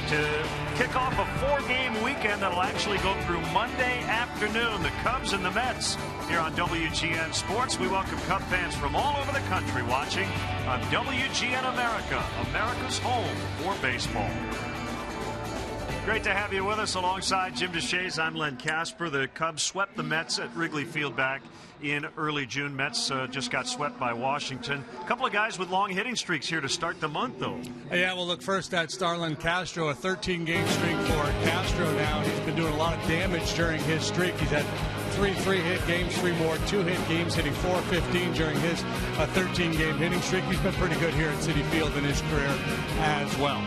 to kick off a 4-game weekend that'll actually go through Monday afternoon. The Cubs and the Mets here on WGN Sports. We welcome Cub fans from all over the country watching on WGN America, America's home for baseball. Great to have you with us alongside Jim DeShays. I'm Len Casper. The Cubs swept the Mets at Wrigley Field back in early June. Mets just got swept by Washington. A couple of guys with long hitting streaks here to start the month, though. Yeah, well, look first at Starlin Castro, a 13-game streak for Castro now. He's been doing a lot of damage during his streak. He's had 3 3-hit games, 3 more 2-hit games, hitting .415 during his 13-game hitting streak. He's been pretty good here at Citi Field in his career as well.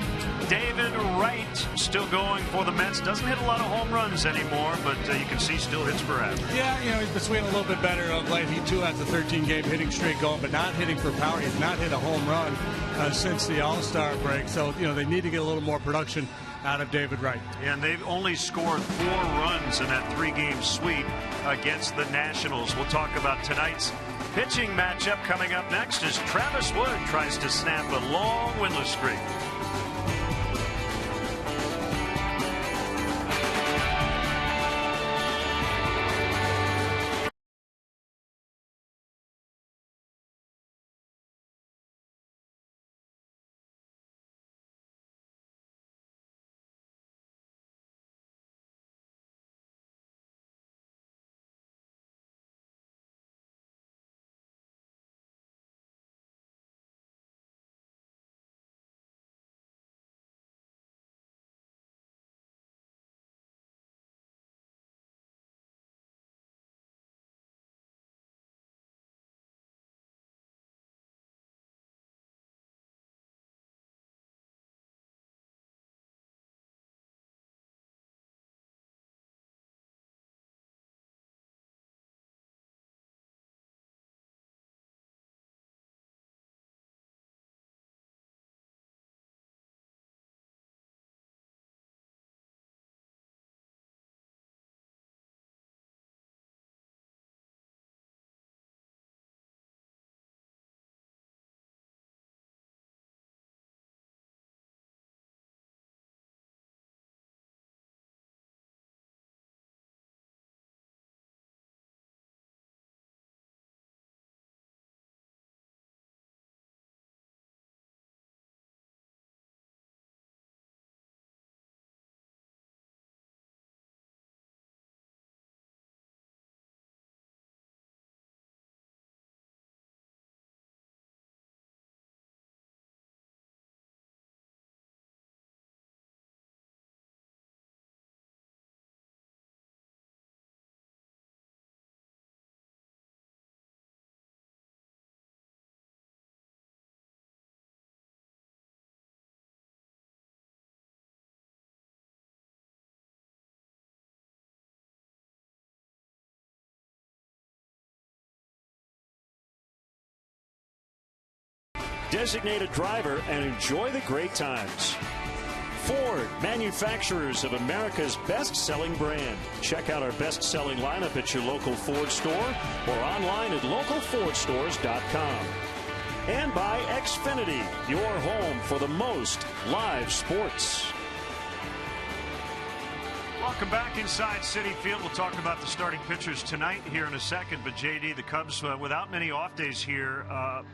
David Wright still going for the Mets. Doesn't hit a lot of home runs anymore, but you can see still hits for average. Yeah, you know, he's been swinging a little bit better of late. He, too, has a 13-game hitting streak going, but not hitting for power. He's not hit a home run since the All-Star break. So, you know, they need to get a little more production out of David Wright. And they've only scored 4 runs in that 3-game sweep against the Nationals. We'll talk about tonight's pitching matchup coming up next as Travis Wood tries to snap a long winless streak. Designated driver and enjoy the great times. Ford, manufacturers of America's best-selling brand. Check out our best-selling lineup at your local Ford store or online at localfordstores.com. And by Xfinity, your home for the most live sports. Welcome back inside Citi Field. We'll talk about the starting pitchers tonight here in a second. But, J.D., the Cubs, without many off days here,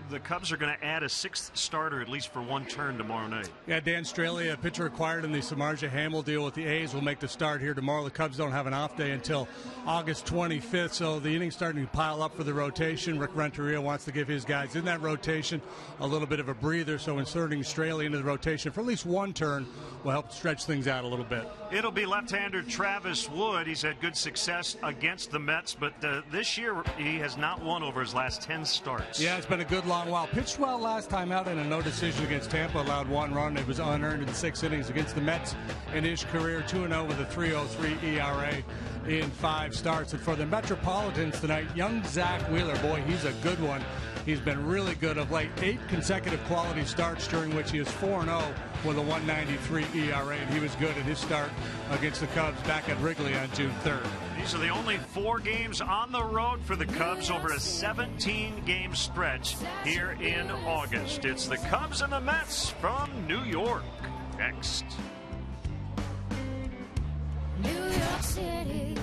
the Cubs are going to add a 6th starter at least for one turn tomorrow night. Yeah, Dan Straley, a pitcher acquired in the Samardzija Hamel deal with the A's, will make the start here tomorrow. The Cubs don't have an off day until August 25th, so the innings starting to pile up for the rotation. Rick Renteria wants to give his guys in that rotation a little bit of a breather, so inserting Straley into the rotation for at least one turn will help stretch things out a little bit. It'll be left-hander Travis Wood. He's had good success against the Mets, but this year he has not won over his last 10 starts. Yeah, it's been a good long while. Pitched well last time out in a no decision against Tampa, allowed 1 run. It was unearned in 6 innings against the Mets in his career, 2-0 with a 3.03 ERA in 5 starts. And for the Metropolitans tonight, young Zach Wheeler, boy, he's a good one. He's been really good of late. 8 consecutive quality starts during which he is 4-0 with a 1.93 ERA, and he was good in his start against the Cubs back at Wrigley on June 3rd. These are the only 4 games on the road for the Cubs over a 17-game stretch here in August. It's the Cubs and the Mets from New York next. York City.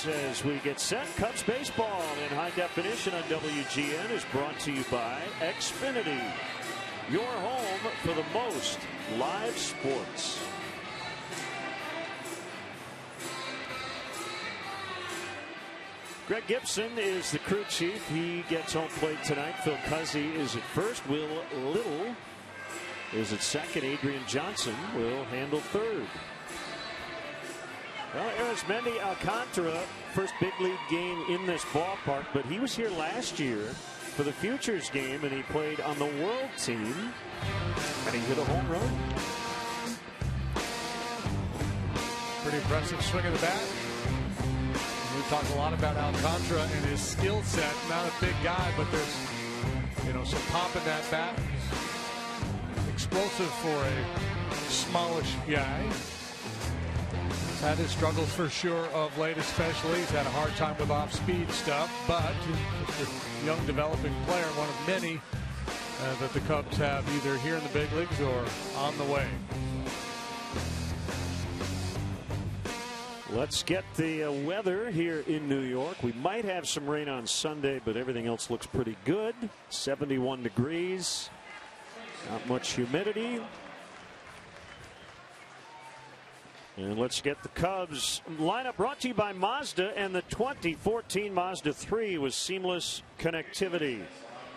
As we get set, Cubs baseball in high definition on WGN is brought to you by Xfinity, your home for the most live sports. Greg Gibson is the crew chief. He gets home plate tonight. Phil Cuzzy is at first. Will Little is at second. Adrian Johnson will handle third. Well, Arismendi Alcantara, first big league game in this ballpark, but he was here last year for the Futures game, and he played on the World team, and he hit a home run. Pretty impressive swing of the bat. We talked a lot about Alcantara and his skill set. Not a big guy, but there's, some pop in that bat. Explosive for a smallish guy. He's had his struggles for sure of late, especially. He's had a hard time with off-speed stuff, but just a young developing player, one of many that the Cubs have either here in the big leagues or on the way. Let's get the weather here in New York. We might have some rain on Sunday, but everything else looks pretty good. 71 degrees. Not much humidity. And let's get the Cubs lineup brought to you by Mazda and the 2014 Mazda 3 with seamless connectivity.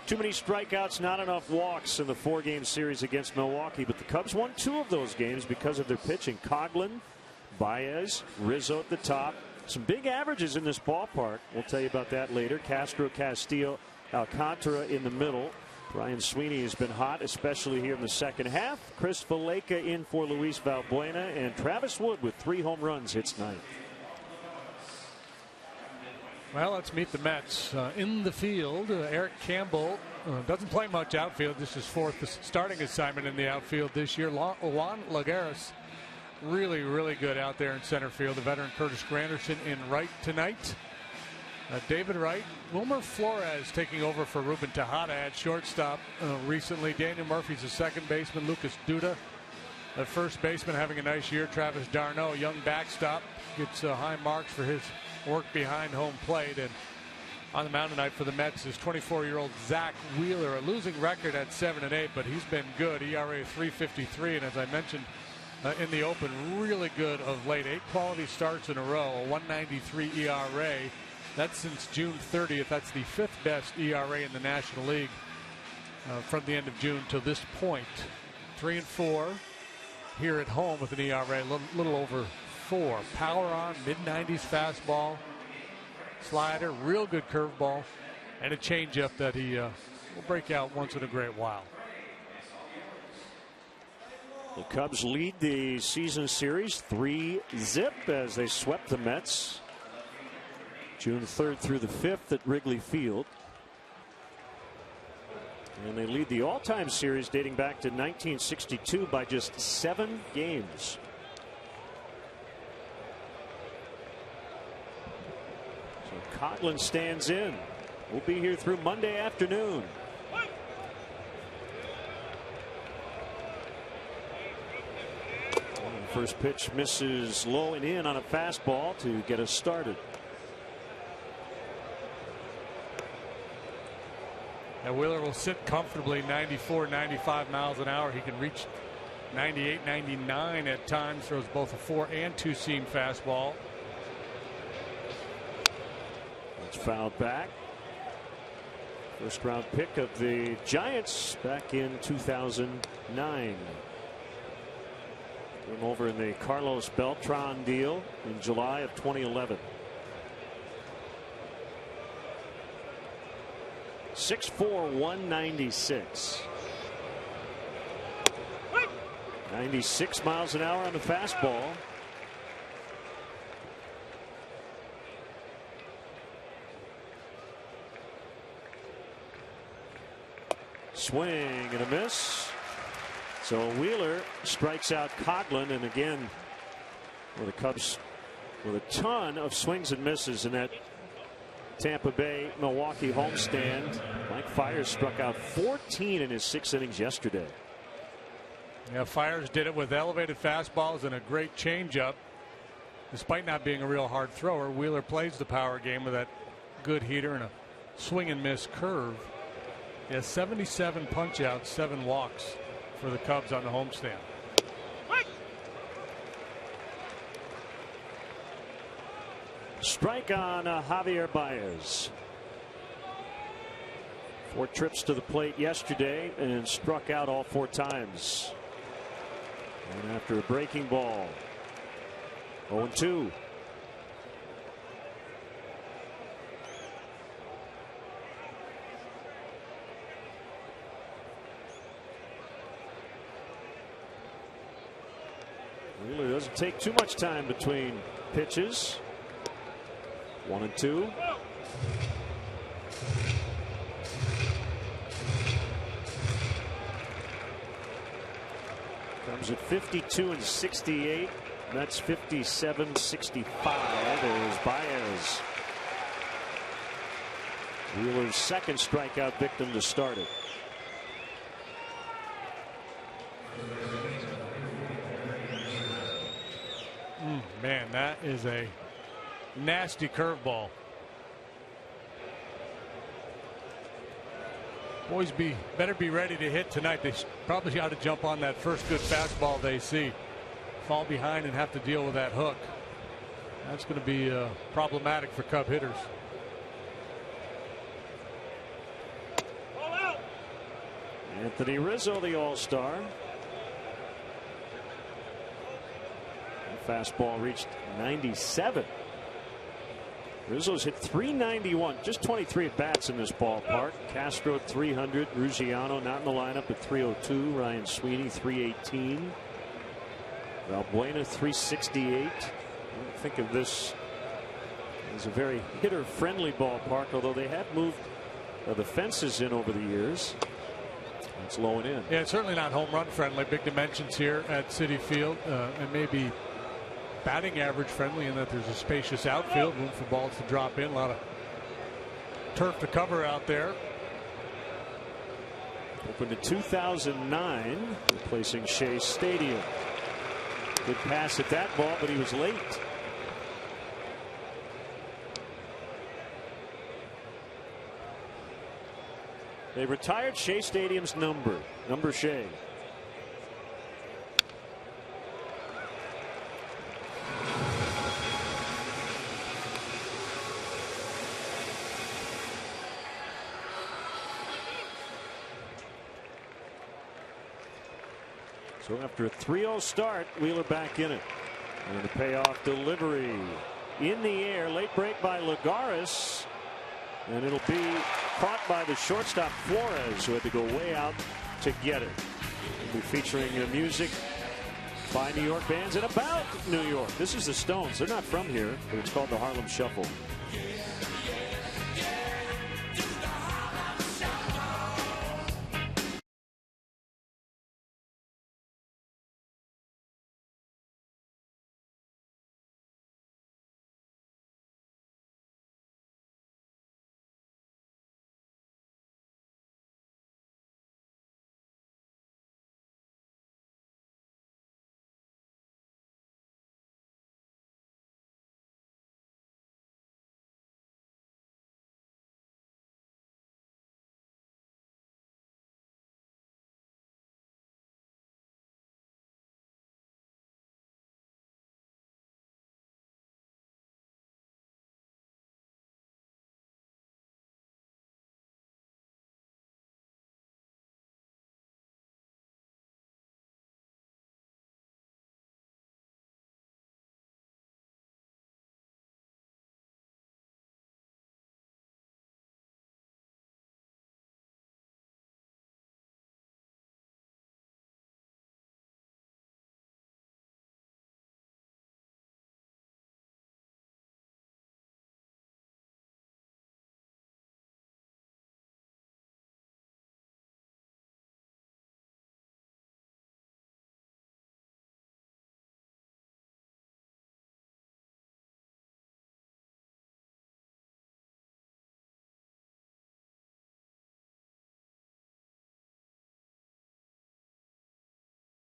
Too many strikeouts, not enough walks in the 4-game series against Milwaukee, but the Cubs won 2 of those games because of their pitching. Coghlan, Baez, Rizzo at the top. Some big averages in this ballpark. We'll tell you about that later. Castro, Castillo, Alcantara in the middle. Brian Sweeney has been hot, especially here in the second half. Chris Valleca in for Luis Valbuena, and Travis Wood with 3 home runs hits ninth. Well, let's meet the Mets. In the field, Eric Campbell doesn't play much outfield. This is 4th starting assignment in the outfield this year. Juan Lagares, really, really good out there in center field. The veteran Curtis Granderson in right tonight. David Wright, Wilmer Flores taking over for Ruben Tejada at shortstop recently. Daniel Murphy's the second baseman. Lucas Duda The first baseman having a nice year, Travis d'Arnaud, young backstop, gets high marks for his work behind home plate. And on the mound tonight for the Mets is 24-year-old Zach Wheeler, a losing record at 7-8, but he's been good. ERA 3.53, and as I mentioned in the open, really good of late. 8 quality starts in a row, a 1.93 ERA. That's since June 30th. That's the 5th best ERA in the National League from the end of June to this point. 3-4 here at home with an ERA a little over 4. Power on, mid-90s fastball, slider, real good curveball, and a changeup that he will break out once in a great while. The Cubs lead the season series 3-0 as they swept the Mets June 3rd through the 5th at Wrigley Field. And they lead the all-time series dating back to 1962 by just 7 games. So Coughlin stands in. We'll be here through Monday afternoon. And the first pitch misses low and in on a fastball to get us started. Now Wheeler will sit comfortably 94, 95 miles an hour. He can reach 98, 99 at times. Throws both a 4 and 2 seam fastball. It's fouled back. First round pick of the Giants back in 2009. Came over in the Carlos Beltran deal in July of 2011. 6'4", 196. 96 miles an hour on the fastball. Swing and a miss. So Wheeler strikes out Coughlin, and again, well, the Cubs with a ton of swings and misses in that Tampa Bay Milwaukee homestand. Mike Fiers struck out 14 in his 6 innings yesterday. Yeah, Fiers did it with elevated fastballs and a great changeup. Despite not being a real hard thrower, Wheeler plays the power game with that good heater and a swing and miss curve. He has 77 punch outs, 7 walks for the Cubs on the homestand. Strike on Javier Baez. 4 trips to the plate yesterday and struck out all 4 times. And after a breaking ball, 0-2. Wheeler doesn't take too much time between pitches. 1-2. Comes at 52 and 68. That's 57-65. There's Baez. Wheeler's second strikeout victim to start it. Man, that is a nasty curveball. Boys better be ready to hit tonight. They probably ought to jump on that first good fastball they see. Fall behind and have to deal with that hook. That's going to be problematic for Cub hitters. Anthony Rizzo, the All-Star. Fastball reached 97. Rizzo's hit 391, just 23 at bats in this ballpark. Castro at 300, Ruggiano not in the lineup at 302, Ryan Sweeney 318, Valbuena 368. I don't think of this as a very hitter-friendly ballpark, although they have moved the fences in over the years. It's low and in. Yeah, it's certainly not home run friendly. Big dimensions here at Citi Field, and maybe batting average friendly in that there's a spacious outfield, room for balls to drop in, a lot of turf to cover out there. Opened in 2009, replacing Shea Stadium. Good pass at that ball, but he was late. They retired Shea Stadium's number Shea. So after a 3-0 start, Wheeler back in it. And the payoff delivery in the air. Late break by Lagares. And it'll be caught by the shortstop Flores, who had to go way out to get it. We'll be featuring music by New York bands and about New York. This is the Stones. They're not from here, but it's called the Harlem Shuffle.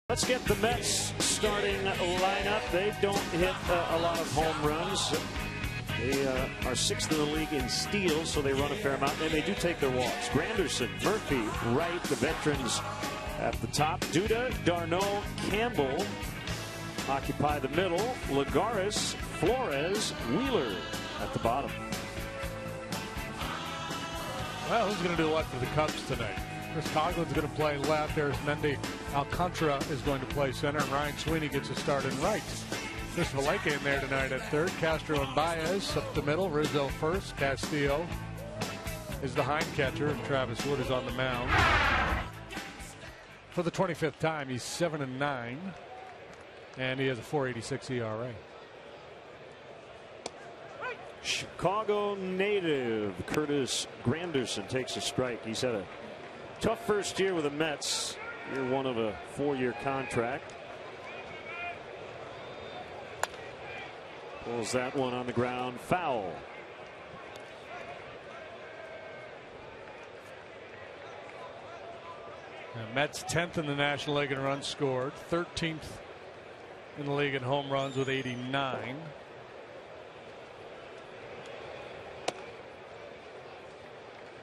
Let's get the Mets starting lineup. They don't hit a lot of home runs. They are 6th in the league in steals, so they run a fair amount, and they do take their walks. Granderson, Murphy, Wright, the veterans at the top. Duda, Darno, Campbell occupy the middle. Lagares, Flores, Wheeler at the bottom. Well, who's going to do what for the Cubs tonight? Chris Coughlin's going to play left. Arismendi Alcantara is going to play center. And Ryan Sweeney gets a start in right. Chris Valleca in there tonight at third. Castro and Baez up the middle. Rizzo first. Castillo is the hind catcher. And Travis Wood is on the mound. For the 25th time, he's 7-9. And he has a .486 ERA. Chicago native Curtis Granderson takes a strike. He's had a tough first year with the Mets. Year one of a 4-year contract. Pulls that one on the ground. Foul. And Mets 10th in the National League in runs scored. 13th in the league in home runs with 89.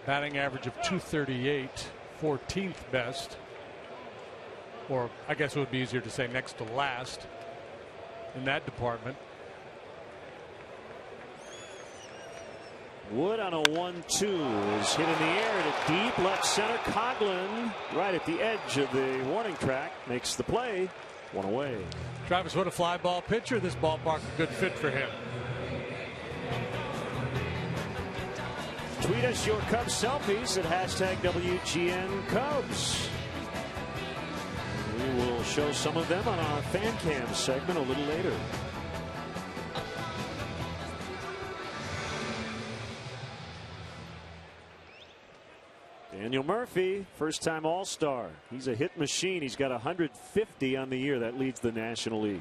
Batting average of .238, 14th best, or I guess it would be easier to say next to last in that department. Wood on a 1-2 is hit in the air to deep left center. Coughlin right at the edge of the warning track makes the play. One away. Travis Wood, a fly ball pitcher. This ballpark a good fit for him. Tweet us your Cubs selfies at #WGN Cubs. We will show some of them on our fan cam segment a little later. Daniel Murphy, first-time All-Star. He's a hit machine. He's got 150 on the year. That leads the National League.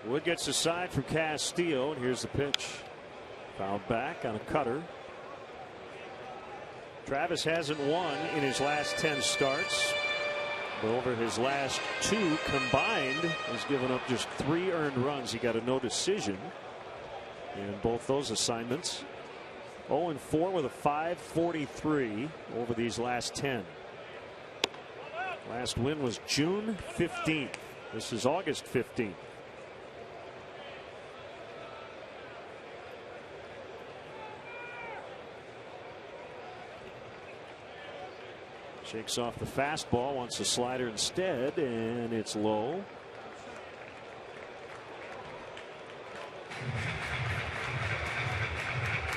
Wood gets a side from Castillo, and here's the pitch. Fouled back on a cutter. Travis hasn't won in his last 10 starts. But over his last 2 combined, has given up just 3 earned runs. He got a no decision in both those assignments. 0-4 with a .543 over these last 10. Last win was June 15th. This is August 15th. Shakes off the fastball, wants a slider instead, and it's low.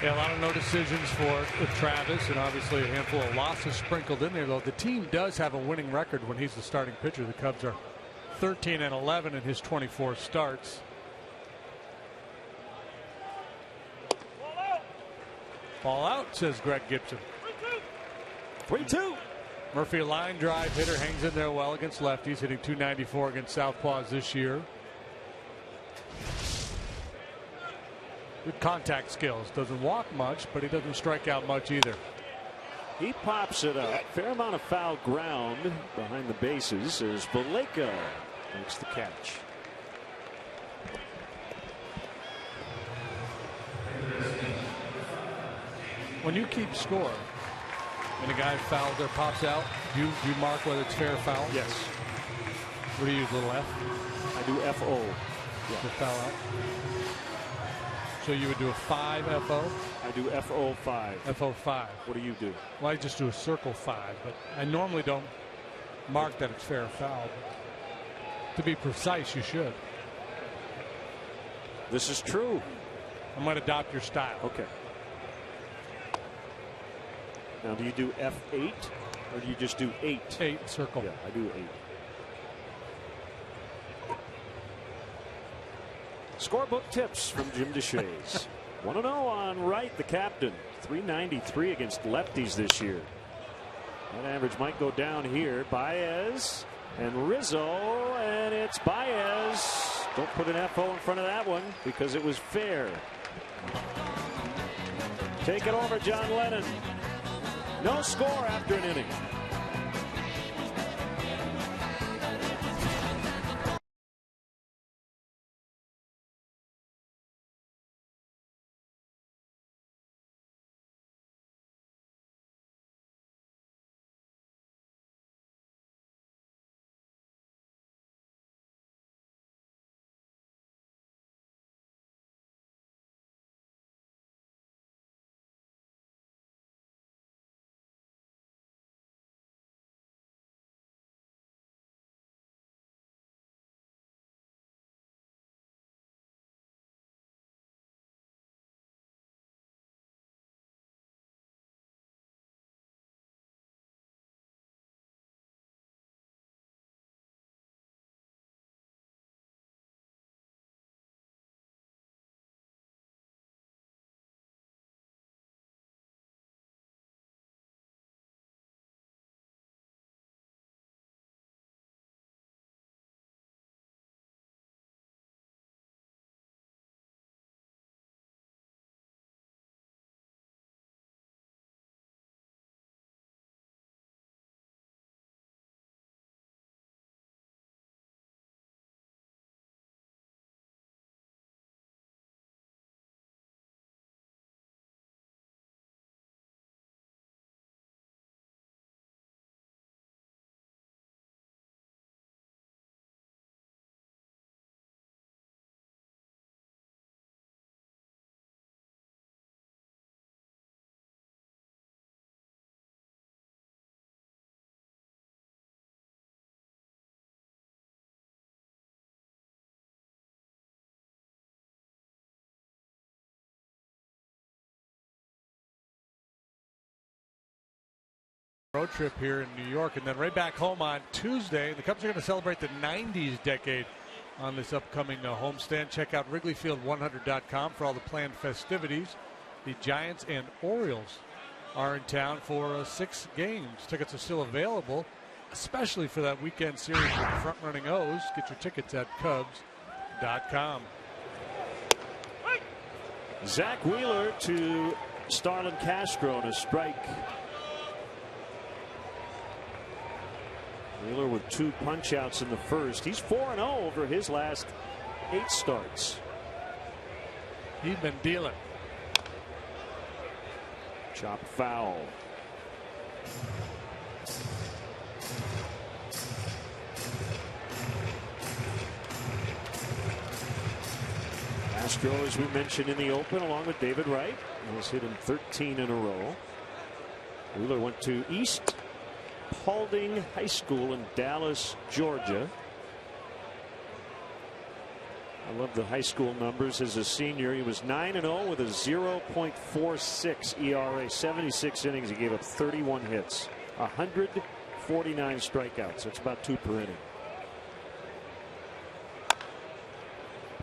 Yeah, a lot of no decisions for Travis, and obviously a handful of losses sprinkled in there, though. The team does have a winning record when he's the starting pitcher. The Cubs are 13-11 in his 24 starts. Ball out, says Greg Gibson. 3-2. Murphy, a line drive hitter, hangs in there well against lefties, hitting .294 against southpaws this year. Good contact skills. Doesn't walk much, but he doesn't strike out much either. He pops it up. Fair amount of foul ground behind the bases as Vallejo makes the catch. When you keep score and a guy fouls or pops out, do you mark whether it's fair or foul? Yes. What do you use, little F? I do FO. Yeah. The foul out. So you would do a 5 FO? I do FO5. FO5. What do you do? Well, I just do a circle 5, but I normally don't mark that it's fair or foul. To be precise, you should. This is true. I might adopt your style. Okay. Now, do you do F8 or do you just do 8? 8 circle. Yeah, I do 8. Scorebook tips from Jim DeShays. 1-0 on Wright, the captain. .393 against lefties this year. That average might go down here. Baez and Rizzo, and it's Baez. Don't put an FO in front of that one because it was fair. Take it over, John Lennon. No score after an inning. Road trip here in New York, and then right back home on Tuesday. The Cubs are going to celebrate the 90s decade on this upcoming homestand. Check out WrigleyField100.com for all the planned festivities. The Giants and Orioles are in town for 6 games. Tickets are still available, especially for that weekend series with the front-running O's. Get your tickets at BlueWire.com. Zach Wheeler to Starlin Castro on a strike. Wheeler with 2 punch-outs in the first. He's 4-0 over his last 8 starts. He's been dealing. Chop foul. Castro, as we mentioned in the open, along with David Wright, has hit him 13 in a row. Wheeler went to East Paulding High School in Dallas, Georgia. I love the high school numbers. As a senior, he was 9-0 with a 0.46 ERA, 76 innings. He gave up 31 hits, 149 strikeouts. That's about 2 per inning.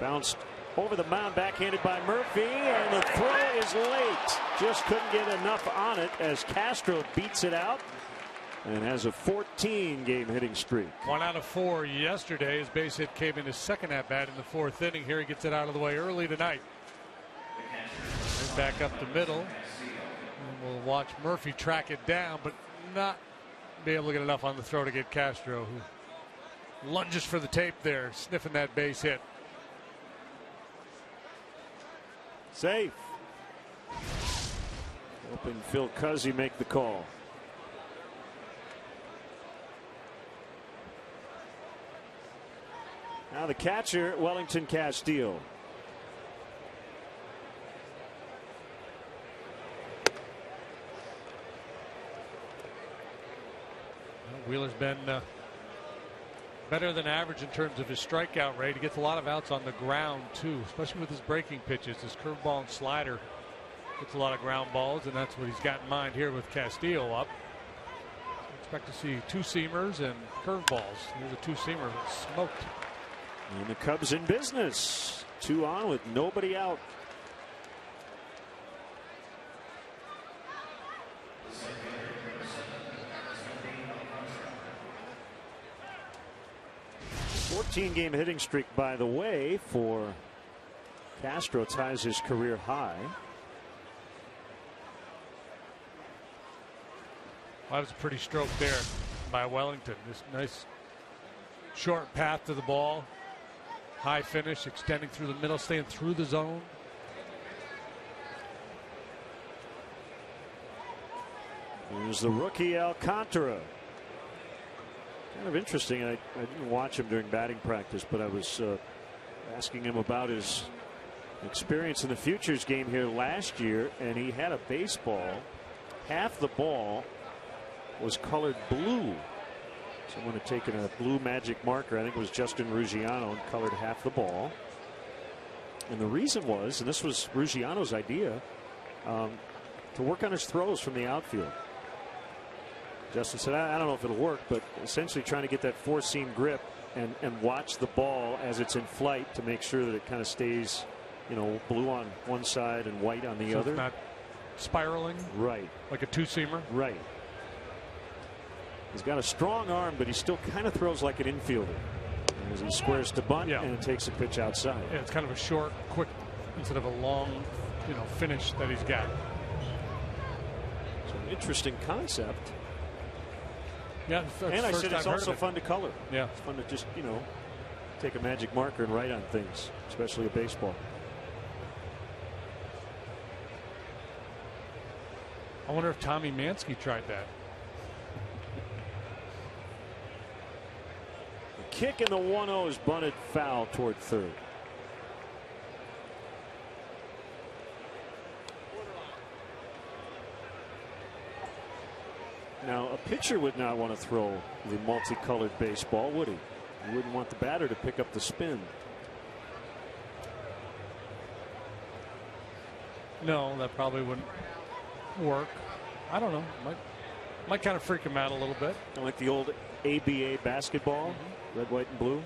Bounced over the mound, backhanded by Murphy, and the throw is late. Just couldn't get enough on it as Castro beats it out and has a 14-game hitting streak. 1 out of 4 yesterday. His base hit came in his second at bat in the 4th inning. Here he gets it out of the way early tonight. And back up the middle. And we'll watch Murphy track it down, but not be able to get enough on the throw to get Castro, who lunges for the tape there, sniffing that base hit. Safe. Hoping Phil Cuzzy make the call. Now the catcher, Wellington Castillo. Wheeler's been better than average in terms of his strikeout rate. He gets a lot of outs on the ground too, especially with his breaking pitches. His curveball and slider gets a lot of ground balls, and that's what he's got in mind here with Castillo up. Expect to see 2-seamers and curveballs. Here's a 2-seamer that smoked. And the Cubs in business. 2 on with nobody out. A 14-game hitting streak, by the way, for Castro, ties his career high. Well, that was a pretty stroke there by Wellington. This nice short path to the ball. High finish, extending through the middle, staying through the zone. Here's the rookie Alcantara. Kind of interesting. I didn't watch him during batting practice, but I was asking him about his experience in the Futures game here last year, and he had a baseball. Half the ball was colored blue. Someone had taken a blue magic marker, I think it was Justin Ruggiano, and colored half the ball. And the reason was, and this was Ruggiano's idea, to work on his throws from the outfield. Justin said, I don't know if it'll work, but essentially trying to get that 4-seam grip and watch the ball as it's in flight to make sure that it kind of stays, you know, blue on one side and white on the other. It's not spiraling. Right. Like a 2-seamer. Right. He's got a strong arm, but he still kind of throws like an infielder as he squares to bunt and takes a pitch outside. Yeah, it's kind of a short, quick, instead of a long, finish that he's got. So an interesting concept. Yeah, and I said it's also fun to color. Yeah, it's fun to just take a magic marker and write on things, especially a baseball. I wonder if Tommy Mansky tried that. Kick in the 1-0 is bunted foul toward third. Now, a pitcher would not want to throw the multicolored baseball, would he? He wouldn't want the batter to pick up the spin. No, that probably wouldn't work. I don't know. Might kind of freak him out a little bit. Like the old ABA basketball. Red, white, and blue.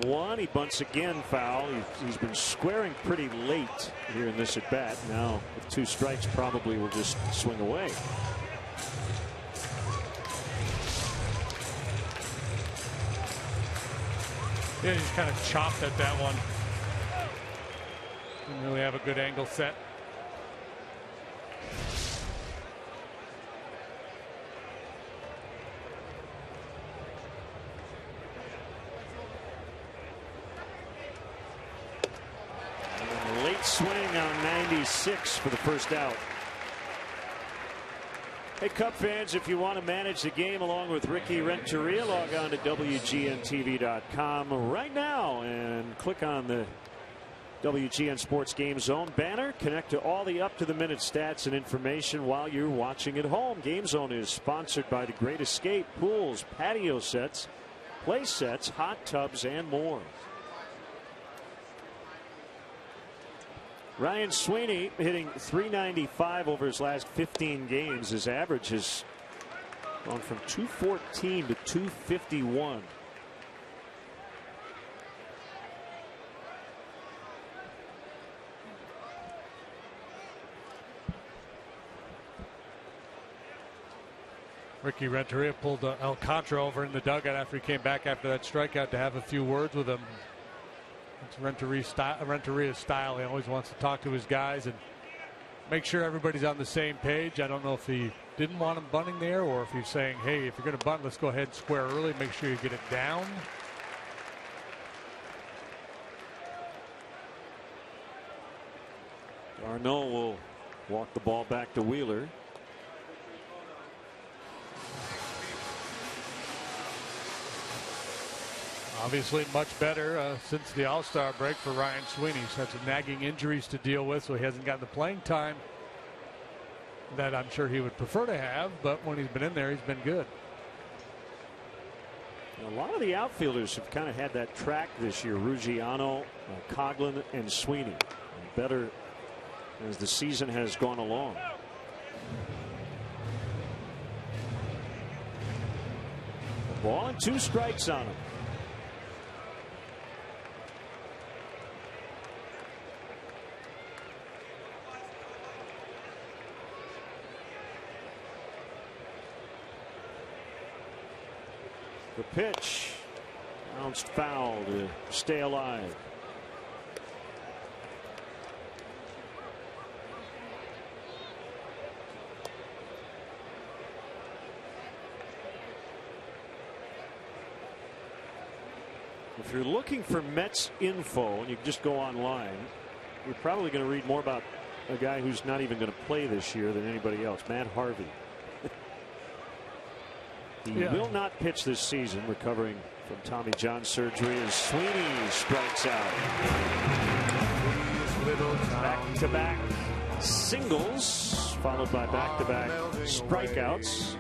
One, he bunts again, foul. He's been squaring pretty late here in this at bat. Now, with 2 strikes, probably will just swing away. Yeah, he's kind of chopped at that one. Didn't really have a good angle set. Late swing on 96 for the first out. Hey, Cub fans, if you want to manage the game along with Ricky Renteria, log on to WGNTV.com right now and click on the WGN Sports Game Zone banner. Connect to all the up-to-the-minute stats and information while you're watching at home. Game Zone is sponsored by The Great Escape, pools, patio sets, play sets, hot tubs, and more. Ryan Sweeney hitting .395 over his last 15 games. His average has gone from .214 to .251. Ricky Renteria pulled Alcantara over in the dugout after he came back after that strikeout to have a few words with him. It's Renteria's style. He always wants to talk to his guys and make sure everybody's on the same page. I don't know if he didn't want him bunting there or if he's saying, hey, if you're going to bunt, let's go ahead and square early. Make sure you get it down. Arnaud will walk the ball back to Wheeler. Obviously much better since the All-Star break for Ryan Sweeney. He's had some nagging injuries to deal with, so he hasn't gotten the playing time that I'm sure he would prefer to have, but when he's been in there, he's been good. A lot of the outfielders have kind of had that track this year. Ruggiano, Coghlan, and Sweeney. Better as the season has gone along. The ball and 2 strikes on him. The pitch bounced foul to stay alive. If you're looking for Mets info and you can just go online, you're probably going to read more about a guy who's not even going to play this year than anybody else, Matt Harvey. He will not pitch this season, recovering from Tommy John surgery as Sweeney strikes out. Back-to-back singles, followed by back-to-back strikeouts.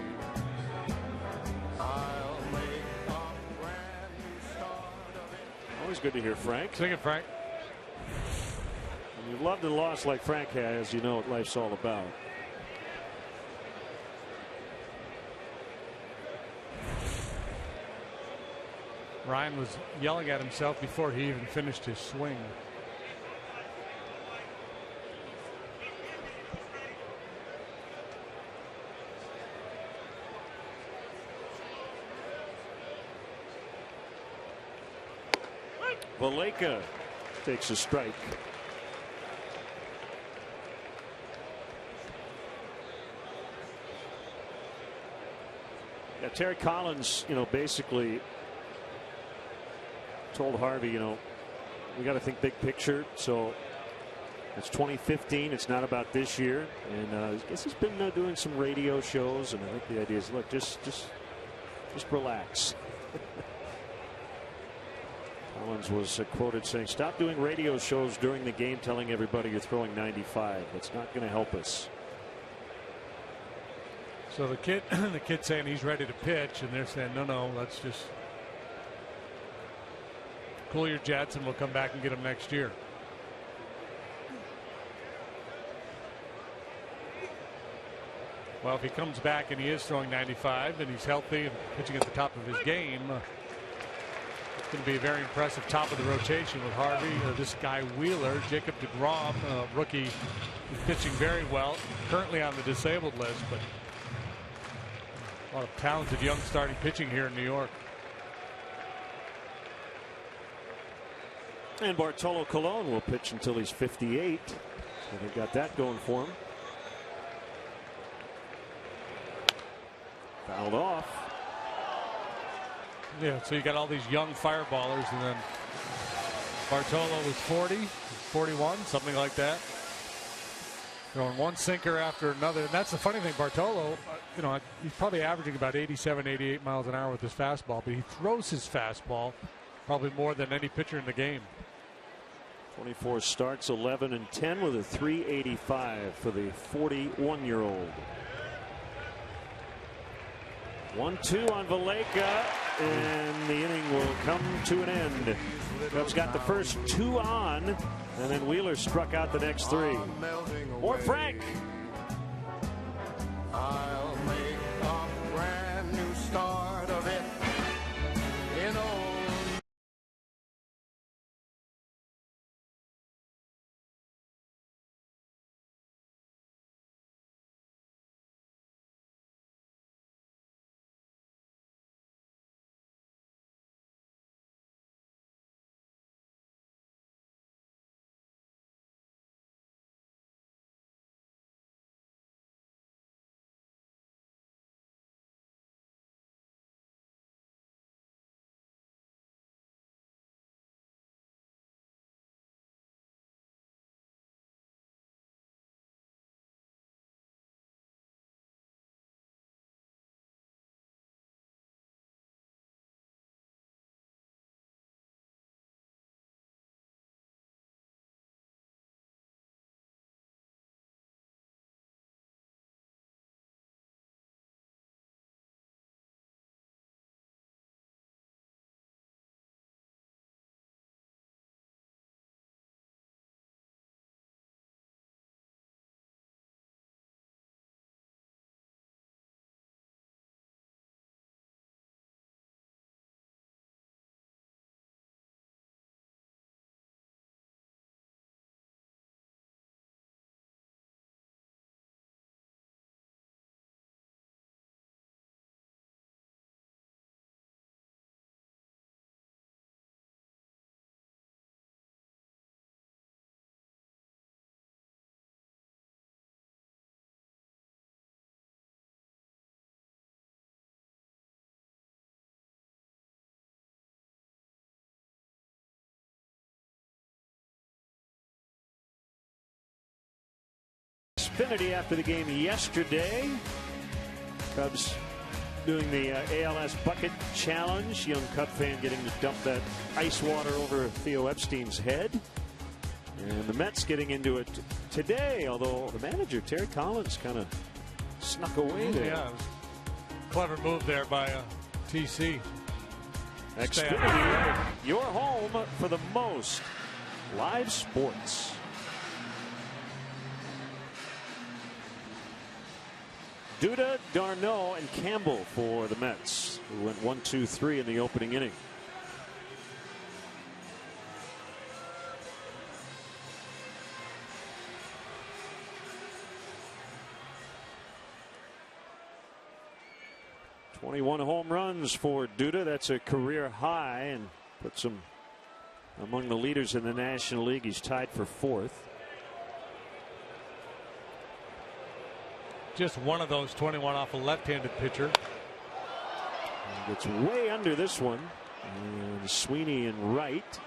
Always good to hear Frank. Sing it, Frank. When you've loved and lost like Frank has, you know what life's all about. Ryan was yelling at himself before he even finished his swing. Valleca takes a strike. Yeah, Terry Collins, basically told Harvey, we got to think big picture. So it's 2015. It's not about this year. And I guess he's been doing some radio shows. And I think the idea is, look, just relax. Collins was quoted saying, stop doing radio shows during the game telling everybody you're throwing 95. That's not going to help us. So the kid saying he's ready to pitch, and they're saying, no, let's just cool your jets and we'll come back and get him next year. Well, if he comes back and he is throwing 95 and he's healthy and pitching at the top of his game, it's going to be a very impressive top of the rotation with Harvey, this guy Wheeler, Jacob deGrom, rookie, who's pitching very well, currently on the disabled list, but a lot of talented young starting pitching here in New York. And Bartolo Colon will pitch until he's 58. So they've got that going for him. Fouled off. Yeah, so you got all these young fireballers, and then Bartolo was 40, 41, something like that. Throwing one sinker after another. And that's the funny thing, Bartolo, you know, he's probably averaging about 87, 88 miles an hour with his fastball, but he throws his fastball probably more than any pitcher in the game. 24 starts, 11 and 10 with a 385 for the 41-year-old. 1-2 on Valleca, and the inning will come to an end. Cubs got the first 2 on, and then Wheeler struck out the next 3. More Frank. I'll make a brand new start of it in old. Xfinity after the game yesterday. Cubs doing the ALS Bucket Challenge. Young Cub fan getting to dump that ice water over Theo Epstein's head. And the Mets getting into it today, although the manager, Terry Collins, kind of snuck away there. Yeah, it was a clever move there by TC. Xfinity, your home for the most live sports. Duda, Darno, and Campbell for the Mets, who went 1-2-3 in the opening inning. "21 home runs for Duda. That's a career high and puts him among the leaders in the National League. He's tied for 4th. Just one of those 21 off a left-handed pitcher. Gets way under this one. And Sweeney in right.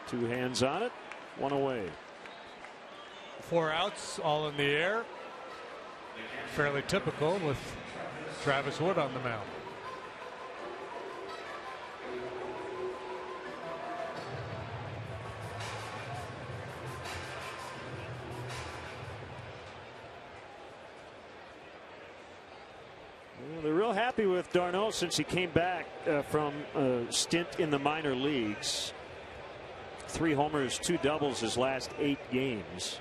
2 hands on it. 1 away. 4 outs, all in the air. Fairly typical with Travis Wood on the mound. Well, they're real happy with Darno since he came back from a stint in the minor leagues. 3 homers, 2 doubles his last 8 games.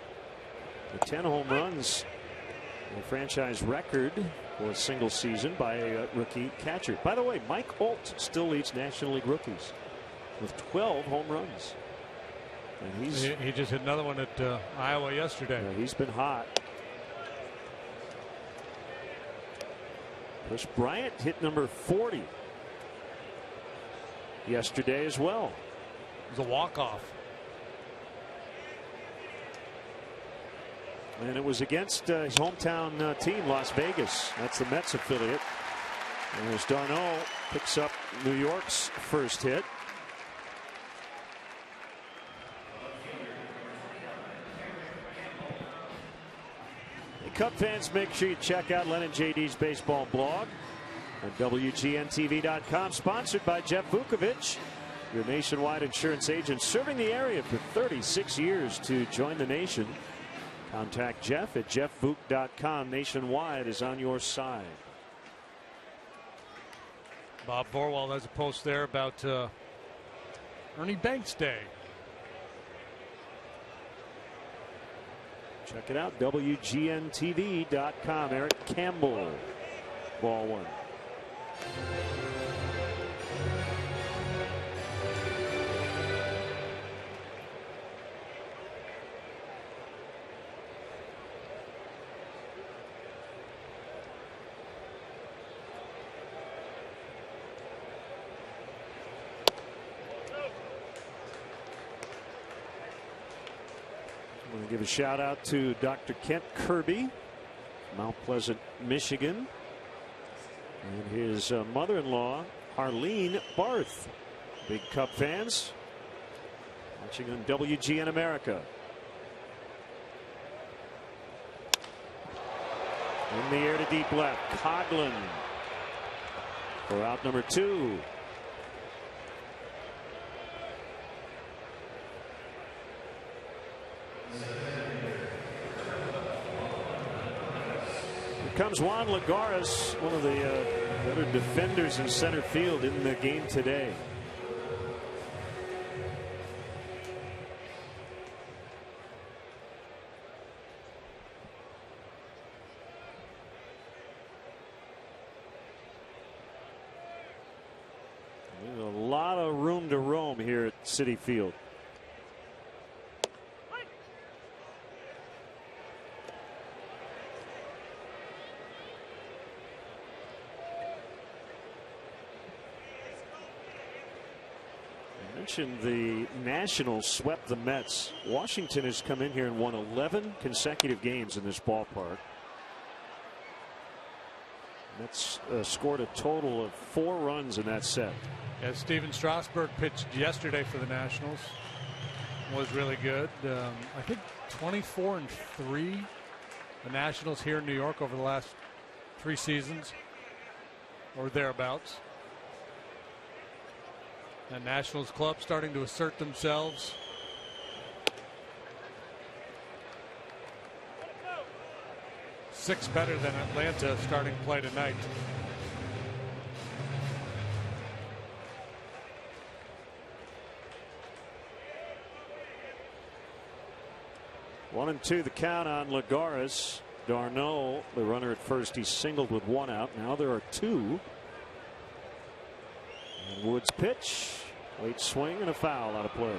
The 10 home runs. A franchise record for a single season by a rookie catcher. By the way, Mike Holt still leads National League rookies with 12 home runs. And he just hit another one at Iowa yesterday. He's been hot. Chris Bryant hit number 40. yesterday as well. It was a walk-off. And it was against his hometown team, Las Vegas. That's the Mets affiliate. And as d'Arnaud picks up New York's first hit. Hey, Cub fans, make sure you check out Len and JD's baseball blog at WGNTV.com. Sponsored by Jeff Vukovich, your nationwide insurance agent serving the area for 36 years. To join the nation, contact Jeff at jeffvuk.com. Nationwide is on your side. Bob Vorwald has a post there about Ernie Banks Day. Check it out, WGNTV.com. Eric Campbell, ball one. I want to give a shout out to Dr. Kent Kirby, Mount Pleasant, Michigan, and his mother-in-law, Harleen Barth. Big Cub fans watching on WGN America. In the air to deep left, Coghlan for out number 2. Comes Juan Lagares, one of the better defenders in center field in the game today. There's a lot of room to roam here at Citi Field. The Nationals swept the Mets. Washington has come in here and won 11 consecutive games in this ballpark. Mets scored a total of 4 runs in that set. As Steven Strasburg pitched yesterday for the Nationals, was really good. I think 24-3 the Nationals here in New York over the last 3 seasons or thereabouts. The Nationals club starting to assert themselves. Six better than Atlanta starting play tonight. One and two the count on Lagares. d'Arnaud, the runner at first, he singled with 1 out. Now there are 2. And Woods pitch, late swing and a foul out of play.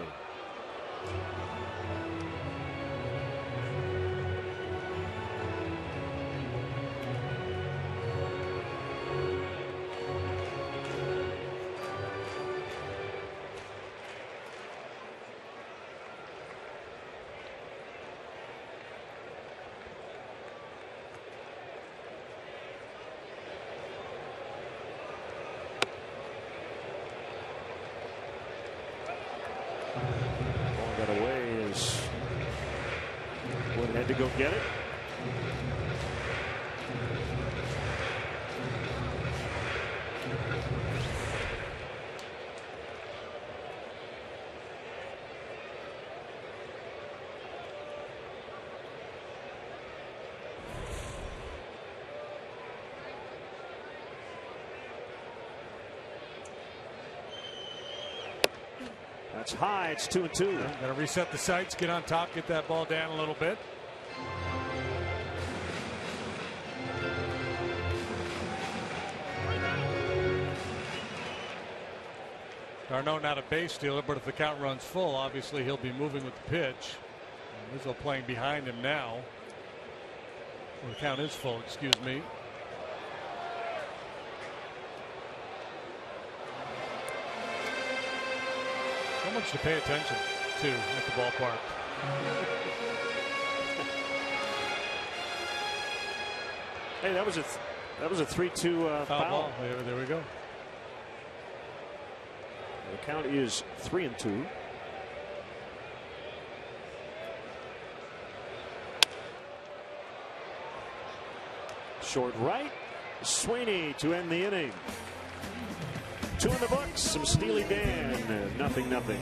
To go get it. That's high. It's 2-2. Got to reset the sights, get on top, get that ball down a little bit. d'Arnaud not a base stealer, but if the count runs full, obviously he'll be moving with the pitch. Rizzo playing behind him now. Well, the count is full, excuse me. So much to pay attention to at the ballpark. Hey, that was a 3-2 foul ball. There we go. The count is 3-2. Short right, Sweeney to end the inning. 2 in the books. Some Steely Dan. 0-0.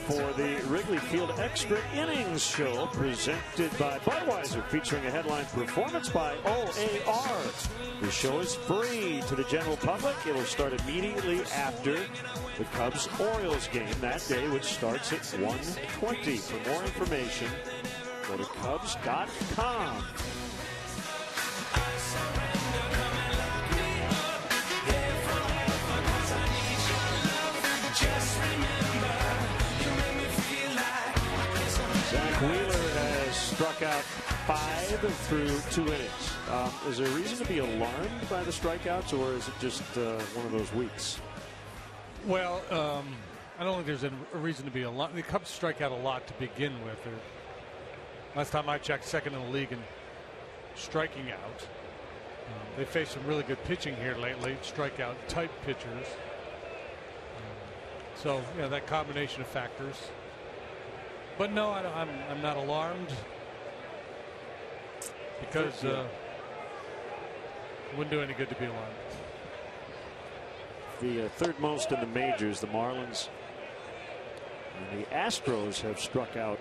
For the Wrigley Field Extra Innings Show, presented by Budweiser, featuring a headline performance by OAR. The show is free to the general public. It will start immediately after the Cubs-Orioles game that day, which starts at 1:20. For more information, go to Cubs.com. Wheeler has struck out 5 through 2 innings. Is there a reason to be alarmed by the strikeouts, or is it just one of those weeks? Well, I don't think there's a reason to be alarmed. The Cubs strike out a lot to begin with. Last time I checked, second in the league in striking out. They faced some really good pitching here lately, strikeout type pitchers. So, yeah, that combination of factors. But no, I'm not alarmed, because it wouldn't do any good to be alarmed. The third most in the majors, the Marlins and the Astros have struck out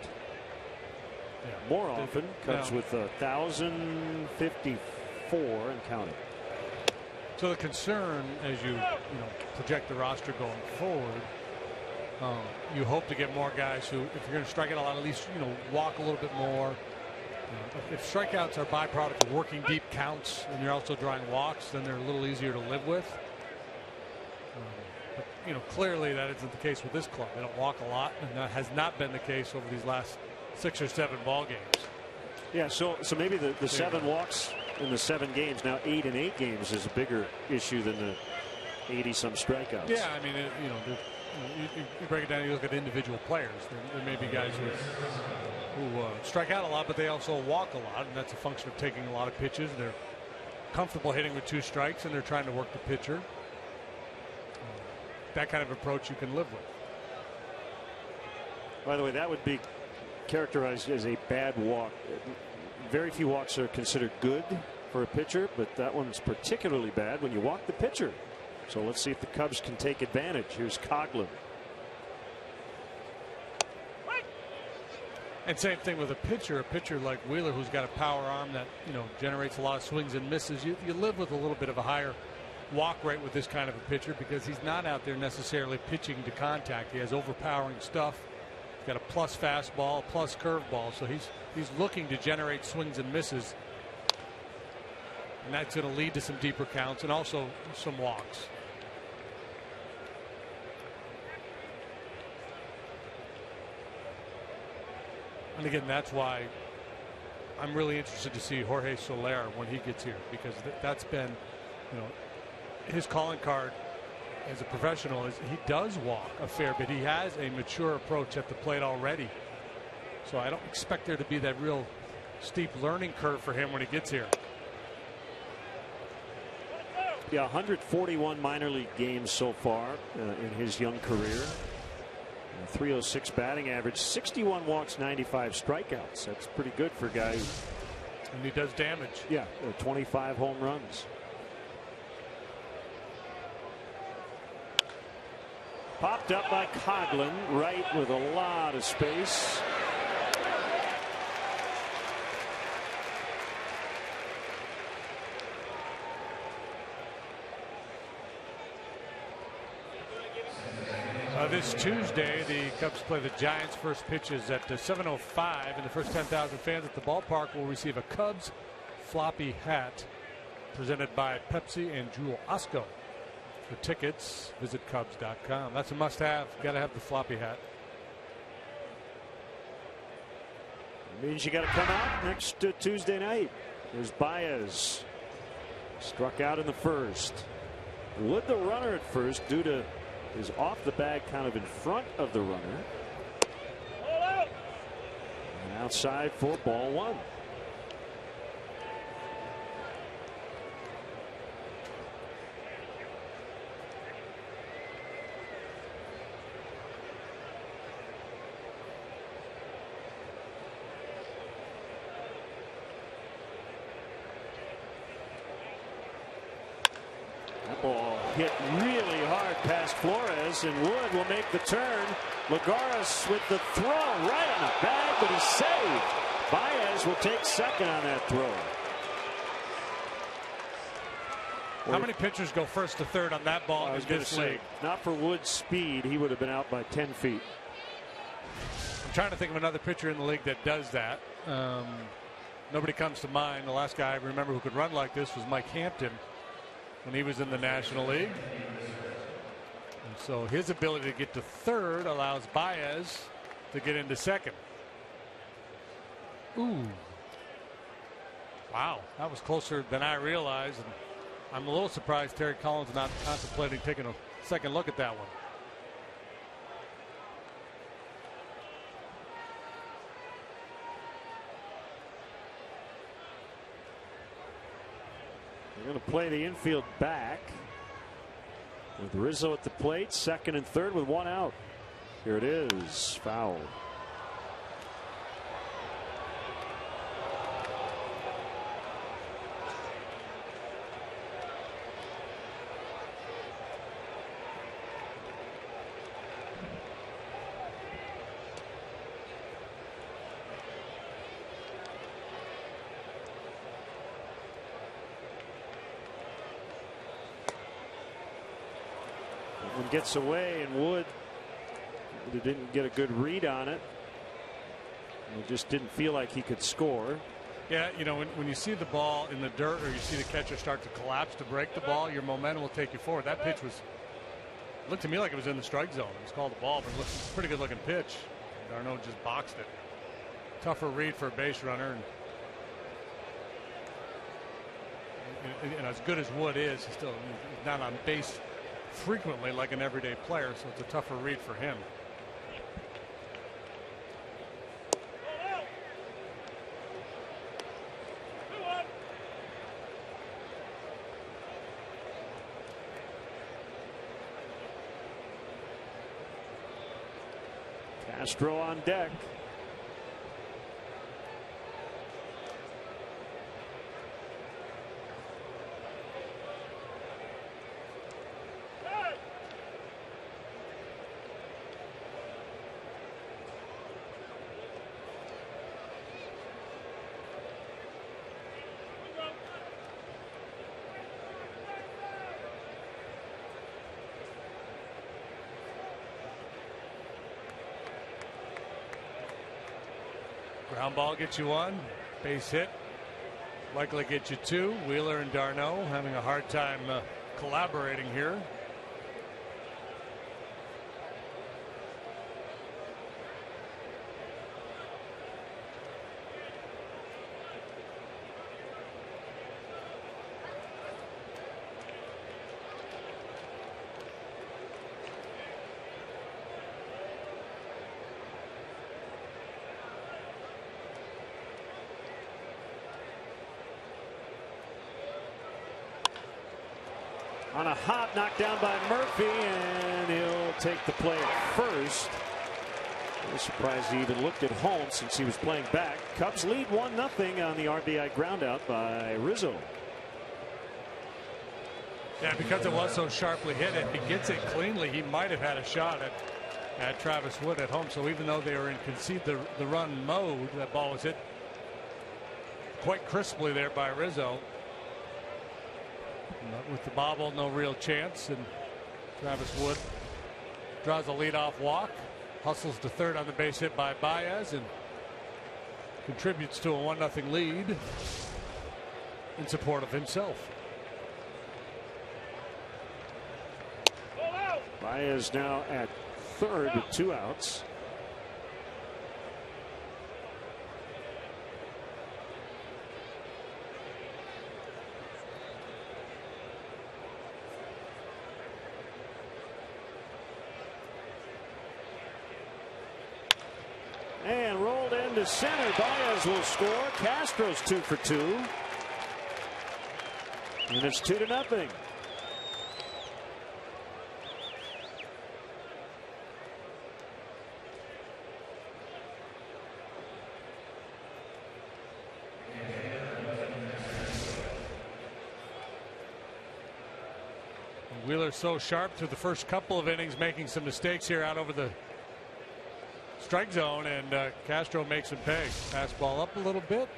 more often. Cubs with 1,054 and counting. So the concern, as you project the roster going forward, you hope to get more guys who, if you're going to strike out a lot, at least walk a little bit more. If strikeouts are byproduct of working deep counts and you're also drawing walks, then they're a little easier to live with. But clearly that isn't the case with this club. They don't walk a lot, and that has not been the case over these last 6 or 7 ball games. Yeah, so maybe the 7 walks in the 7 games, now 8 in 8 games, is a bigger issue than the 80-some strikeouts. Yeah, I mean, you break it down, you look at individual players. There may be guys who strike out a lot, but they also walk a lot, and that's a function of taking a lot of pitches. They're comfortable hitting with 2 strikes, and they're trying to work the pitcher. That kind of approach you can live with. By the way, that would be characterized as a bad walk. Very few walks are considered good for a pitcher, but that one's particularly bad when you walk the pitcher. So let's see if the Cubs can take advantage. Here's Coughlin. And same thing with a pitcher like Wheeler, who's got a power arm that, you know, generates a lot of swings and misses. You live with a little bit of a higher walk rate with this kind of a pitcher because he's not out there necessarily pitching to contact. He has overpowering stuff. He's got a plus fastball, plus curveball, so he's looking to generate swings and misses, and that's going to lead to some deeper counts and also some walks. And again, that's why I'm really interested to see Jorge Soler when he gets here, because that's been, you know, his calling card as a professional is he does walk a fair bit. He has a mature approach at the plate already. So I don't expect there to be that real steep learning curve for him when he gets here. Yeah, 141 minor league games so far in his young career. 306 batting average, 61 walks, 95 strikeouts. That's pretty good for a guy who, and he does damage. Yeah, 25 home runs. Popped up by Coughlin, right with a lot of space. This Tuesday, the Cubs play the Giants. First pitch is at 7:05, and the first 10,000 fans at the ballpark will receive a Cubs floppy hat presented by Pepsi and Jewel Osco. For tickets, visit Cubs.com. That's a must-have. Got to have the floppy hat. It means you got to come out next Tuesday night. There's Baez. Struck out in the first. With the runner at first due to his off the bag kind of in front of the runner. And outside for ball one. That ball hit really hard past Flores, and Wood will make the turn. Lagares with the throw right on the bag, but he's saved. Baez will take second on that throw. How many pitchers go first to third on that ball in this league? Not for Wood's speed. He would have been out by 10 feet. I'm trying to think of another pitcher in the league that does that. Nobody comes to mind. The last guy I remember who could run like this was Mike Hampton when he was in the National League. And so his ability to get to third allows Baez to get into second. Ooh. Wow, that was closer than I realized. And I'm a little surprised Terry Collins not contemplating taking a second look at that one. They're going to play the infield back with Rizzo at the plate, second and third with one out. Here it is, foul. Gets away, and Wood didn't get a good read on it. He just didn't feel like he could score. Yeah, you know, when you see the ball in the dirt or you see the catcher start to collapse to break the ball, your momentum will take you forward. That pitch looked to me like it was in the strike zone. It was called the ball, but it looked a pretty good looking pitch. Darno just boxed it. Tougher read for a base runner. And as good as Wood is, he's not on base frequently like an everyday player, so it's a tougher read for him. Castro on deck. Ground ball gets you one. Base hit likely gets you two. Wheeler and d'Arnaud having a hard time collaborating here. On a hop knocked down by Murphy, and he'll take the play at first. I was surprised he even looked at home since he was playing back. Cubs lead 1-0 on the RBI groundout by Rizzo. Yeah, because it was so sharply hit, if he gets it cleanly, he might have had a shot at Travis Wood at home. So even though they were in concede the run mode, that ball was hit quite crisply there by Rizzo. With the bobble, no real chance, and Travis Wood draws a leadoff walk, hustles to third on the base hit by Baez, and contributes to a 1-0 lead in support of himself. Baez now at third with 2 outs. And rolled into center. Baez will score. Castro's 2 for 2. And it's 2-0. Wheeler's so sharp through the first couple of innings, making some mistakes here out over the strike zone, and Castro makes him pay. Fastball up a little bit.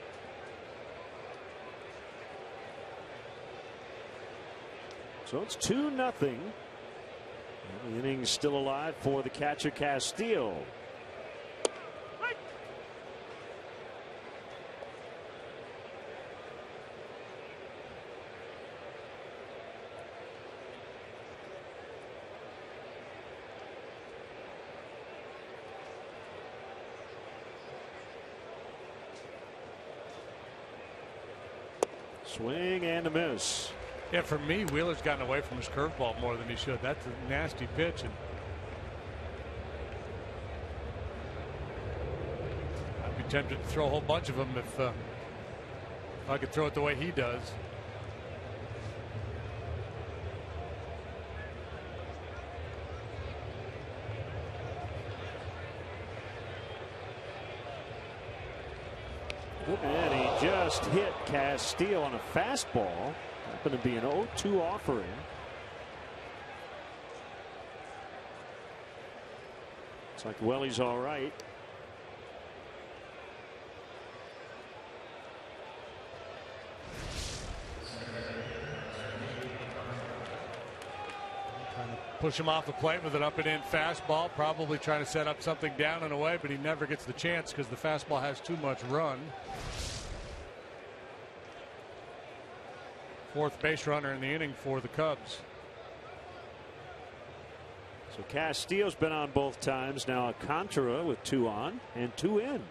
So it's 2-0. The inning's still alive for the catcher Castillo. Swing and a miss. Yeah, for me, Wheeler's gotten away from his curveball more than he should. That's a nasty pitch, and I'd be tempted to throw a whole bunch of them if I could throw it the way he does. And he just hit Castillo on a fastball. Happened to be an 0-2 offering. It's like, well, he's all right. Trying to push him off the plate with an up and in fastball, probably trying to set up something down and away, but he never gets the chance because the fastball has too much run. Fourth base runner in the inning for the Cubs. So Castillo's been on both times. Now Alcantara with 2 on and 2 in.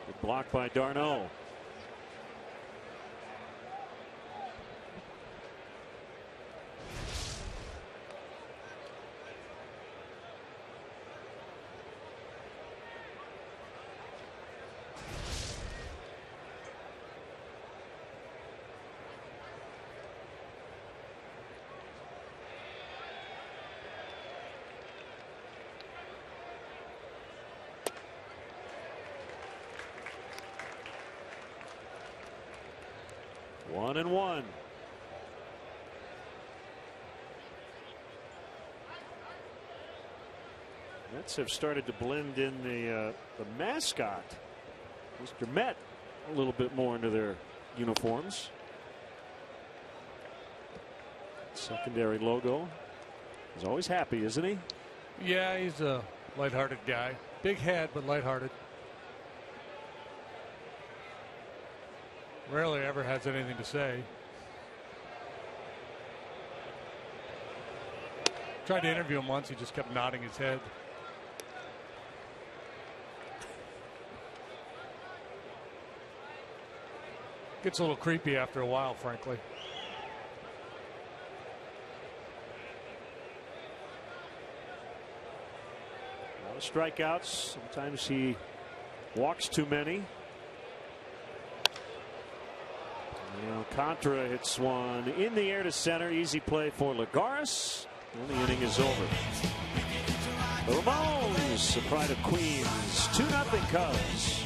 Good block by d'Arnaud. One and one. Mets have started to blend in the mascot, Mr. Met, a little bit more into their uniforms. Secondary logo. He's always happy, isn't he? Yeah, he's a lighthearted guy. Big head, but lighthearted. Rarely ever has anything to say. Tried to interview him once. He just kept nodding his head. Gets a little creepy after a while, frankly. A lot of strikeouts. Sometimes he walks too many. Alcantara hits one in the air to center. Easy play for Lagares. And the inning is over. The Ramones, the pride of Queens. 2-0 Cubs.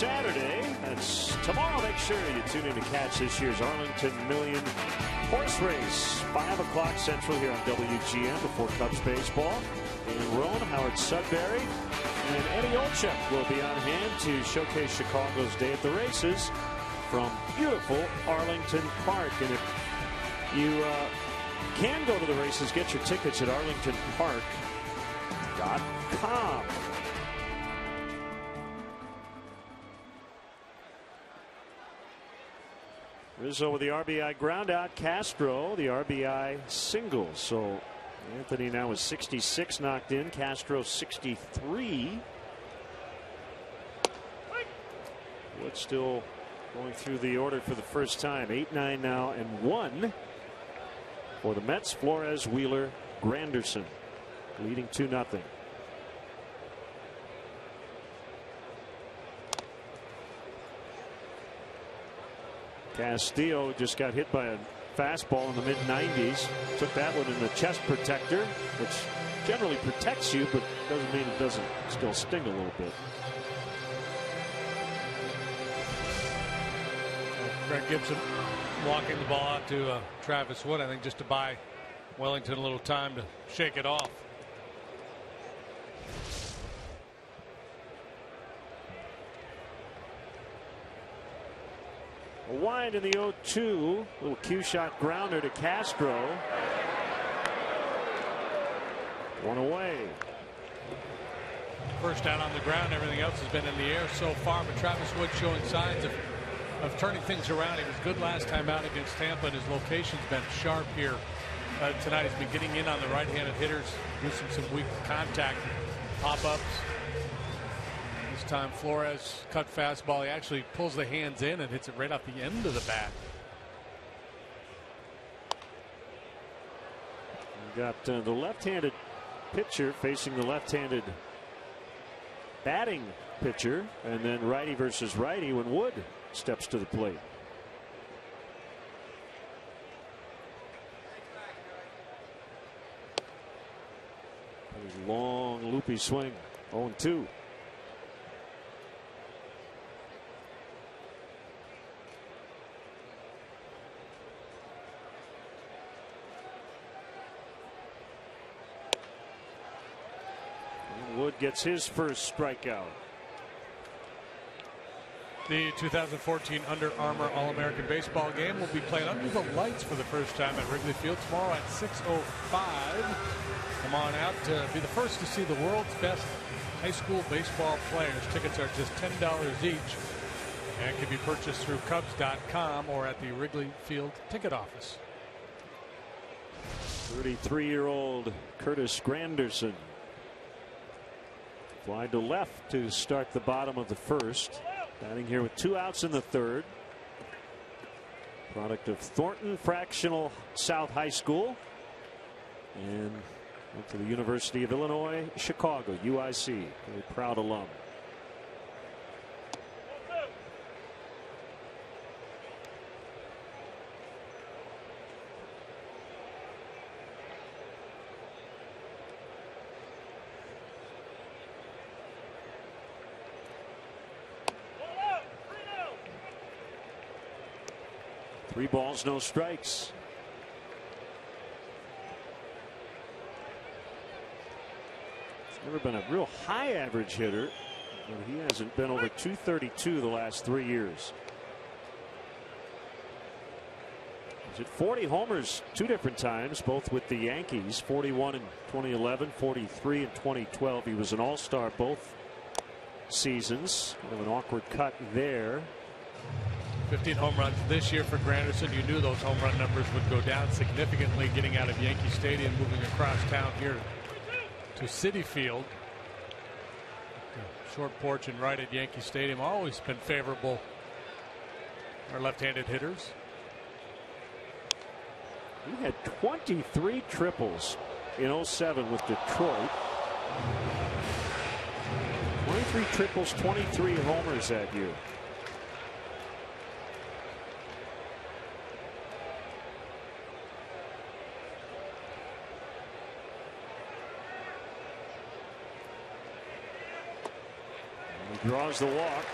Saturday, that's tomorrow. Make sure you tune in to catch this year's Arlington Million Horse Race. 5 o'clock Central here on WGN before Cubs baseball. And Roan, Howard Sudbury, and Eddie Olczyk will be on hand to showcase Chicago's day at the races from beautiful Arlington Park. And if you can go to the races, get your tickets at arlingtonpark.com. Rizzo with the RBI ground out. Castro the RBI single. So Anthony now with 66 knocked in. Castro 63. Wood still going through the order for the first time. 8-9 now and 1 for the Mets. Flores, Wheeler, Granderson leading 2-0. Castillo just got hit by a fastball in the mid-90s. Took that one in the chest protector, which generally protects you, but doesn't mean it doesn't still sting a little bit. Greg Gibson walking the ball out to Travis Wood, I think, just to buy Wellington a little time to shake it off. A wind in the 0-2. Little cue shot grounder to Castro. One away. First out on the ground. Everything else has been in the air so far. But Travis Wood showing signs of turning things around. He was good last time out against Tampa, and his location's been sharp here tonight. He's been getting in on the right-handed hitters, using some weak contact pop-ups. This time Flores cut fastball. He actually pulls the hands in and hits it right off the end of the bat. We got the left-handed pitcher facing the left-handed batting pitcher, and then righty versus righty when Wood steps to the plate. Long loopy swing. 0-2. Wood gets his first strikeout. The 2014 Under Armour All-American Baseball game will be played under the lights for the first time at Wrigley Field tomorrow at 6:05. Come on out to be the first to see the world's best high school baseball players. Tickets are just $10 each and can be purchased through Cubs.com or at the Wrigley Field ticket office. 33-year-old Curtis Granderson. Fly to left to start the bottom of the first. Batting here with 2 outs in the third. Product of Thornton Fractional South High School. And went to the University of Illinois, Chicago, UIC. Very proud alum. Three balls, no strikes. He's never been a real high average hitter, but he hasn't been over 232 the last 3 years. He's hit 40 homers 2 different times, both with the Yankees, 41 in 2011, 43 in 2012. He was an all-star both seasons. Kind of an awkward cut there. 15 home runs this year for Granderson. You knew those home run numbers would go down significantly getting out of Yankee Stadium, moving across town here to Citi Field. Short porch and right at Yankee Stadium always been favorable our left-handed hitters. He had 23 triples in 07 with Detroit. 23 triples, 23 homers that year. Draws the walk.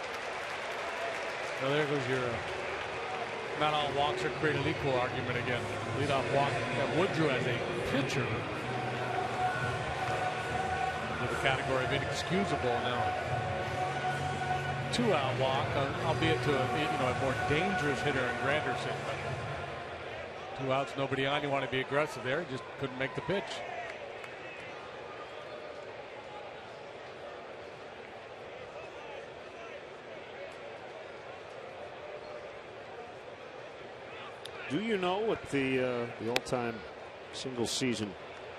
Well, there goes your not all walks are created equal argument again. Leadoff walk that Woodruw as a pitcher into the category of inexcusable now. 2-out walk, albeit to a more dangerous hitter in Granderson. But 2 outs, nobody on. You want to be aggressive there. Just couldn't make the pitch. Do you know what the all-time single season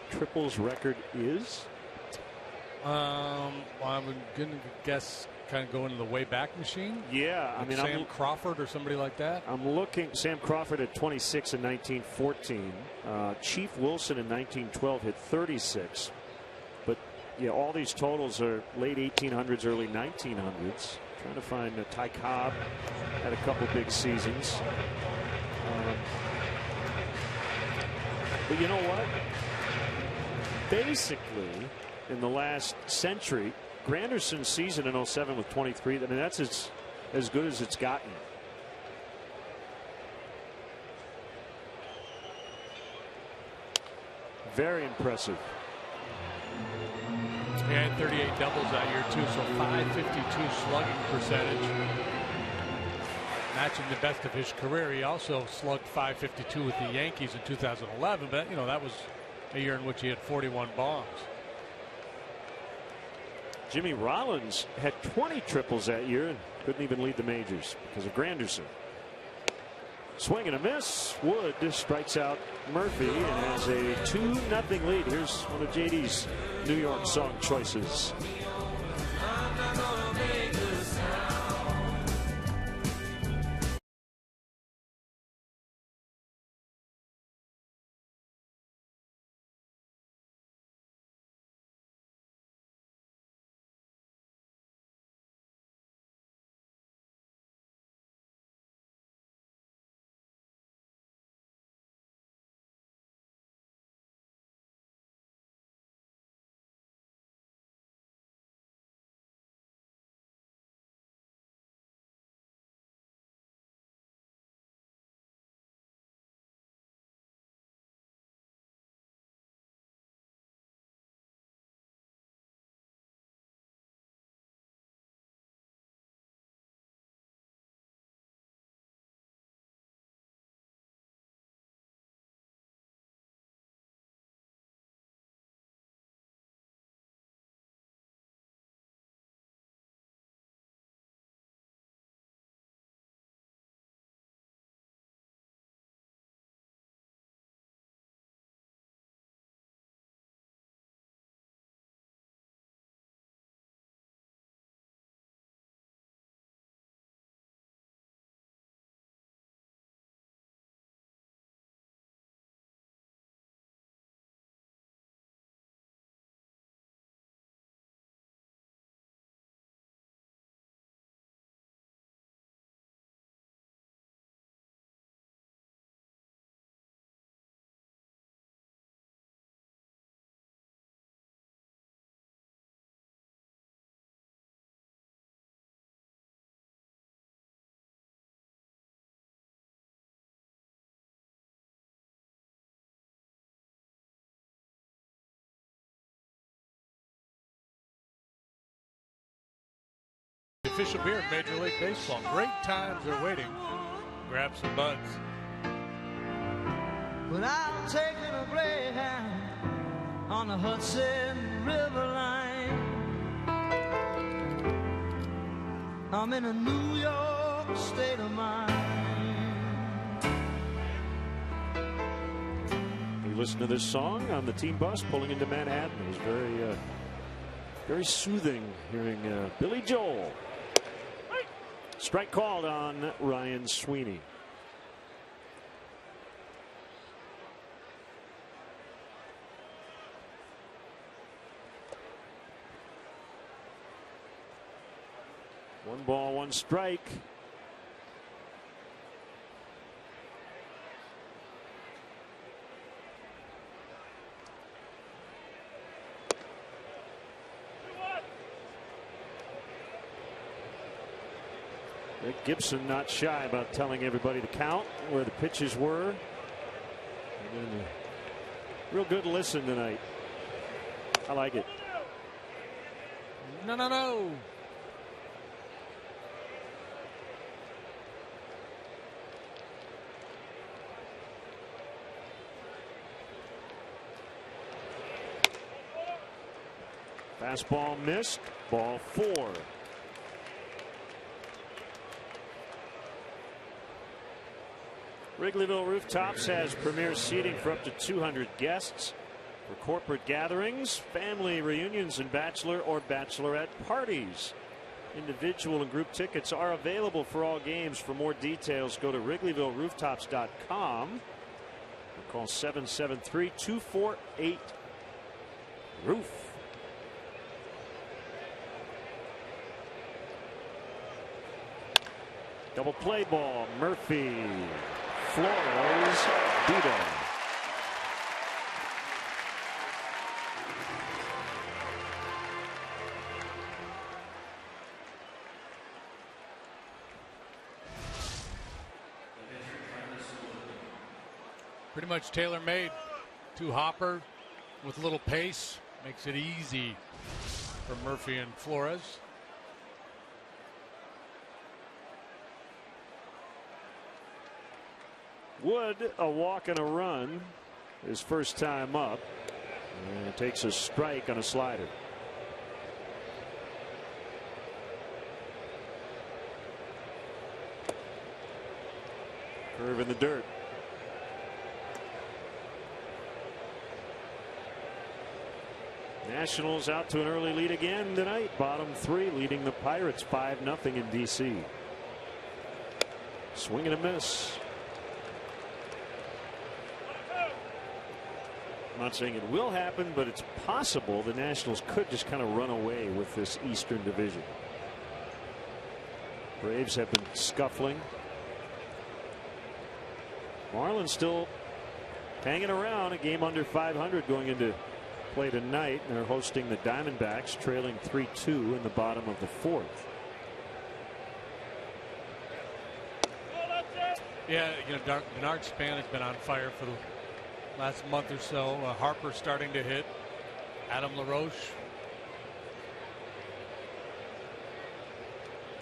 triples record is? Well, I'm going to guess kind of going to the way back machine. Yeah, like Sam Crawford or somebody like that. I'm looking. Sam Crawford had 26 in 1914. Chief Wilson in 1912 hit 36. But yeah, all these totals are late 1800s, early 1900s. Trying to find Ty Cobb had a couple big seasons. But you know what? Basically, in the last century, Granderson's season in 07 with 23, I mean, that's as good as it's gotten. Very impressive. He had 38 doubles that year, too, so 552 slugging percentage. Matching the best of his career. He also slugged .552 with the Yankees in 2011, but that was a year in which he had 41 bombs. Jimmy Rollins had 20 triples that year and couldn't even lead the majors because of Granderson. Swing and a miss. Wood strikes out Murphy and has a 2-0 lead. Here's one of JD's New York song choices. unofficial beer of Major League Baseball. Great times are waiting. Grab some buds. When I'm taking a Greyhound on the Hudson River line, I'm in a New York state of mind. We listened to this song on the team bus pulling into Manhattan. It was very, very soothing hearing Billy Joel. Strike called on Ryan Sweeney. One ball, one strike. Rick Gibson not shy about telling everybody to count where the pitches were. And real good listen tonight. I like it. No. Fastball missed. Ball 4. Wrigleyville Rooftops has premier seating for up to 200 guests for corporate gatherings, family reunions, and bachelor or bachelorette parties. Individual and group tickets are available for all games. For more details, go to WrigleyvilleRooftops.com or call 773-248-ROOF. Double play ball. Murphy. Flores. Duda. Pretty much tailor-made to Hopper with a little pace. Makes it easy for Murphy and Flores. Wood, a walk and a run, his first time up, and takes a strike on a slider. Curve in the dirt. Nationals out to an early lead again tonight. Bottom 3 leading the Pirates 5-0 in DC. Swing and a miss. I'm not saying it will happen, but it's possible the Nationals could just kind of run away with this Eastern Division. Braves have been scuffling. Marlins still hanging around, a game under 500 going into play tonight. They're hosting the Diamondbacks, trailing 3-2 in the bottom of the 4th. Yeah, you know, Bernard Span has been on fire for the last month or so. Harper starting to hit. Adam LaRoche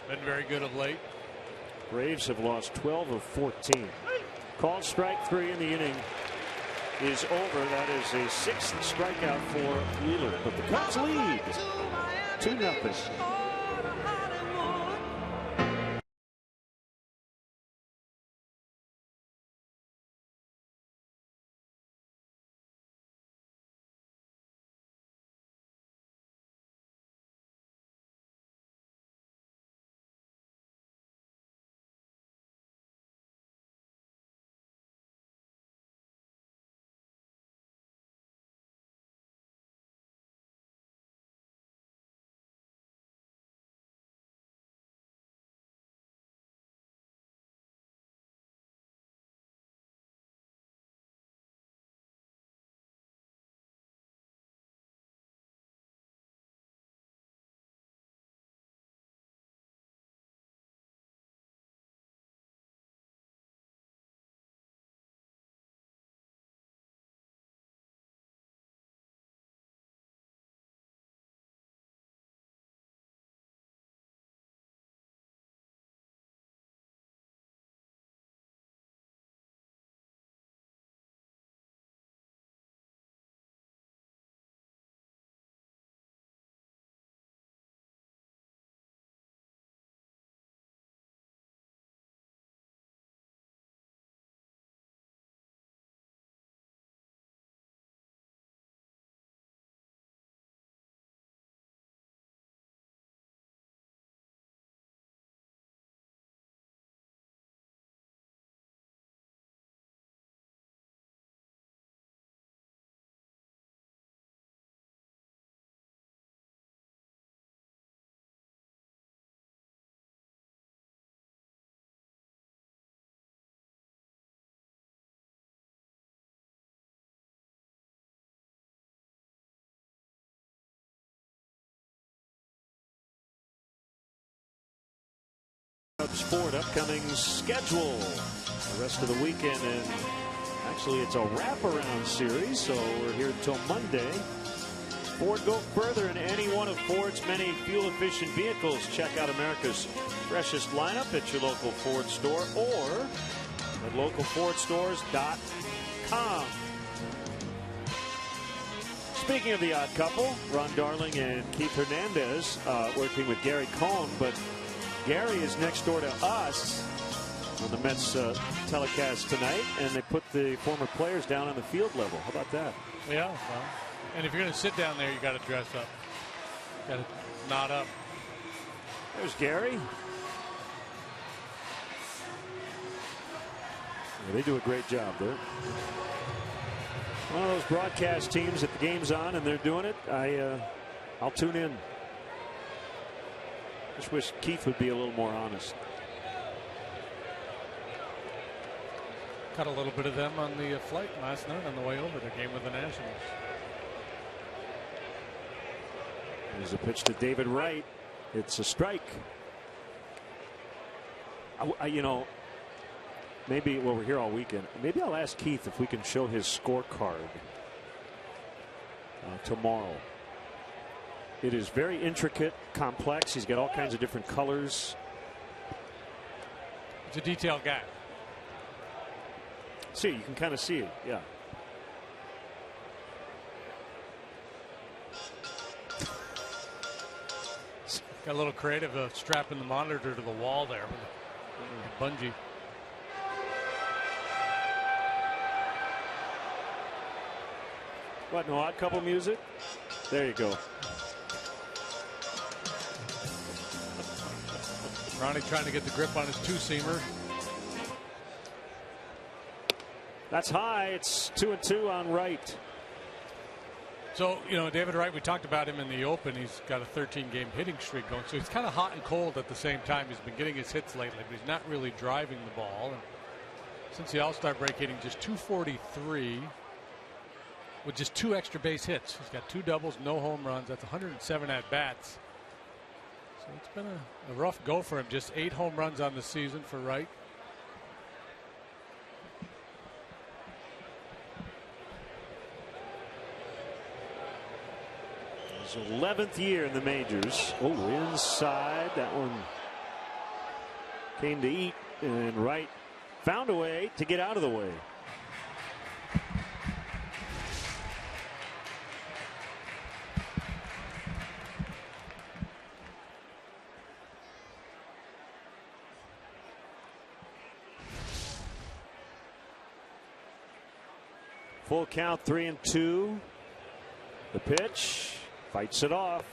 been very good of late. Braves have lost 12 of 14. Called strike 3 in the inning is over. That is a 6th strikeout for Wheeler. But the Cubs lead 2-0. Cubs Ford upcoming schedule the rest of the weekend, and actually it's a wraparound series, so we're here until Monday. Ford go further in any one of Ford's many fuel-efficient vehicles. Check out America's freshest lineup at your local Ford store or at localfordstores.com. Speaking of the odd couple, Ron Darling and Keith Hernandez working with Gary Cohn, but Gary is next door to us on the Mets telecast tonight, and they put the former players down on the field level. How about that? Yeah, well, and if you're going to sit down there, you got to dress up. Got to nod up. There's Gary. Yeah, they do a great job there. One of those broadcast teams that the game's on and they're doing it, I'll tune in. Just wish Keith would be a little more honest. Caught a little bit of them on the flight last night on the way over the game with the Nationals. There's a pitch to David Wright. It's a strike. You know, maybe, well, we're here all weekend. Maybe I'll ask Keith if we can show his scorecard tomorrow. It is very intricate, complex. He's got all kinds of different colors. It's a detailed guy. See, you can kind of see it, yeah. Got a little creative strapping the monitor to the wall there with a bungee. What, no odd couple music? There you go. Ronnie trying to get the grip on his two-seamer. That's high. It's 2-2 on Wright. So, you know, David Wright, we talked about him in the open. He's got a 13-game hitting streak going. So he's kind of hot and cold at the same time. He's been getting his hits lately, but he's not really driving the ball. And since the All-Star break, hitting just .243 with just 2 extra base hits. He's got 2 doubles, no home runs. That's 107 at-bats. So it's been a rough go for him. Just 8 home runs on the season for Wright. His 11th year in the majors. Oh, inside. That one came to eat, and Wright found a way to get out of the way. Full count, 3-2. The pitch. Fights it off.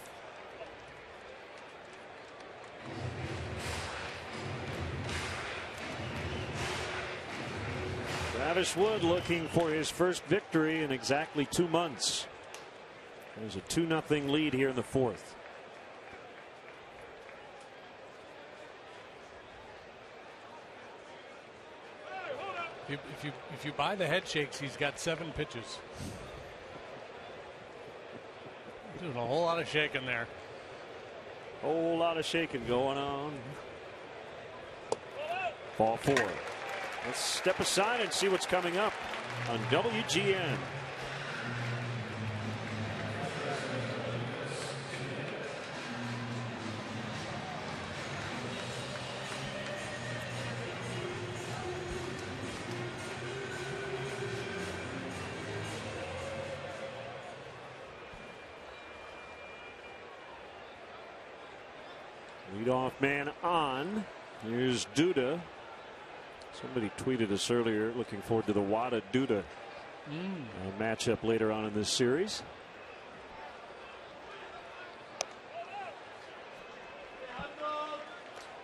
Travis Wood looking for his first victory in exactly 2 months. There's a 2-0 lead here in the 4th. If you buy the head shakes, he's got 7 pitches. Doing a whole lot of shaking there. Whole lot of shaking going on. Ball 4. Let's step aside and see what's coming up on WGN. Leadoff man on. Here's Duda. Somebody tweeted us earlier looking forward to the Wada Duda matchup later on in this series.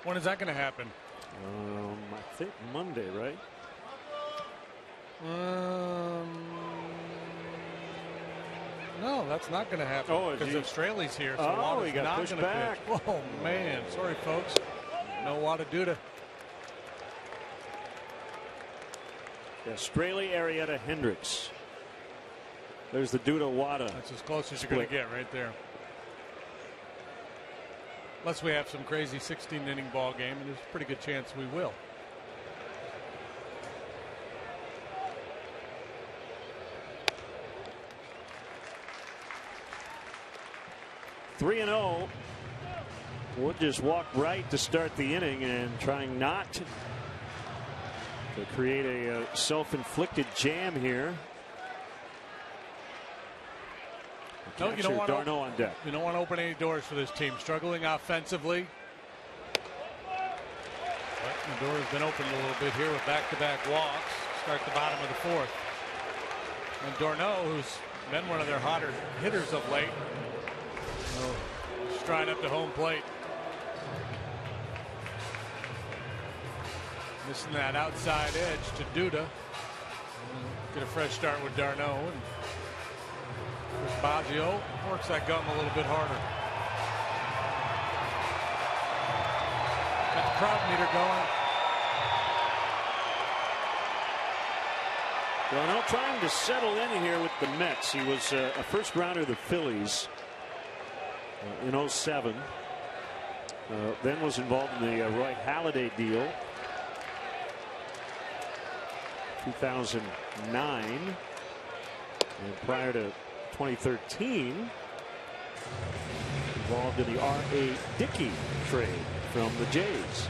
When is that going to happen? I think Monday, right? No, that's not going to happen. Oh, because Straley's here. So oh, he got not pushed gonna back. Pitch. Oh man, sorry folks. No Wada Duda. Yeah, Straley, Arrieta, Hendricks. There's the Duda Wada. That's as close as you're going to get right there. Unless we have some crazy 16-inning ball game, and there's a pretty good chance we will. Three and 0. Wood just walked right to start the inning and trying not to create a self-inflicted jam here. No, you don't want d'Arnaud on deck. You don't want to open any doors for this team. Struggling offensively. But the door has been opened a little bit here with back-to-back walks. Start the bottom of the fourth. And d'Arnaud, who's been one of their hotter hitters of late, stride up to home plate. Missing that outside edge to Duda. Get a fresh start with d'Arnaud. And Chris Baggio works that gum a little bit harder. Got the crowd meter going. d'Arnaud trying to settle in here with the Mets. He was a first rounder of the Phillies in 07. Then was involved in the Roy Halladay deal. 2009. And prior to 2013, involved in the R.A. Dickey trade from the Jays.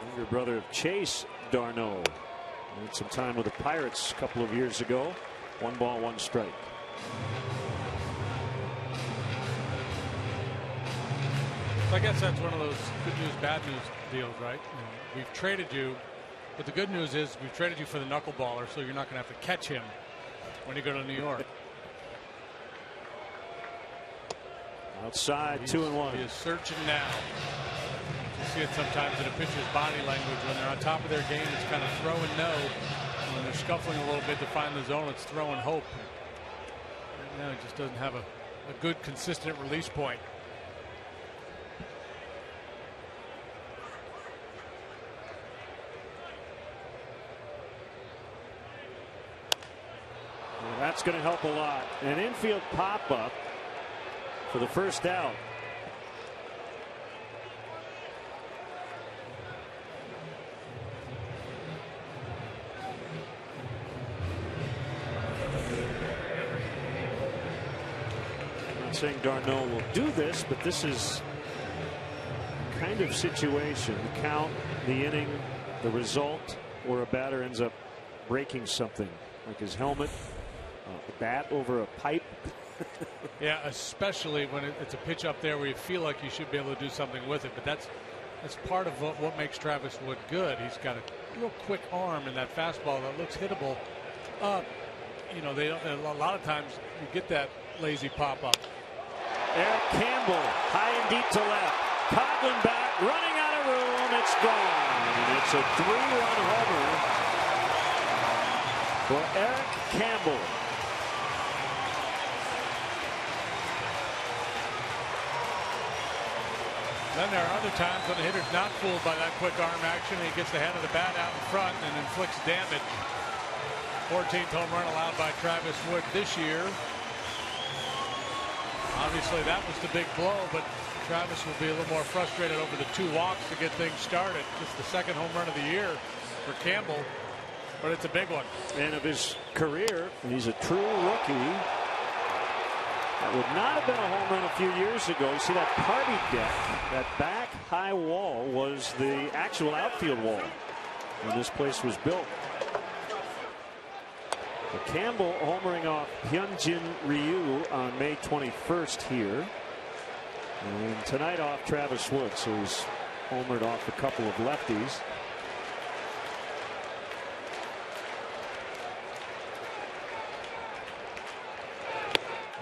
Younger brother of Chase d'Arnaud. Had some time with the Pirates a couple of years ago. 1 ball, 1 strike. I guess that's one of those good news, bad news deals, right? We've traded you, but the good news is we've traded you for the knuckleballer, so you're not going to have to catch him when you go to New York. Outside, 2-1. He is searching now. You see it sometimes in a pitcher's body language when they're on top of their game. It's kind of throw and no. When they're scuffling a little bit to find the zone, it's throw and hope. Right now, he just doesn't have a good, consistent release point. That's going to help a lot. An infield pop-up for the first out. I'm not saying d'Arnaud will do this, but this is the kind of situation. The count, the inning, the result, or a batter ends up breaking something, like his helmet. A bat over a pipe. Yeah, especially when it's a pitch up there where you feel like you should be able to do something with it. But that's part of what makes Travis Wood good. He's got a real quick arm and that fastball that looks hittable. You know, a lot of times you get that lazy pop up. Eric Campbell high and deep to left. Coughlin back, running out of room. It's gone. And it's a 3-run homer for Eric Campbell. Then there are other times when the hitter's not fooled by that quick arm action, and he gets the head of the bat out in front and inflicts damage. 14th home run allowed by Travis Wood this year. Obviously that was the big blow, but Travis will be a little more frustrated over the 2 walks to get things started. It's the 2nd home run of the year for Campbell, but it's a big one. And of his career, he's a true rookie. That would not have been a home run a few years ago. You see that party deck, that back high wall was the actual outfield wall when this place was built. But Campbell homering off Hyunjin Ryu on May 21st here. And tonight off Travis Wood, so he's homered off a couple of lefties.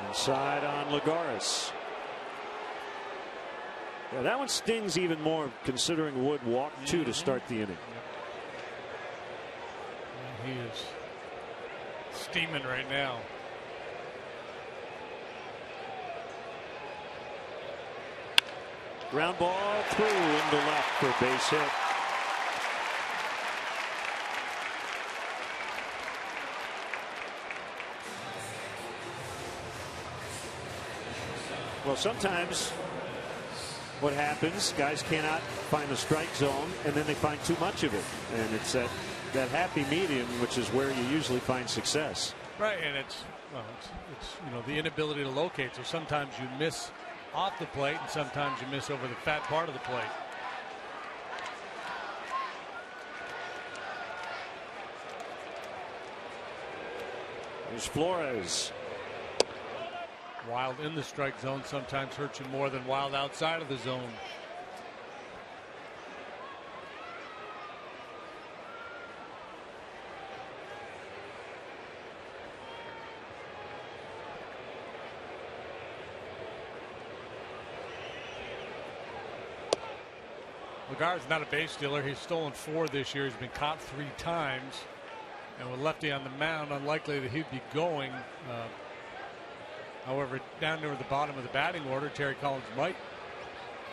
Inside on Lagares. Yeah, that one stings even more considering Wood walked 2 to start the inning. He is steaming right now. Ground ball through into left for a base hit. Well, sometimes what happens, guys cannot find the strike zone, and then they find too much of it. And it's that happy medium, which is where you usually find success. Right, and it's the inability to locate. So sometimes you miss off the plate, and sometimes you miss over the fat part of the plate. There's Flores. Wild in the strike zone sometimes hurts you more than wild outside of the zone. Lagarde's not a base stealer. He's stolen 4 this year. He's been caught 3 times. And with lefty on the mound, unlikely that he'd be going. However, down near the bottom of the batting order, Terry Collins might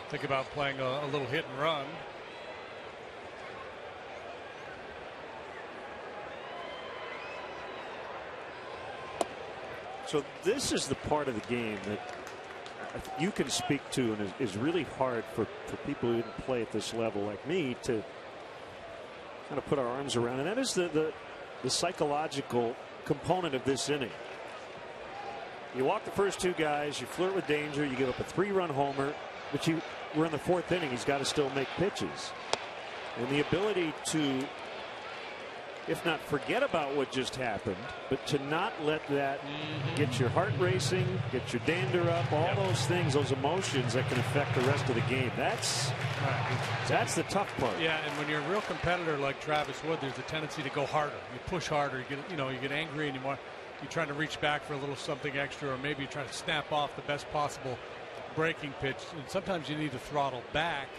think about playing a little hit and run. So this is the part of the game that you can speak to and is really hard for people who didn't play at this level like me to kind of put our arms around. And that is the psychological component of this inning. You walk the first 2 guys, you flirt with danger, you give up a 3-run homer, but we're in the 4th inning. He's got to still make pitches. And the ability to, if not forget about what just happened, but to not let that get your heart racing, get your dander up, all those things, those emotions that can affect the rest of the game. That's the tough part. Yeah, and when you're a real competitor like Travis Wood, there's a tendency to go harder. You push harder. You get angry, and you're trying to reach back for a little something extra, or maybe you're trying to snap off the best possible breaking pitch. And sometimes you need to throttle back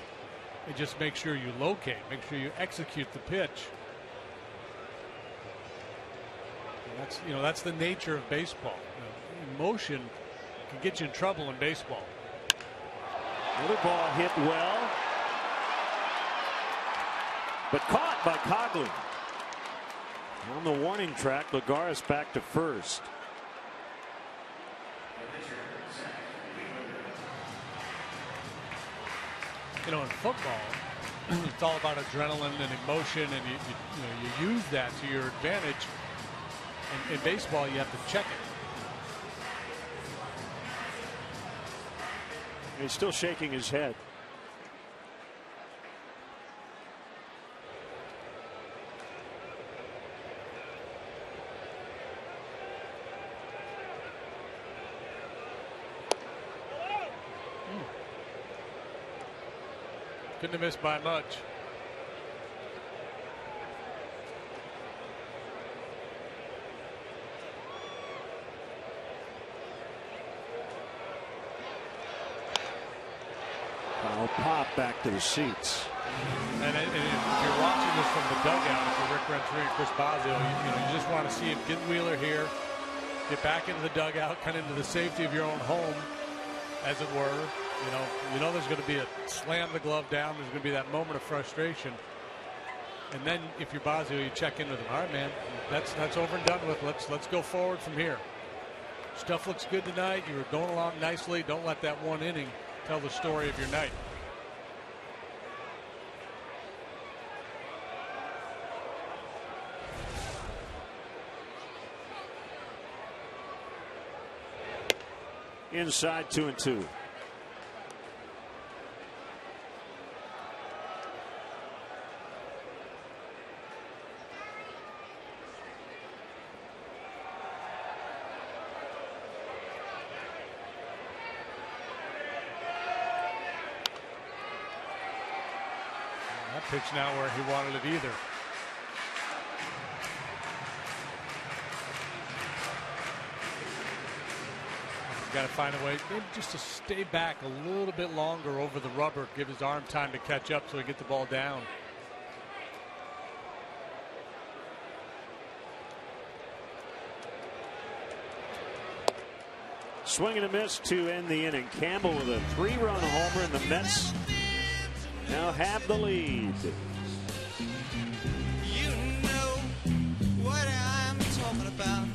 and just make sure you locate, make sure you execute the pitch. That's the nature of baseball. Emotion can get you in trouble in baseball. Another ball hit well, but caught by Coghlan. On the warning track, Lagares back to first. In football, it's all about adrenaline and emotion, and you use that to your advantage. In baseball, you have to check it. He's still shaking his head. Couldn't have missed by much. Foul pop back to the seats. And if you're watching this from the dugout, if you're Rick Renteria and Chris Bosio, you just want to see him get Wheeler here, get back into the dugout, kind of into the safety of your own home, as it were. You know there's going to be a slam the glove down. There's going to be that moment of frustration. And then if you're Bosio, you check in with him. All right, man, that's over and done with. Let's go forward from here. Stuff looks good tonight. You were going along nicely. Don't let that one inning tell the story of your night. Inside 2-2. That pitch now where he wanted it either. Got to find a way maybe just to stay back a little bit longer over the rubber, give his arm time to catch up so he get the ball down. Swing and a miss to end the inning. Campbell with a 3-run homer, and the Mets now have the lead. You know what I'm talking about.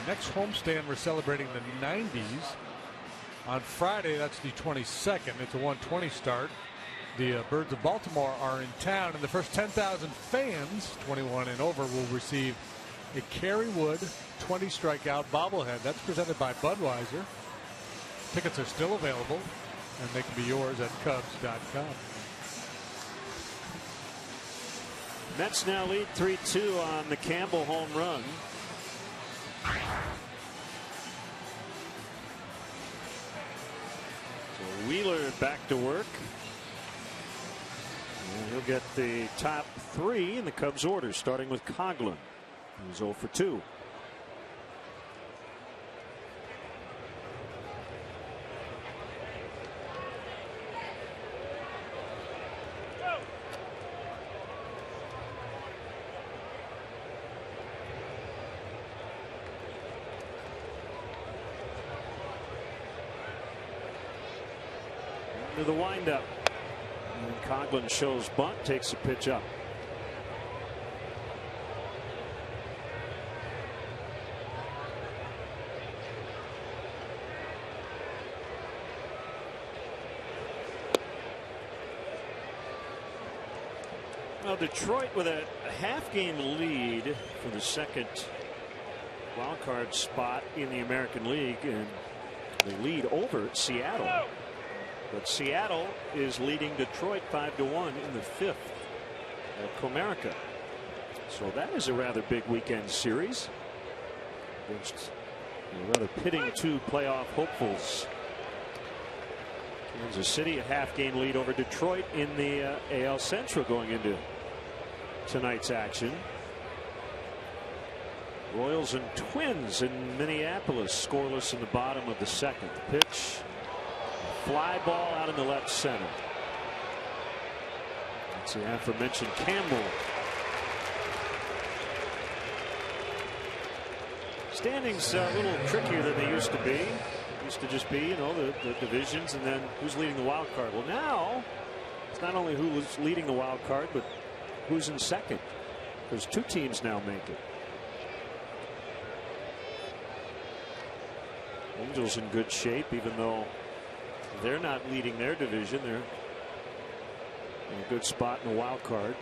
next homestand, we're celebrating the 90s. On Friday, that's the 22nd. It's a 1:20 start. The Birds of Baltimore are in town, and the first 10,000 fans, 21 and over, will receive a Kerry Wood 20 strikeout bobblehead. That's presented by Budweiser. Tickets are still available, and they can be yours at Cubs.com. Mets now lead 3-2 on the Campbell home run. So Wheeler back to work. And he'll get the top three in the Cubs order, starting with Coghlan. He's 0 for 2. Into the windup. And Coghlan shows bunt, takes a pitch up. Well, Detroit with a half-game lead for the second wild card spot in the American League, and they lead over Seattle. But Seattle is leading Detroit 5-1 in the fifth at Comerica. So that is a rather big weekend series against rather pitting two playoff hopefuls. Kansas City a half-game lead over Detroit in the AL Central going into tonight's action. Royals and Twins in Minneapolis scoreless in the bottom of the second. The pitch. Fly ball out in the left center. That's the aforementioned Campbell. Standings a little trickier than they used to be. Used to just be, you know, the divisions and then who's leading the wild card. Well, now it's not only who's leading the wild card, but who's in second. There's two teams now make it. Angels in good shape, even though they're not leading their division. They're in a good spot in the wild card.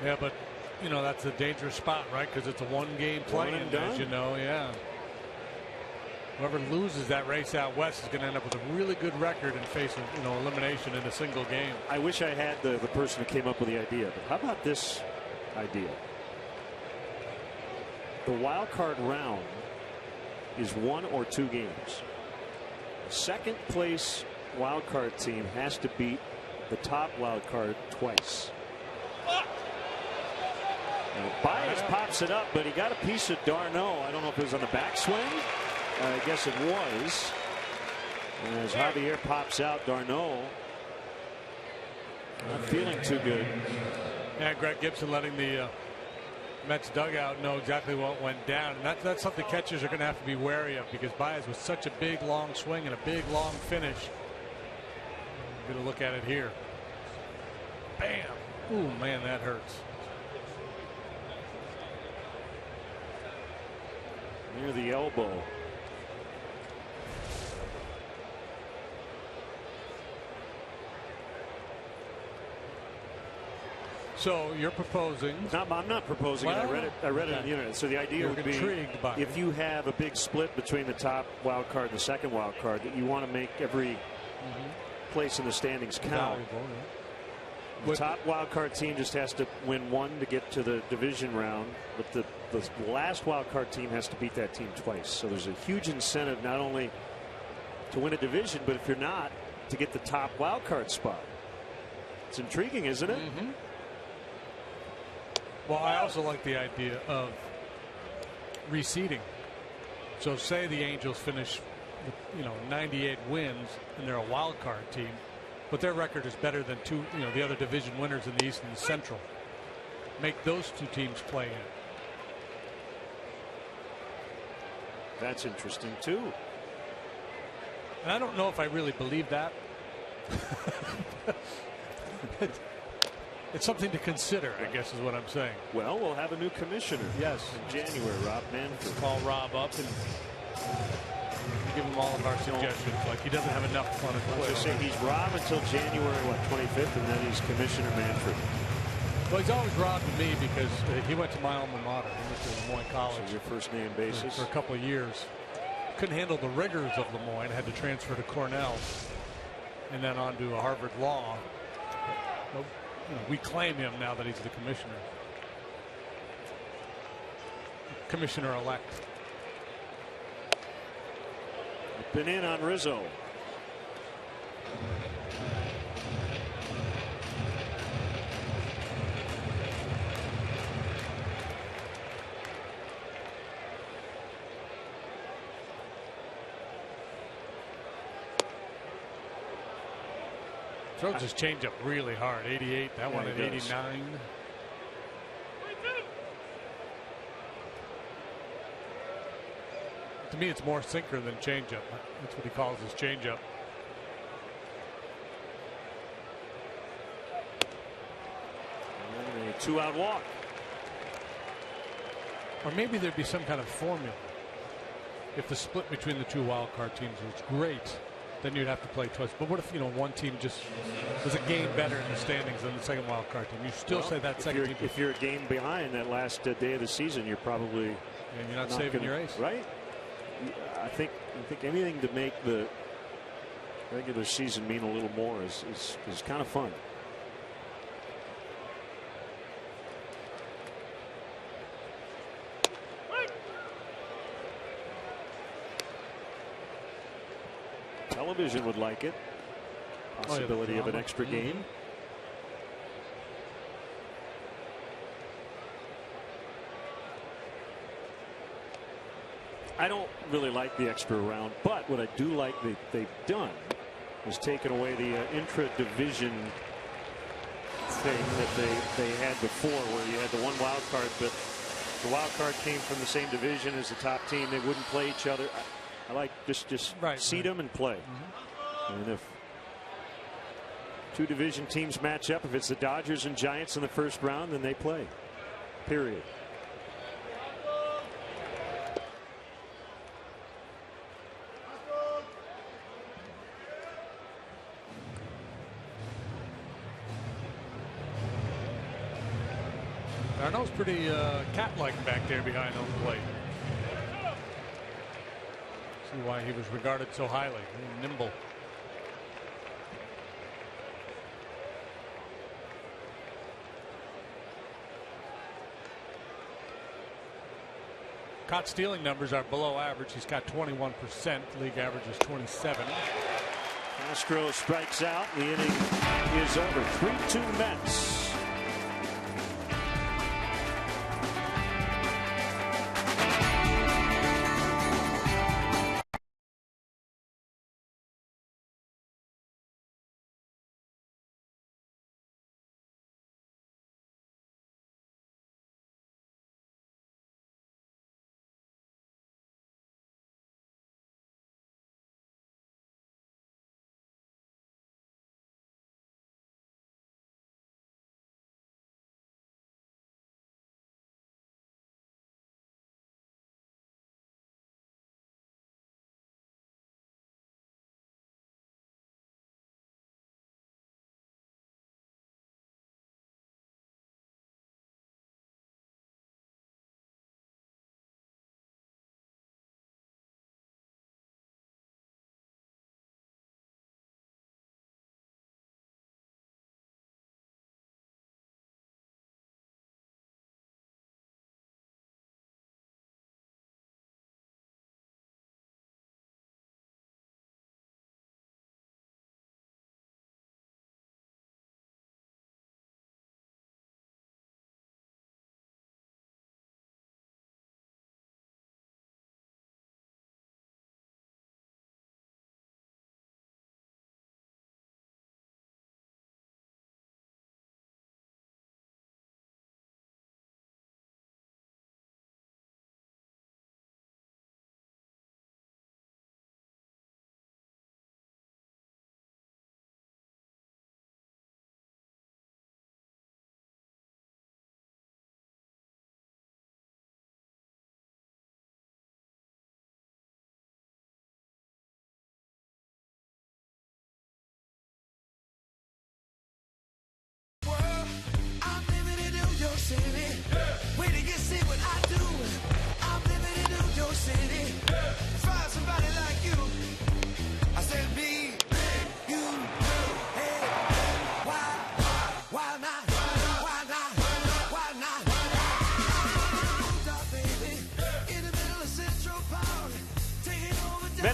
Yeah, but you know that's a dangerous spot, right? Because it's a one-game play, as you know. Yeah. Whoever loses that race out west is going to end up with a really good record and face, you know, elimination in a single game. I wish I had the person who came up with the idea. But how about this idea? The wild card round is 1 or 2 games. The second place wild card team has to beat the top wild card twice. Baez pops it up, but he got a piece of d'Arnaud. I don't know if it was on the backswing. I guess it was. And as Javier pops out, d'Arnaud not feeling too good. Yeah, Greg Gibson letting the Mets dugout know exactly what went down. And that's something catchers are going to have to be wary of, because Baez was such a big long swing and a big long finish. I'm going to look at it here. Bam. Ooh, man, that hurts. Near the elbow. So you're proposing? I'm not proposing it. I read it on the internet. So the idea would be, if you have a big split between the top wild card and the second wild card, that you want to make every place in the standings count. The top wild card team just has to win 1 to get to the division round, but the last wild card team has to beat that team twice. So there's a huge incentive not only to win a division, but if you're not, to get the top wild card spot. It's intriguing, isn't it? Well, I also like the idea of reseeding. So say the Angels finish with, 98 wins and they're a wild card team, but their record is better than the other division winners in the East and the Central. Make those 2 teams play in. That's interesting too. And I don't know if I really believe that. It's something to consider, I guess, is what I'm saying. Well, we'll have a new commissioner. Yes. In January, Rob Manfred. Call Rob up and give him all of our suggestions. Like he doesn't have enough fun at I was just saying he's Rob until January 25th, and then he's Commissioner Manfred. Well, he's always Rob to me because he went to my alma mater. He went to Lemoyne College. So your first name basis for a couple of years. Couldn't handle the rigors of Lemoyne. Had to transfer to Cornell, and then on to Harvard Law. But, we claim him now that he's the commissioner. Commissioner-elect. Been in on Rizzo. Throws his changeup really hard. 88. That one at 89. To me, it's more sinker than changeup. That's what he calls his changeup. And a 2-out walk. Or maybe there'd be some kind of formula. If the split between the two wild card teams was great, then you'd have to play twice. But what if one team just was a game better in the standings than the second wild card team? You still say that second team. If you're a game behind that last day of the season, you're probably and you're not saving your ace, right? I think anything to make the regular season mean a little more is kind of fun. Television would like it. Possibility of an extra game. I don't really like the extra round, but what I do like they've done is taken away the intra-division thing that they had before, where you had the one wild card, but the wild card came from the same division as the top team. They wouldn't play each other. I like just seed them and play. And if two division teams match up, if it's the Dodgers and Giants in the first round, then they play. Period. Darno's pretty cat-like back there behind home plate. See why he was regarded so highly. Nimble. Caught stealing numbers are below average. He's got 21%. League average is 27. Castro strikes out. The inning is over. 3-2 Mets.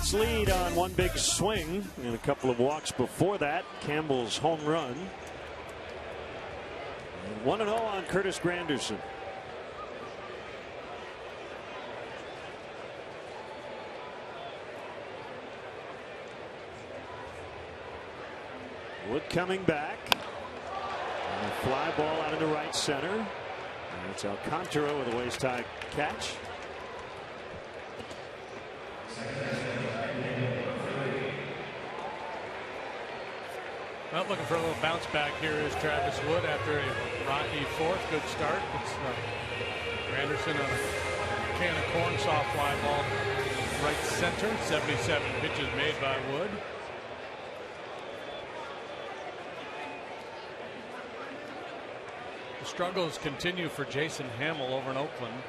Mets lead on one big swing and a couple of walks before that. Campbell's home run. 1-0 on Curtis Granderson. Wood coming back. And a fly ball out into right center. And it's Alcantara with a waist-high catch. Well, looking for a little bounce back here is Travis Wood after a rocky fourth. Good start. It's Granderson on a can of corn, soft fly ball right center. 77 pitches made by Wood. The struggles continue for Jason Hamill over in Oakland.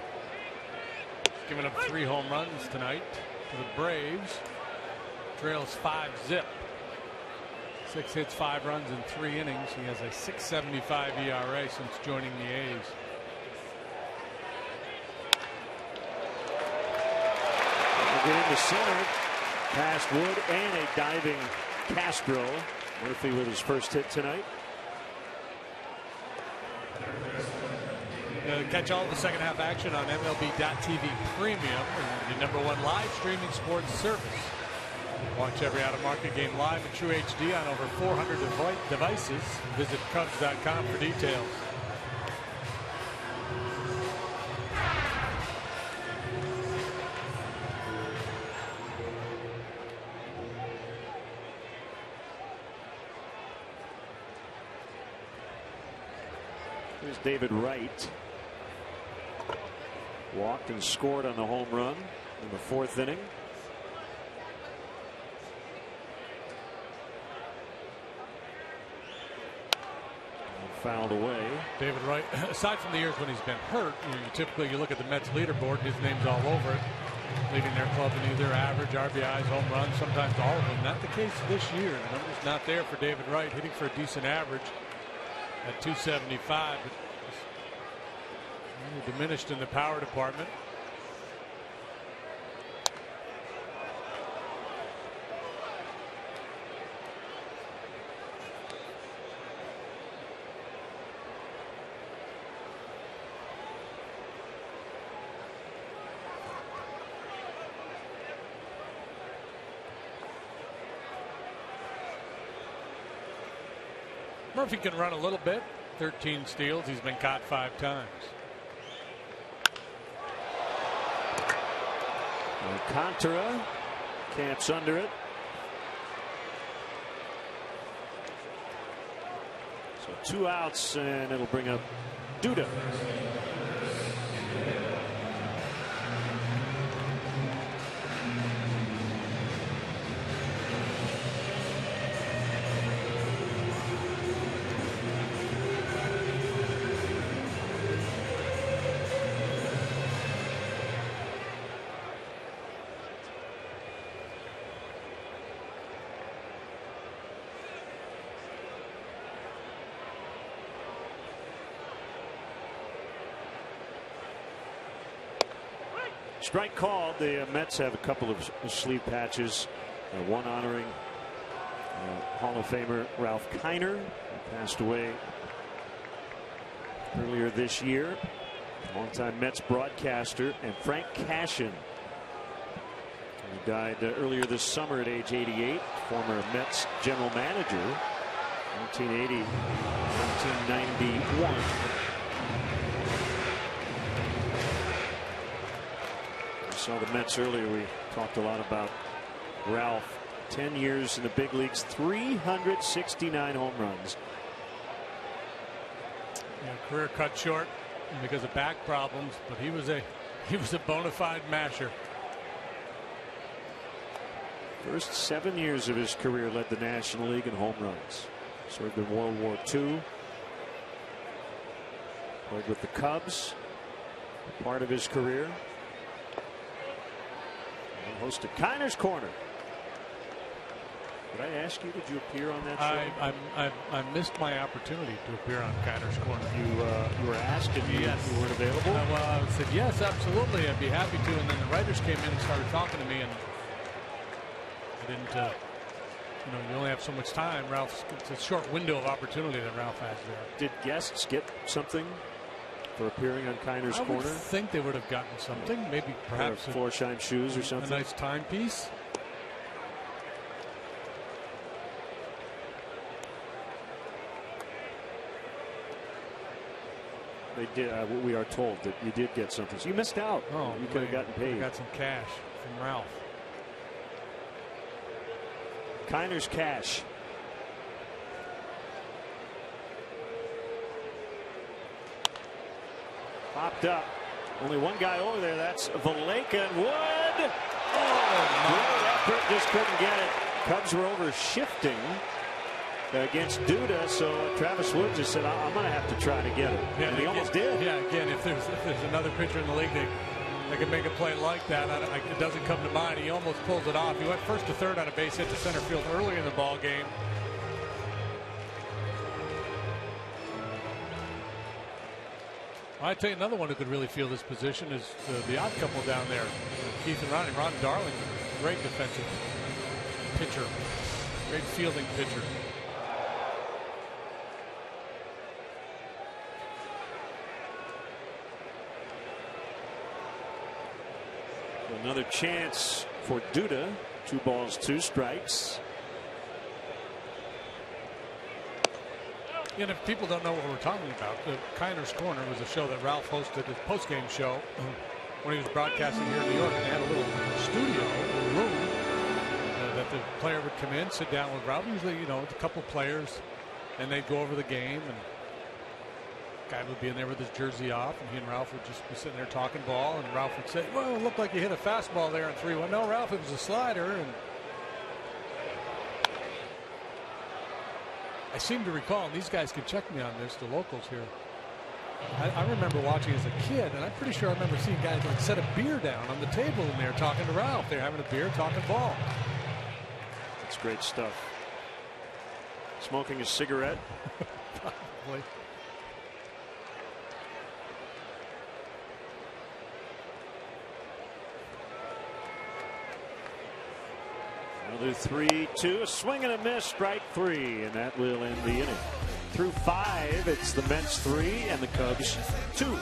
Giving up 3 home runs tonight to the Braves. Trails 5-zip. 6 hits, 5 runs in 3 innings. He has a .675 ERA since joining the A's. Get into center. Past Wood and a diving Castro. Murphy with his first hit tonight. Catch all of the second half action on MLB.TV Premium, the #1 live streaming sports service. Watch every out-of-market game live in True HD on over 400 devices. Visit Cubs.com for details. Here's David Wright. Walked and scored on the home run in the 4th inning. Fouled away. David Wright, aside from the years when he's been hurt, typically you look at the Mets leaderboard, his name's all over it, leading their club in either average, RBIs, home runs, sometimes all of them. Not the case this year. The number's not there for David Wright, hitting for a decent average at .275. Diminished in the power department. Murphy can run a little bit. 13 steals. He's been caught 5 times. Alcantara camps under it. So 2 outs, and it'll bring up Duda. Strike called. The Mets have a couple of sleeve patches. One honoring Hall of Famer Ralph Kiner, who passed away earlier this year. Longtime Mets broadcaster, and Frank Cashin, who died earlier this summer at age 88. Former Mets general manager, 1980, 1991. Saw the Mets earlier. We talked a lot about Ralph. 10 years in the big leagues, 369 home runs. Yeah, career cut short because of back problems, but he was a bona fide masher. First 7 years of his career led the National League in home runs. Served in World War II. Played with the Cubs part of his career. Hosted Kiner's Corner. Did I ask you? Did you appear on that show? I missed my opportunity to appear on Kiner's Corner. You were asked if yes. you weren't available. Well, I said yes, absolutely. I'd be happy to. And then the writers came in and started talking to me, and They didn't. You only have so much time. It's a short window of opportunity that Ralph has there. Did guests get something for appearing on Kiner's corner? I think they would have gotten something. Maybe perhaps Florsheim shoes or something. A nice timepiece. They did. We are told that you did get something. So you missed out. Oh, you could have gotten paid. Got some cash from Ralph. Kiner's cash. Popped up. Only one guy over there. That's Valleca and Wood. Oh, great effort. Just couldn't get it. Cubs were over shifting against Duda, so Travis Wood just said, I'm going to have to try to get it. Yeah, and he almost did. Yeah, again, if there's another pitcher in the league that can make a play like that, it doesn't come to mind. He almost pulls it off. He went first to third on a base hit to center field early in the ball game. I tell you, another one who could really feel this position is the odd couple down there, Keith and Ronnie. Ron Darling, great defensive pitcher, great fielding pitcher. Another chance for Duda. 2 balls, 2 strikes. And if people don't know what we're talking about, the Kiner's Corner was a show that Ralph hosted, his post-game show, when he was broadcasting here in New York. And they had a little studio, a room, that the player would come in, sit down with Ralph. Usually, with a couple players, and they'd go over the game. And the guy would be in there with his jersey off, and he and Ralph would just be sitting there talking ball. And Ralph would say, "Well, it looked like you hit a fastball there in 3-1." No, Ralph, it was a slider. And I seem to recall, and these guys can check me on this, the locals here. I remember watching as a kid, and I'm pretty sure I remember seeing guys like set a beer down on the table in there talking to Ralph. They're having a beer, talking ball. That's great stuff. Smoking a cigarette. Probably. Another 3-2, a swing and a miss, strike 3, and that will end the inning. Through 5, it's the Mets 3 and the Cubs 2.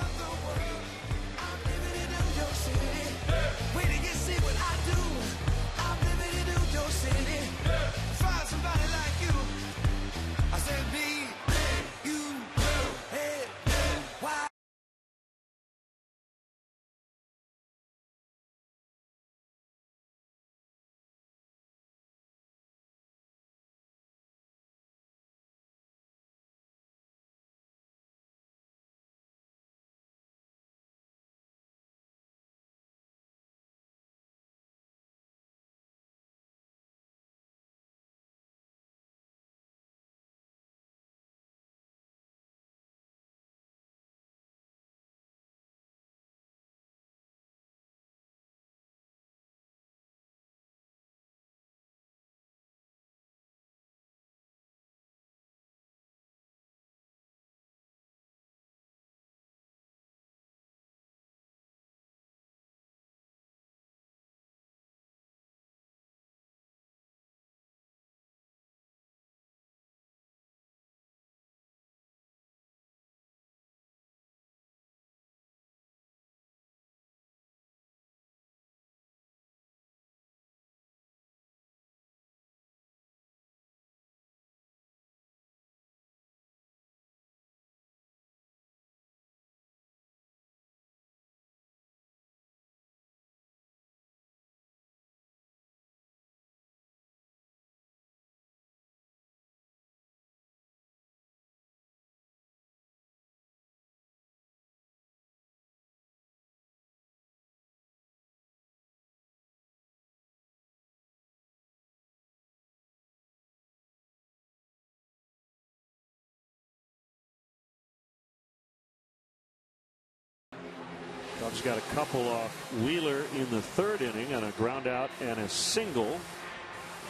Cubs got a couple off Wheeler in the 3rd inning on a ground out and a single. And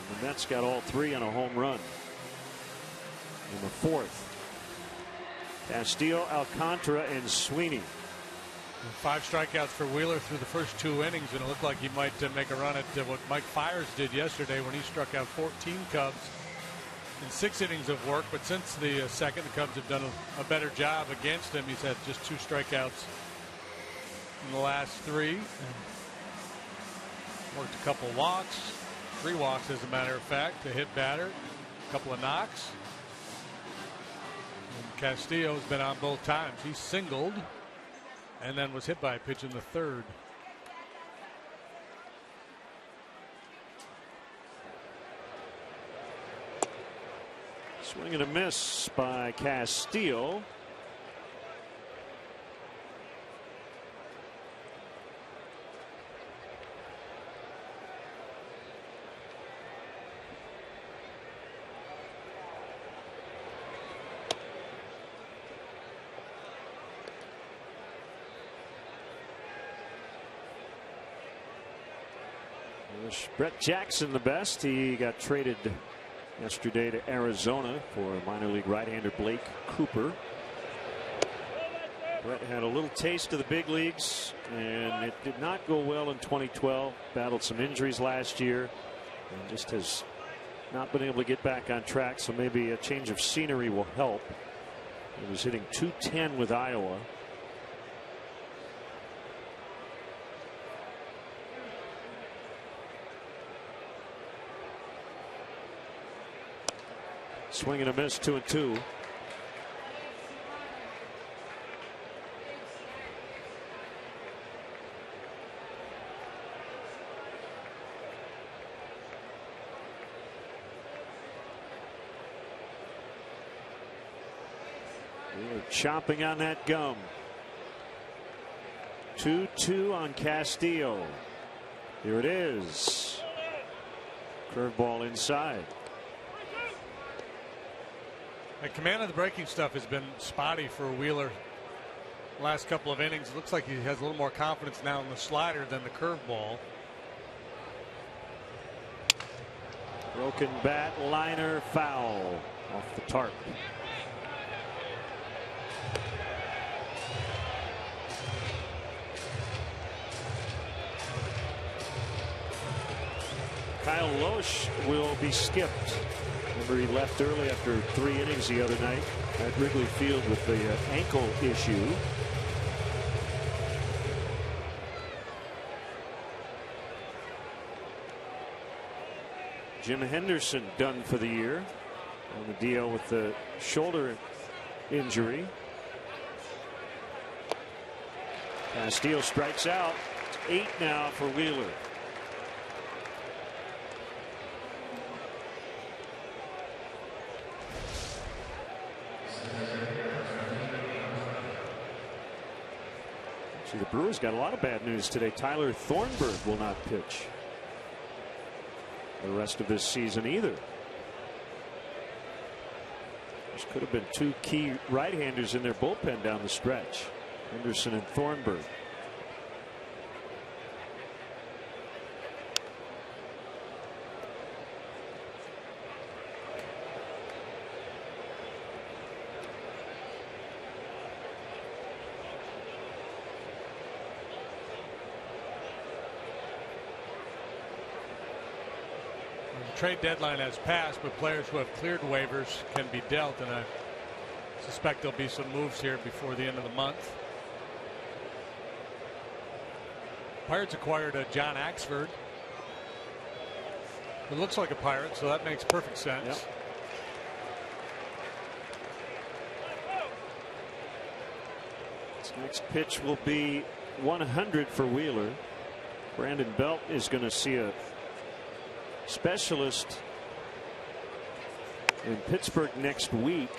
the Mets got all 3 on a home run in the 4th. Castillo, Alcantara, and Sweeney. 5 strikeouts for Wheeler through the first 2 innings, and it looked like he might make a run at what Mike Fiers did yesterday when he struck out 14 Cubs in 6 innings of work. But since the second, the Cubs have done a better job against him. He's had just 2 strikeouts in the last 3. And worked a couple walks, 3 walks as a matter of fact, a hit batter, a couple of knocks. And Castillo's been on both times. He singled and then was hit by a pitch in the 3rd. Swing and a miss by Castillo. Brett Jackson the best. He got traded yesterday to Arizona for minor league right-hander Blake Cooper. Brett had a little taste of the big leagues, and it did not go well in 2012. Battled some injuries last year and just has not been able to get back on track, so maybe a change of scenery will help. He was hitting .210 with Iowa. Swing and a miss, 2-2. We're chomping on that gum. 2-2 on Castillo. Here it is. Curveball inside. The command of the breaking stuff has been spotty for Wheeler last couple of innings. It looks like he has a little more confidence now in the slider than the curveball. Broken bat, liner, foul off the tarp. Kyle Loesch will be skipped. Remember, he left early after 3 innings the other night at Wrigley Field with the ankle issue. Jim Henderson done for the year on the deal with the shoulder injury. Castillo strikes out. It's 8 now for Wheeler. The Brewers got a lot of bad news today. Tyler Thornburg will not pitch the rest of this season either. This could have been 2 key right-handers in their bullpen down the stretch, Henderson and Thornburg. Trade deadline has passed, but players who have cleared waivers can be dealt, and I suspect there'll be some moves here before the end of the month. Pirates acquired John Axford, who looks like a Pirate, so that makes perfect sense. Yep. This next pitch will be 100 for Wheeler. Brandon Belt is going to see a specialist in Pittsburgh next week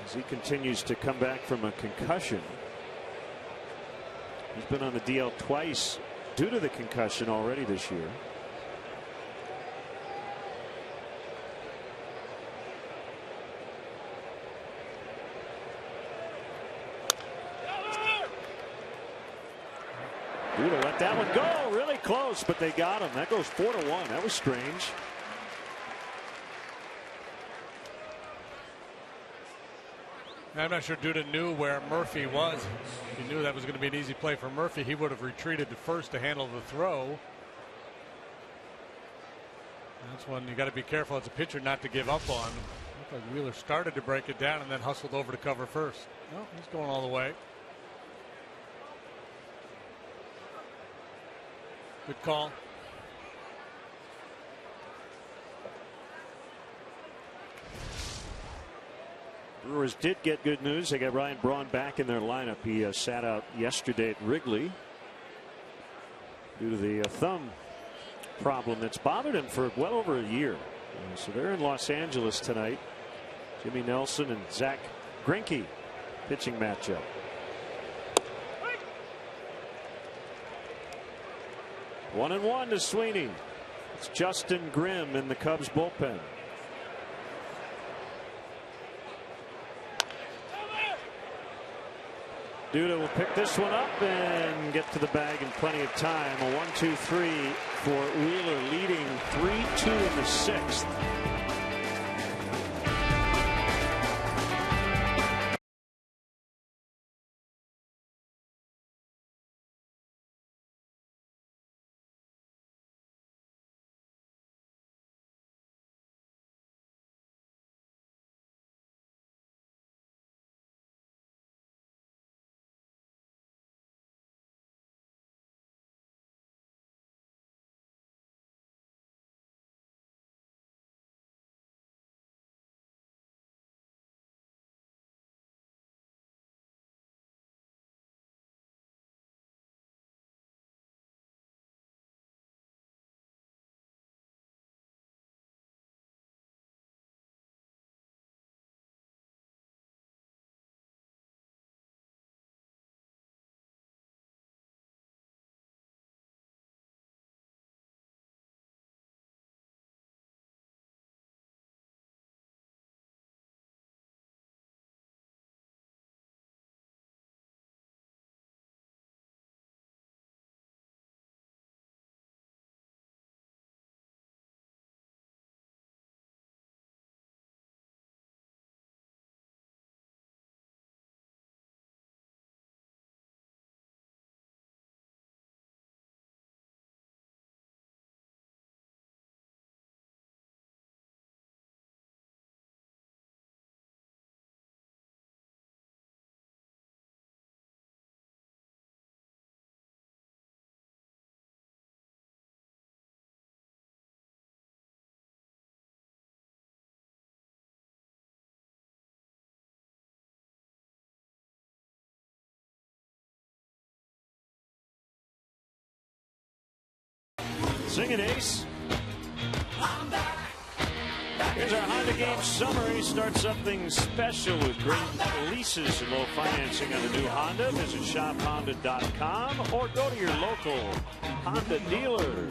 as he continues to come back from a concussion. He's been on the DL twice due to the concussion already this year. Duda let that one go really close, but they got him. That goes 4-1. That was strange. I'm not sure Duda knew where Murphy was. He knew that was going to be an easy play for Murphy. He would have retreated to first to handle the throw. That's one you got to be careful as a pitcher not to give up on. Looked like Wheeler started to break it down and then hustled over to cover first. No, he's going all the way. Good call. Brewers did get good news. They got Ryan Braun back in their lineup. He sat out yesterday at Wrigley due to the thumb problem that's bothered him for well over a year. So they're in Los Angeles tonight. Jimmy Nelson and Zach Greinke pitching matchup. One and one to Sweeney. It's Justin Grimm in the Cubs bullpen. Duda will pick this one up and get to the bag in plenty of time. A 1-2-3 for Wheeler, leading 3-2 in the sixth. Sing it, Ace. Here's our Honda game summary. Start something special with great leases and low financing on the new Honda. Visit shophonda.com or go to your local Honda dealer.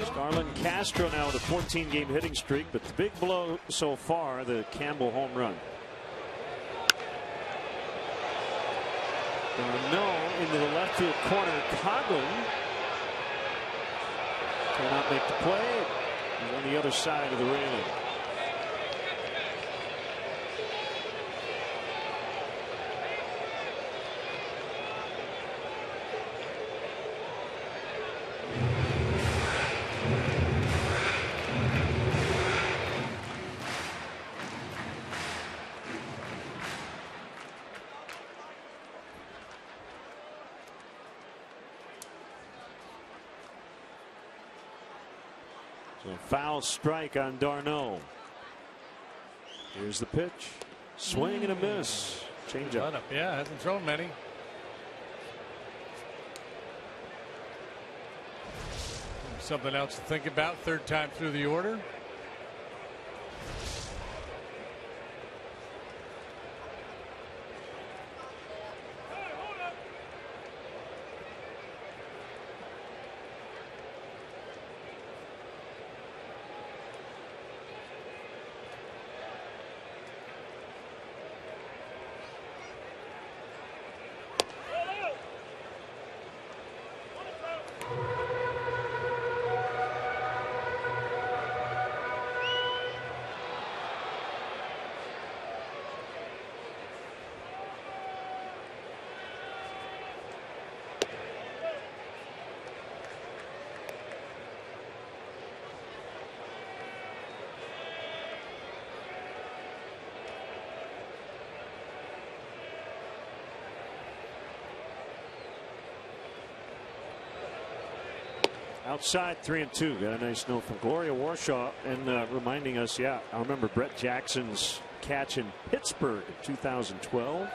Starlin Castro now with a 14-game hitting streak, but the big blow so far, the Campbell home run. No, into the left field corner. Coghlan cannot make the play. He's on the other side of the railing. Foul strike on d'Arnaud. Here's the pitch. Swing and a miss. Change up. Yeah, hasn't thrown many. Something else to think about. Third time through the order. Outside 3-2. Got a nice note from Gloria Warshaw and reminding us, I remember Brett Jackson's catch in Pittsburgh in 2012.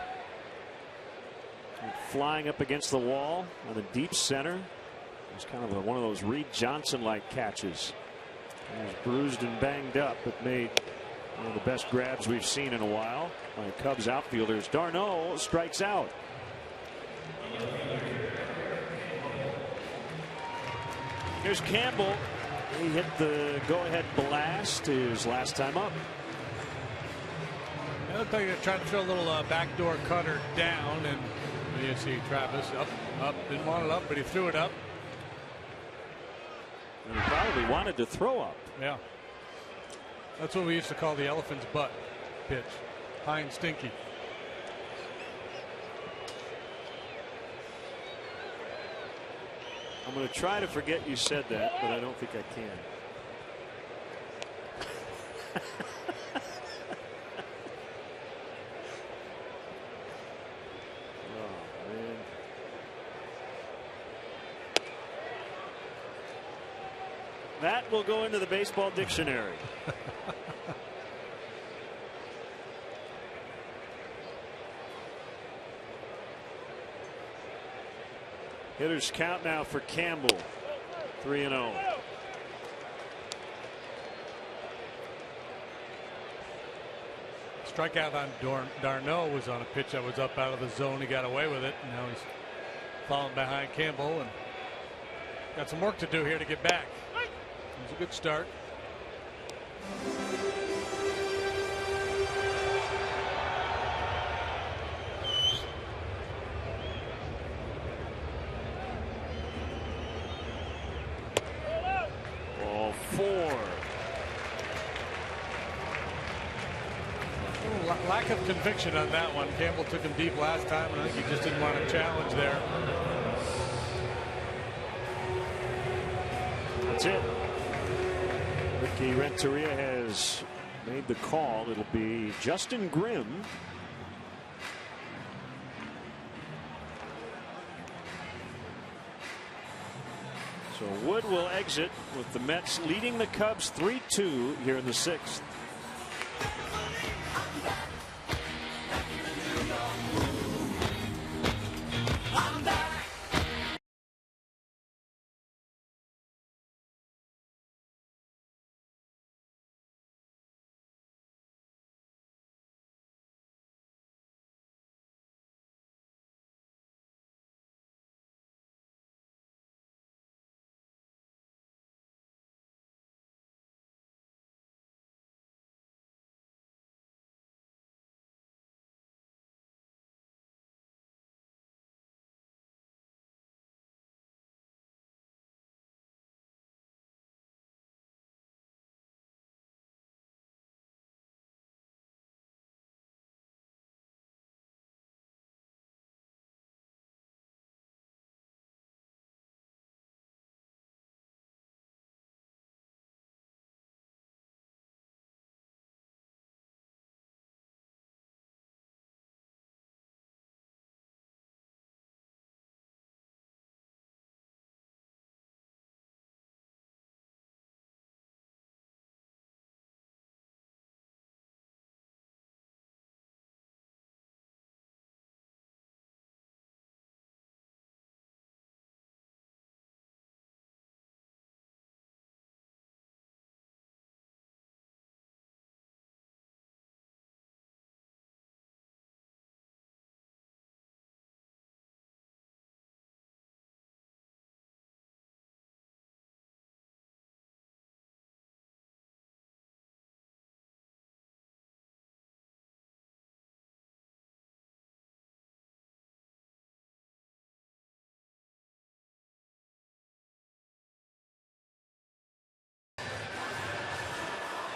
Flying up against the wall on the deep center. It was kind of one of those Reed Johnson-like catches. He was bruised and banged up, but made one of the best grabs we've seen in a while by Cubs outfielders. Darno strikes out. Here's Campbell. He hit the go-ahead blast his last time up. It looked like they're trying to throw a little backdoor cutter down, and you see Travis up, didn't want it up, but he threw it up. And he probably wanted to throw up. Yeah. That's what we used to call the elephant's butt pitch. High and stinky. I'm going to try to forget you said that, but I don't think I can. Oh, man. That will go into the baseball dictionary. Hitters count now for Campbell. 3-0. Strikeout on Darno was on a pitch that was up out of the zone. He got away with it. And now he's falling behind Campbell and got some work to do here to get back. It was a good start. Ball 4. Lack of conviction on that one. Campbell took him deep last time, and I think he just didn't want to challenge there. That's it. Ricky Renteria has made the call. It'll be Justin Grimm. So Wood will exit with the Mets leading the Cubs 3-2 here in the 6th.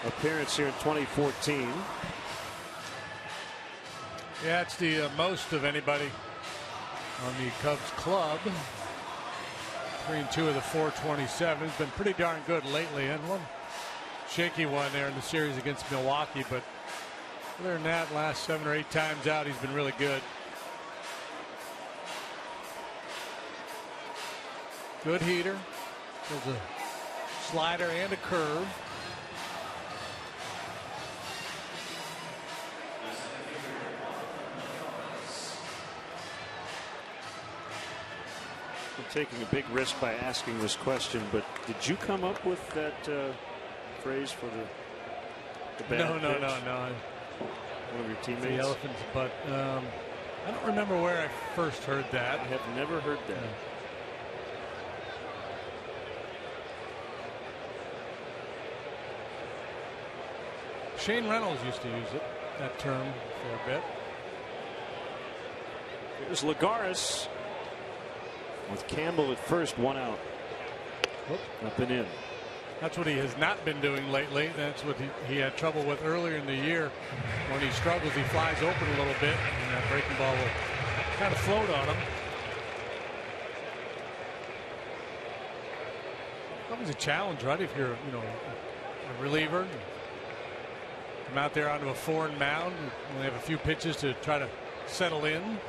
Appearance here in 2014. Yeah, it's the most of anybody on the Cubs club. 3-2 of the 427. He's been pretty darn good lately, and one shaky one there in the series against Milwaukee. But other than that, last 7 or 8 times out, he's been really good. Good heater, There's a slider and a curve. I'm taking a big risk by asking this question, but did you come up with that phrase for the bad No. One of your teammates? The elephant's butt. I don't remember where I first heard that. I have never heard that. Shane Reynolds used to use it, that term, for a bit. Here's Lagares with Campbell at first, 1 out. Whoop. Up and in. That's what he has not been doing lately. That's what he had trouble with earlier in the year. When he struggles, he flies open a little bit, and that breaking ball will kind of float on him. Always a challenge, right? If you're, a reliever, come out there onto a foreign mound, you only have a few pitches to try to settle in.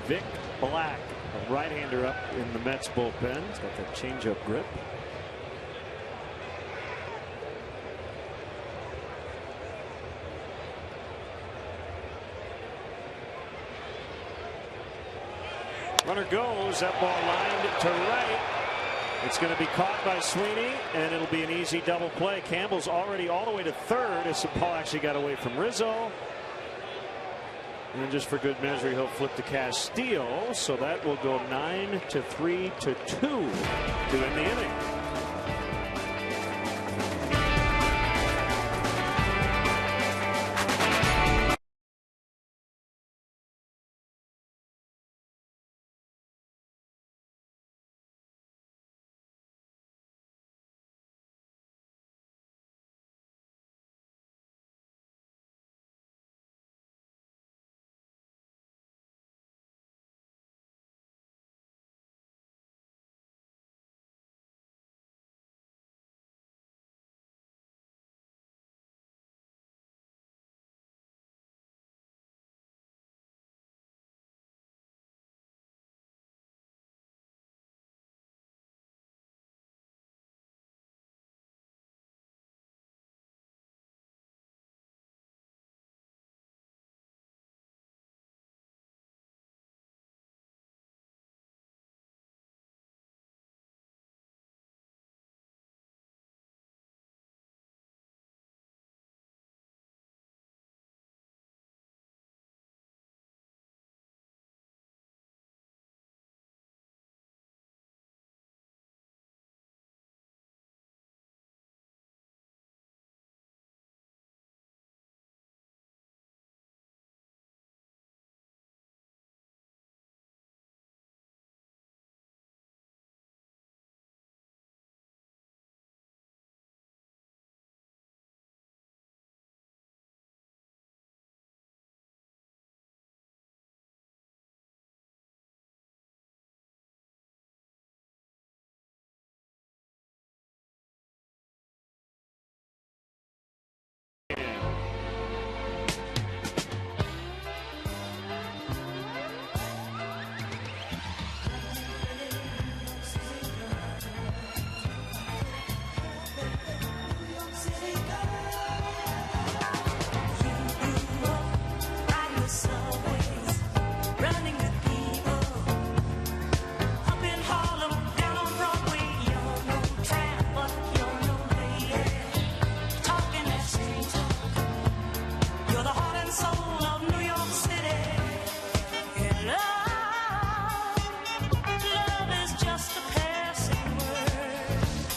Vic Black, a right-hander up in the Mets bullpen. He's got that changeup grip. Runner goes, that ball lined to right. It's going to be caught by Sweeney, and it'll be an easy double play. Campbell's already all the way to third as the ball actually got away from Rizzo. And just for good measure, he'll flip to Castillo, so that will go 9-3-2 to end the inning.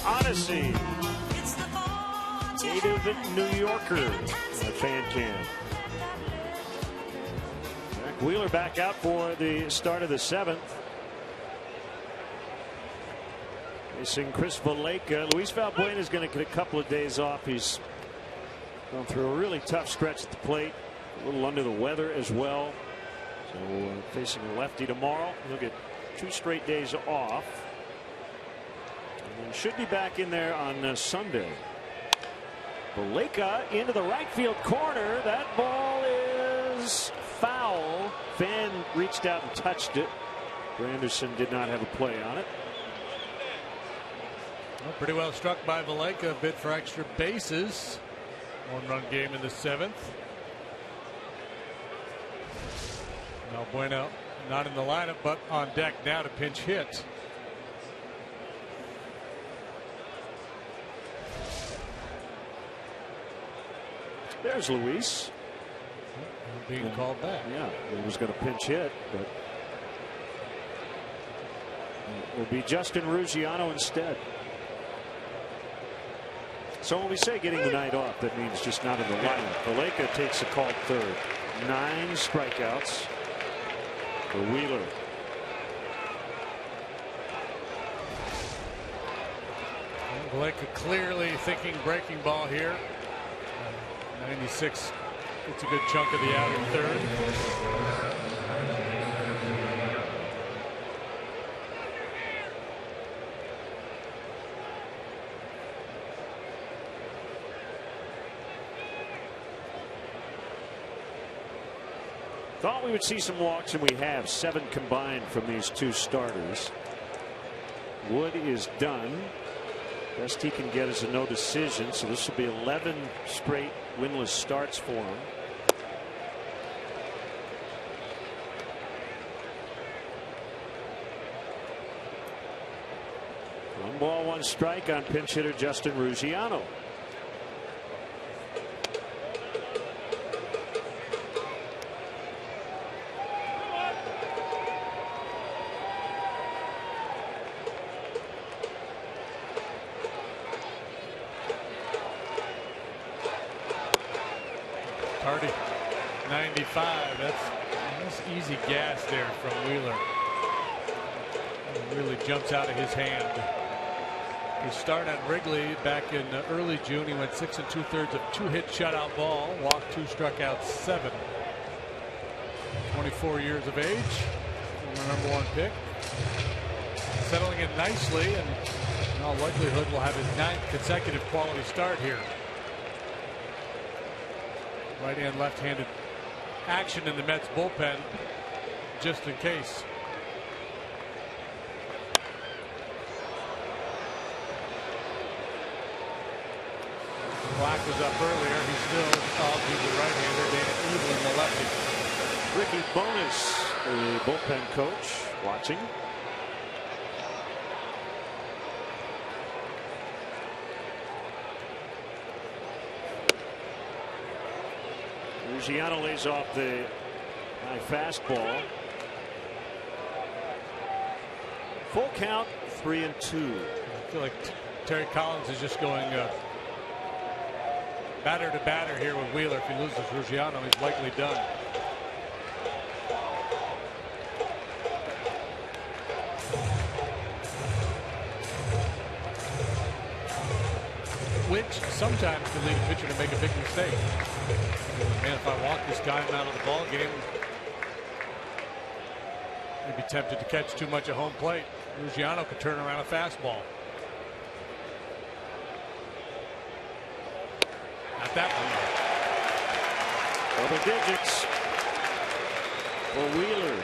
Odyssey, native New Yorker, fan cam. Zach Wheeler back out for the start of the 7th. Facing Chris Valleca. Luis Valbuena is going to get a couple of days off. He's gone through a really tough stretch at the plate. A little under the weather as well. So facing a lefty tomorrow. He'll get 2 straight days off. And should be back in there on Sunday. Baleka into the right field corner. That ball is foul. Fan reached out and touched it. Granderson did not have a play on it. Well, pretty well struck by Baleka. A bit for extra bases. 1-run game in the 7th. Bueno not in the lineup, but on deck now to pinch hit. There's Luis. Being called back. Yeah, he was going to pinch hit, but it will be Justin Ruggiano instead. So when we say getting the night off, that means just not in the lineup. Baleka takes a called third. 9 strikeouts for Wheeler. Baleka clearly thinking breaking ball here. 96. It's a good chunk of the outer third. Thought we would see some walks, and we have 7 combined from these 2 starters. Wood is done. Best he can get is a no decision, so this will be 11 straight winless starts for him. One ball, 1 strike on pinch hitter Justin Ruggiano. Hardy, 95. That's easy gas there from Wheeler. It really jumps out of his hand. He started at Wrigley back in early June. He went 6 2/3 of 2-hit shutout ball, walked 2, struck out 7. 24 years of age, former #1 pick. Settling in nicely, and in all likelihood will have his 9th consecutive quality start here. Right hand, left-handed action in the Mets bullpen, just in case. Black was up earlier. He's still he's the right-hander. Dan Evelyn, the lefty. Ricky Bonas, the bullpen coach, watching. Ruggiano lays off the high fastball. Full count, 3-2. I feel like Terry Collins is just going batter to batter here with Wheeler. If he loses Ruggiano, he's likely done. Which sometimes can lead a pitcher to make a big mistake. Man, if I walk this guy out of the ball game, I'd be tempted to catch too much at home plate. Ruggiano could turn around a fastball. Not that one. Double digits for Wheeler.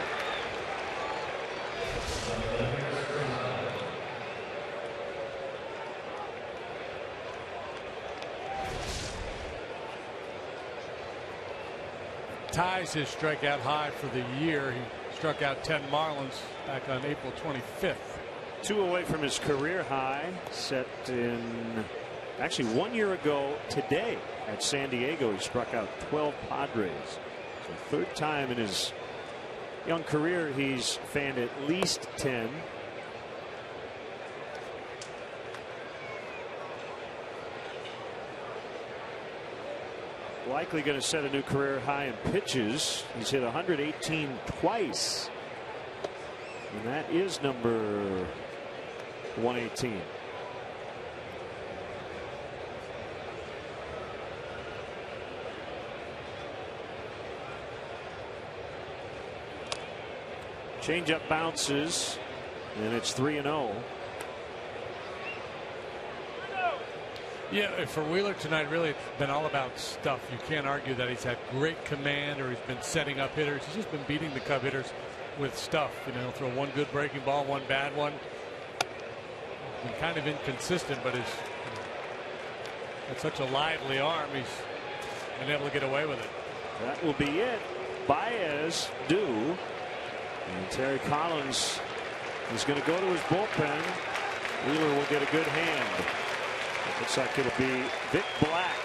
Ties his strikeout high for the year. He struck out 10 Marlins back on April 25th. 2 away from his career high, set in actually 1 year ago today at San Diego. He struck out 12 Padres. So 3rd time in his young career he's fanned at least 10. Likely going to set a new career high in pitches. He's hit 118 twice. And that is number 118. Changeup bounces, and it's 3-0. Yeah, for Wheeler tonight, really, it's been all about stuff. You can't argue that he's had great command or he's been setting up hitters. He's just been beating the Cub hitters with stuff. You know, he'll throw one good breaking ball, one bad one. Been kind of inconsistent, but he's got such a lively arm. He's been able to get away with it. That will be it. Baez due. And Terry Collins is going to go to his bullpen. Wheeler will get a good hand. It looks like it'll be Vic Black.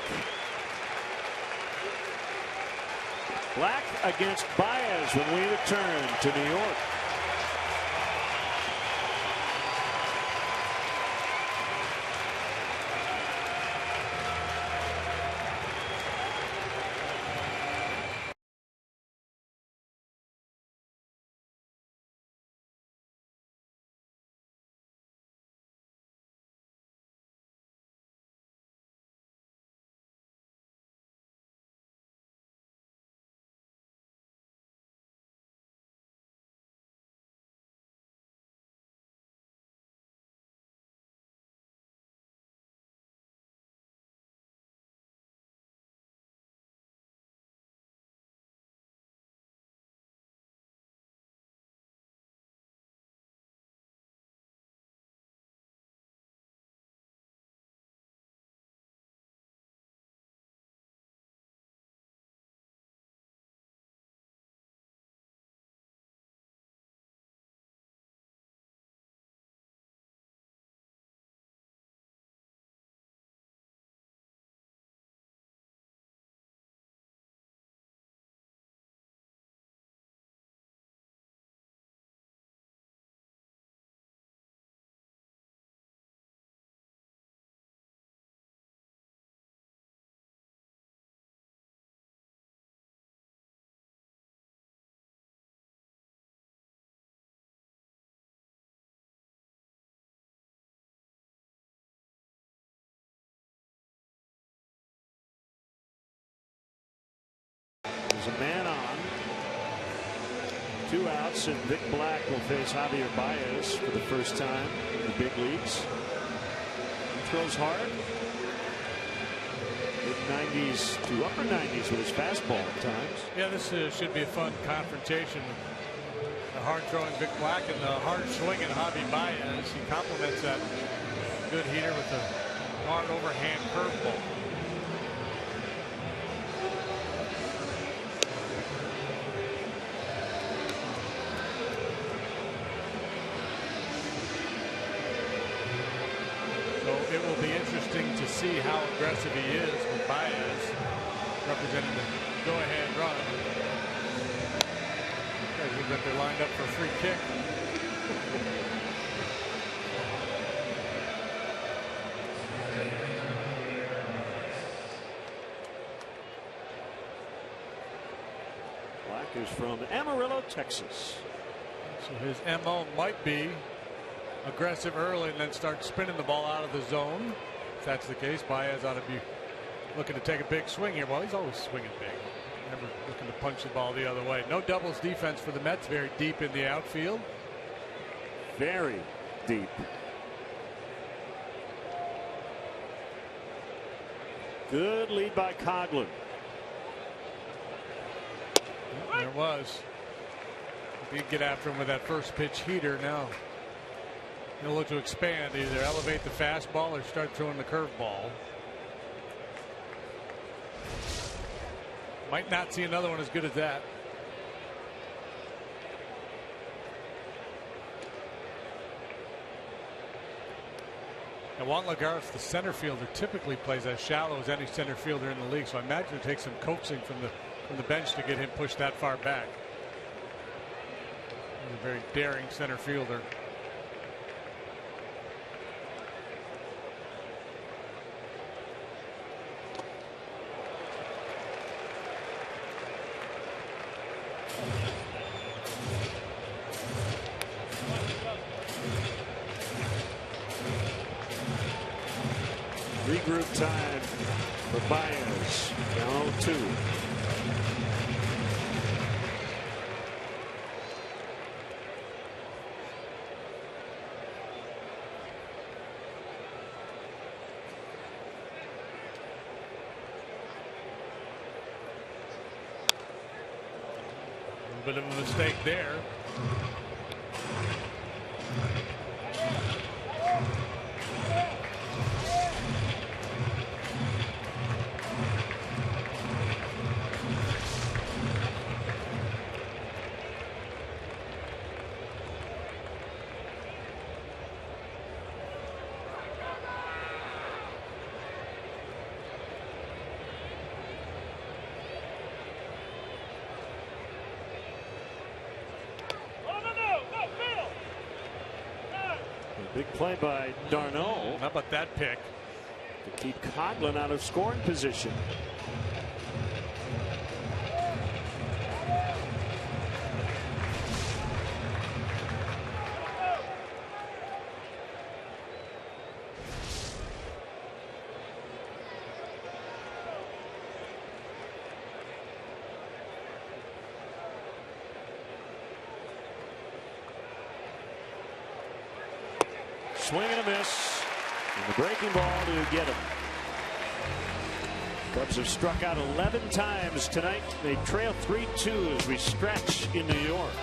Black against Baez when we return to New York. There's a man on. 2 outs, and Vic Black will face Javier Baez for the first time in the big leagues. He throws hard. Mid-90s to upper 90s with his fastball at times. Yeah, this should be a fun confrontation. The hard-throwing Vic Black and the hard-swinging Javi Baez. He complements that good hitter with a hard overhand curveball. It will be interesting to see how aggressive he is with Baez representing the go-ahead run. I think that they're lined up for a free kick. Black is from Amarillo, Texas. So his MO might be aggressive early and then start spinning the ball out of the zone. If that's the case, Baez ought to be looking to take a big swing here. Well, he's always swinging big. Never looking to punch the ball the other way. No doubles defense for the Mets. Very deep in the outfield. Very deep. Good lead by Coghlan. There it was. He did get after him with that first pitch heater. Now he'll look to expand, either elevate the fastball or start throwing the curveball. Might not see another one as good as that. And Juan Lagares, the center fielder, typically plays as shallow as any center fielder in the league. So I imagine it takes some coaxing from the bench to get him pushed that far back. He's a very daring center fielder. Regroup time for Baez. Down 0-2. bit of a mistake there. Big play by Darno. How about that pick? To keep Coghlan out of scoring position. Swing and a miss. And the breaking ball to get him. Cubs have struck out 11 times tonight. They trail 3-2 as we stretch in New York.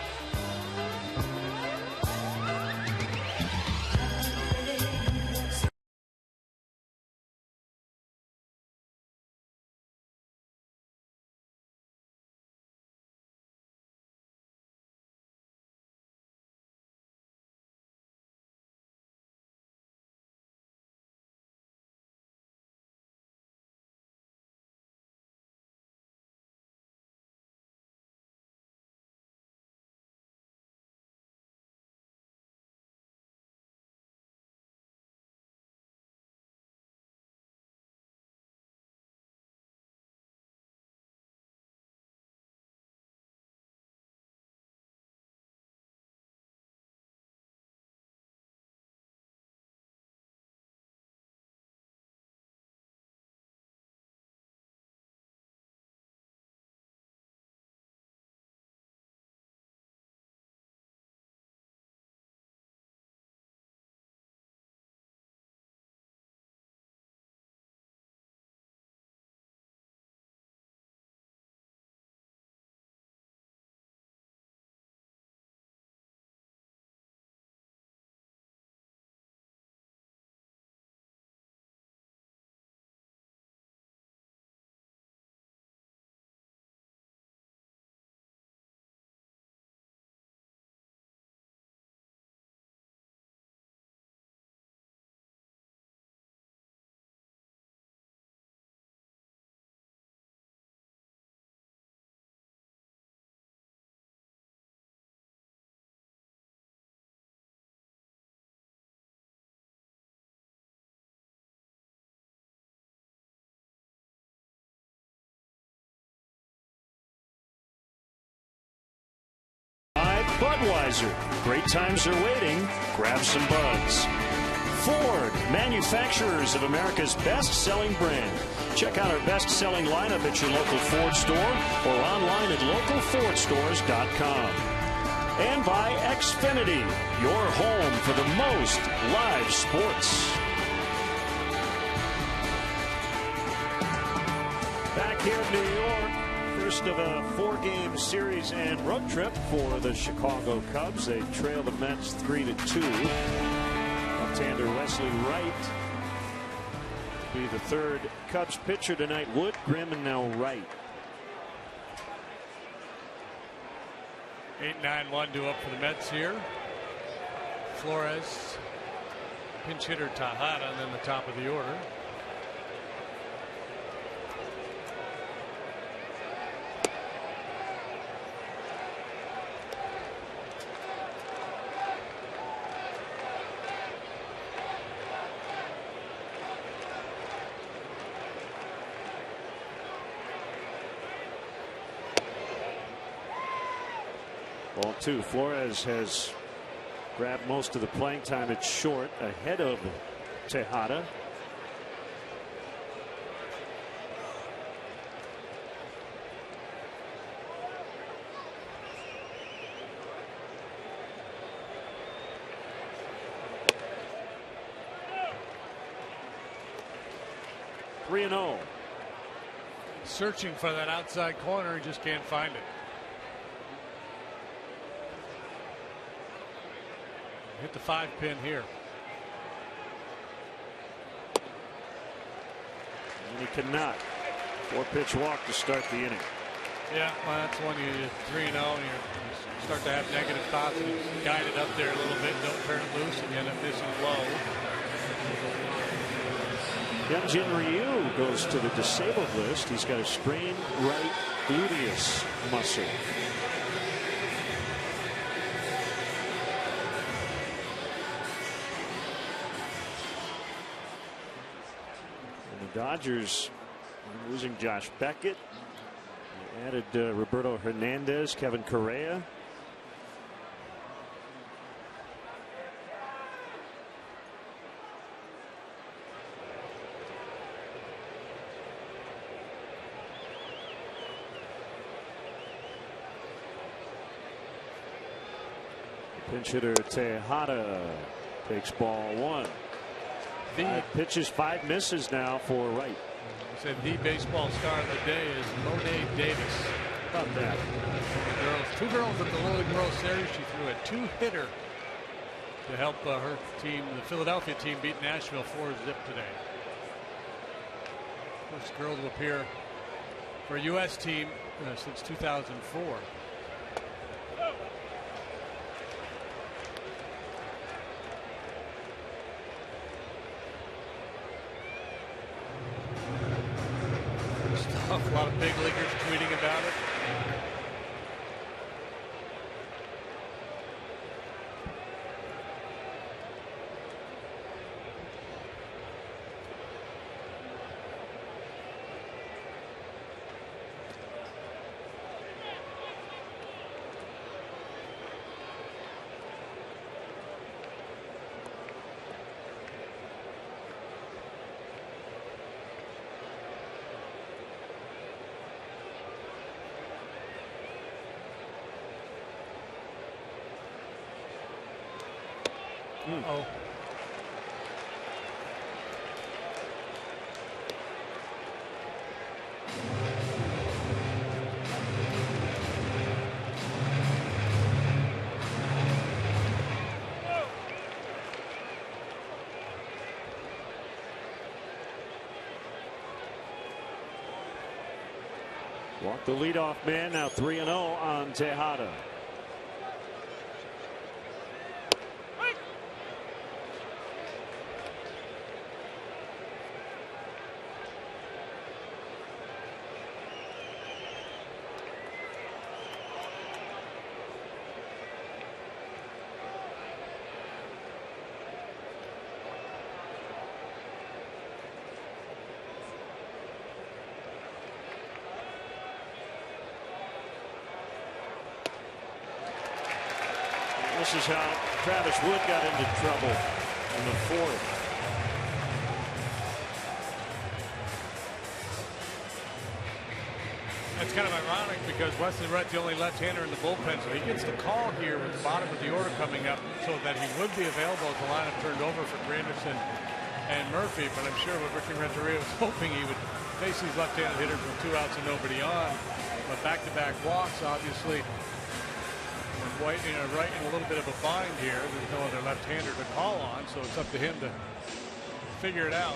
Budweiser. Great times are waiting. Grab some buds. Ford, manufacturers of America's best-selling brand. Check out our best-selling lineup at your local Ford store or online at localfordstores.com. And by Xfinity, your home for the most live sports. Back here in New York. First of a 4-game series and road trip for the Chicago Cubs. They trail the Mets 3-2. Left-hander Wesley Wright will be the third Cubs pitcher tonight. Wood, Grimm, and now Wright. 8-9-1 due up for the Mets here. Flores, pinch hitter Tejada, and then the top of the order. Ball 2. Flores has grabbed most of the playing time at short ahead of Tejada. (3-0). Searching for that outside corner, he just can't find it. hit the 5-pin here. And he cannot. 4-pitch walk to start the inning. Yeah, well, that's when you're 3-0 and you start to have negative thoughts and you guide it up there a little bit, don't turn it loose, and you end up missing low. Hyunjin Ryu goes to the disabled list. He's got a sprained right gluteus muscle. And the Dodgers are losing Josh Beckett. They added Roberto Hernandez, Kevin Correa. Pinch hitter Tejada takes ball 1. 5 pitches, 5 misses now for Wright. I said the baseball star of the day is Monet Davis. How about that? Two girls at the Little World Series. She threw a 2-hitter to help her team, the Philadelphia team, beat Nashville 4-0 today. First girl to appear for a U.S. team since 2004. A lot of big leaguers tweeting about it. Uh-oh. Walk the leadoff man, now 3-0 on Tejada. This is how Travis Wood got into trouble in the 4th. That's kind of ironic because Wesley Wright's the only left-hander in the bullpen, so he gets the call here with the bottom of the order coming up so that he would be available as the lineup turned over for Granderson and Murphy. But I'm sure what Ricky Renteria was hoping he would face these left-handed hitters with 2 outs and nobody on. But back-to-back walks, obviously. White, Wright in a little bit of a bind here. There's no other left-hander to call on, so it's up to him to figure it out.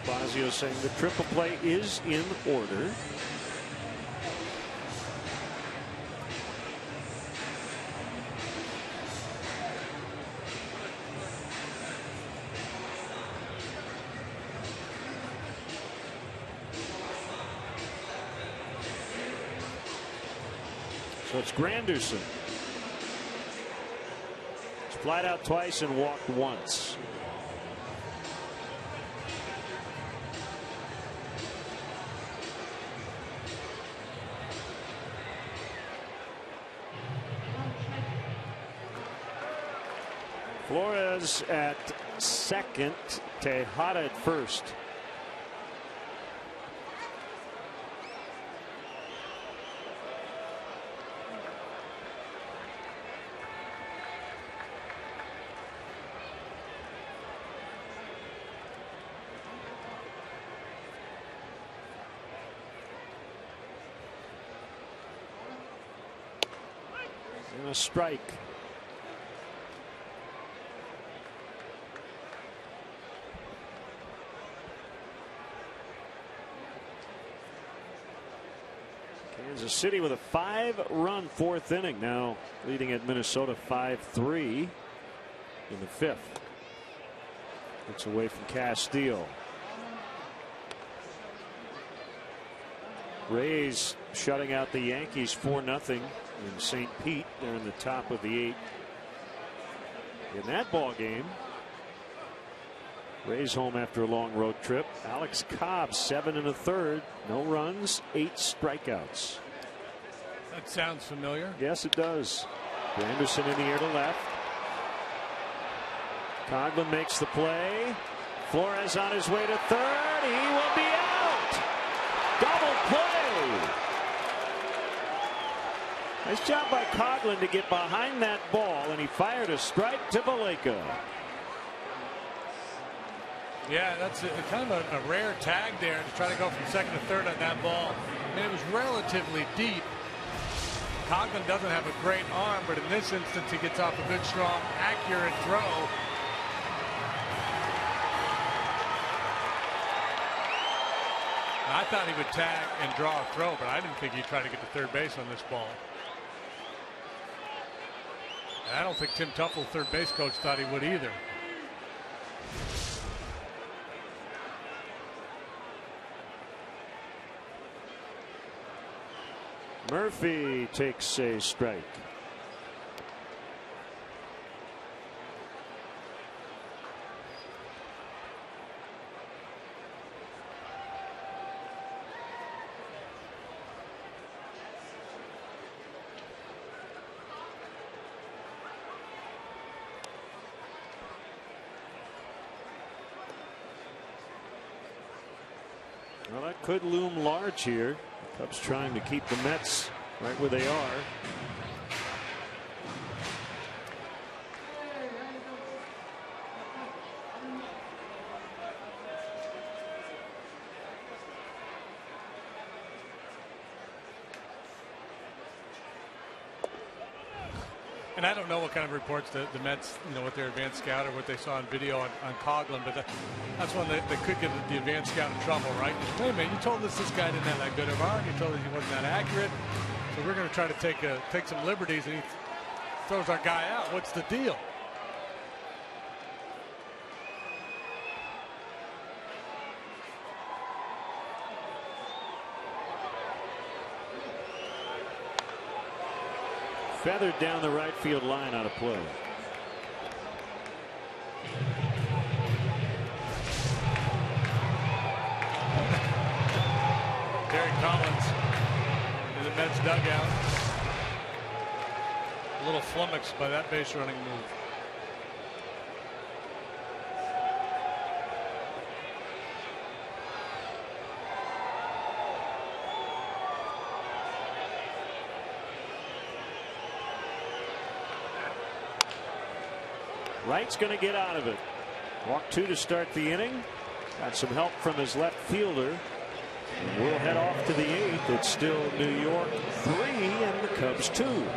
Spazio saying the triple play is in order. So it's Granderson. He's flied out twice and walked once. Flores at second, Tejada at first. And a strike. Kansas City with a 5-run fourth inning, now leading at Minnesota 5-3 in the fifth. Gets away from Castillo. Rays shutting out the Yankees 4-0 in St. Pete. They're in the top of the 8th in that ball game. Rays home after a long road trip. Alex Cobb 7 1/3, no runs, 8 strikeouts. That sounds familiar. Yes, it does. Anderson in the air to left. Coghlan makes the play. Flores on his way to third. He will be out. Double play. Nice job by Coghlan to get behind that ball, and he fired a strike to Vallejo. Yeah, that's kind of a rare tag there to try to go from second to third on that ball. I mean, it was relatively deep. Coghlan doesn't have a great arm, but in this instance, he gets off a good, strong, accurate throw. I thought he would tag and draw a throw, but I didn't think he'd try to get to third base on this ball. And I don't think Tim Tuffle, third base coach, thought he would either. Murphy takes a strike. Well, that could loom large here. The Cubs trying to keep the Mets right where they are. And I don't know what kind of reports the Mets, with their advanced scout or what they saw on video on Coghlan, but that's one that could get the advanced scout in trouble, right? Wait a minute, you told us this guy didn't have that good of an arm. You told us he wasn't that accurate. So we're going to try to take some liberties, and he throws our guy out. What's the deal? Feathered down the right field line out of play. Terry Collins in the Mets dugout. A little flummoxed by that base running move. Wright's going to get out of it. Walk 2 to start the inning. Got some help from his left fielder. And we'll head off to the 8th. It's still New York 3 and the Cubs 2.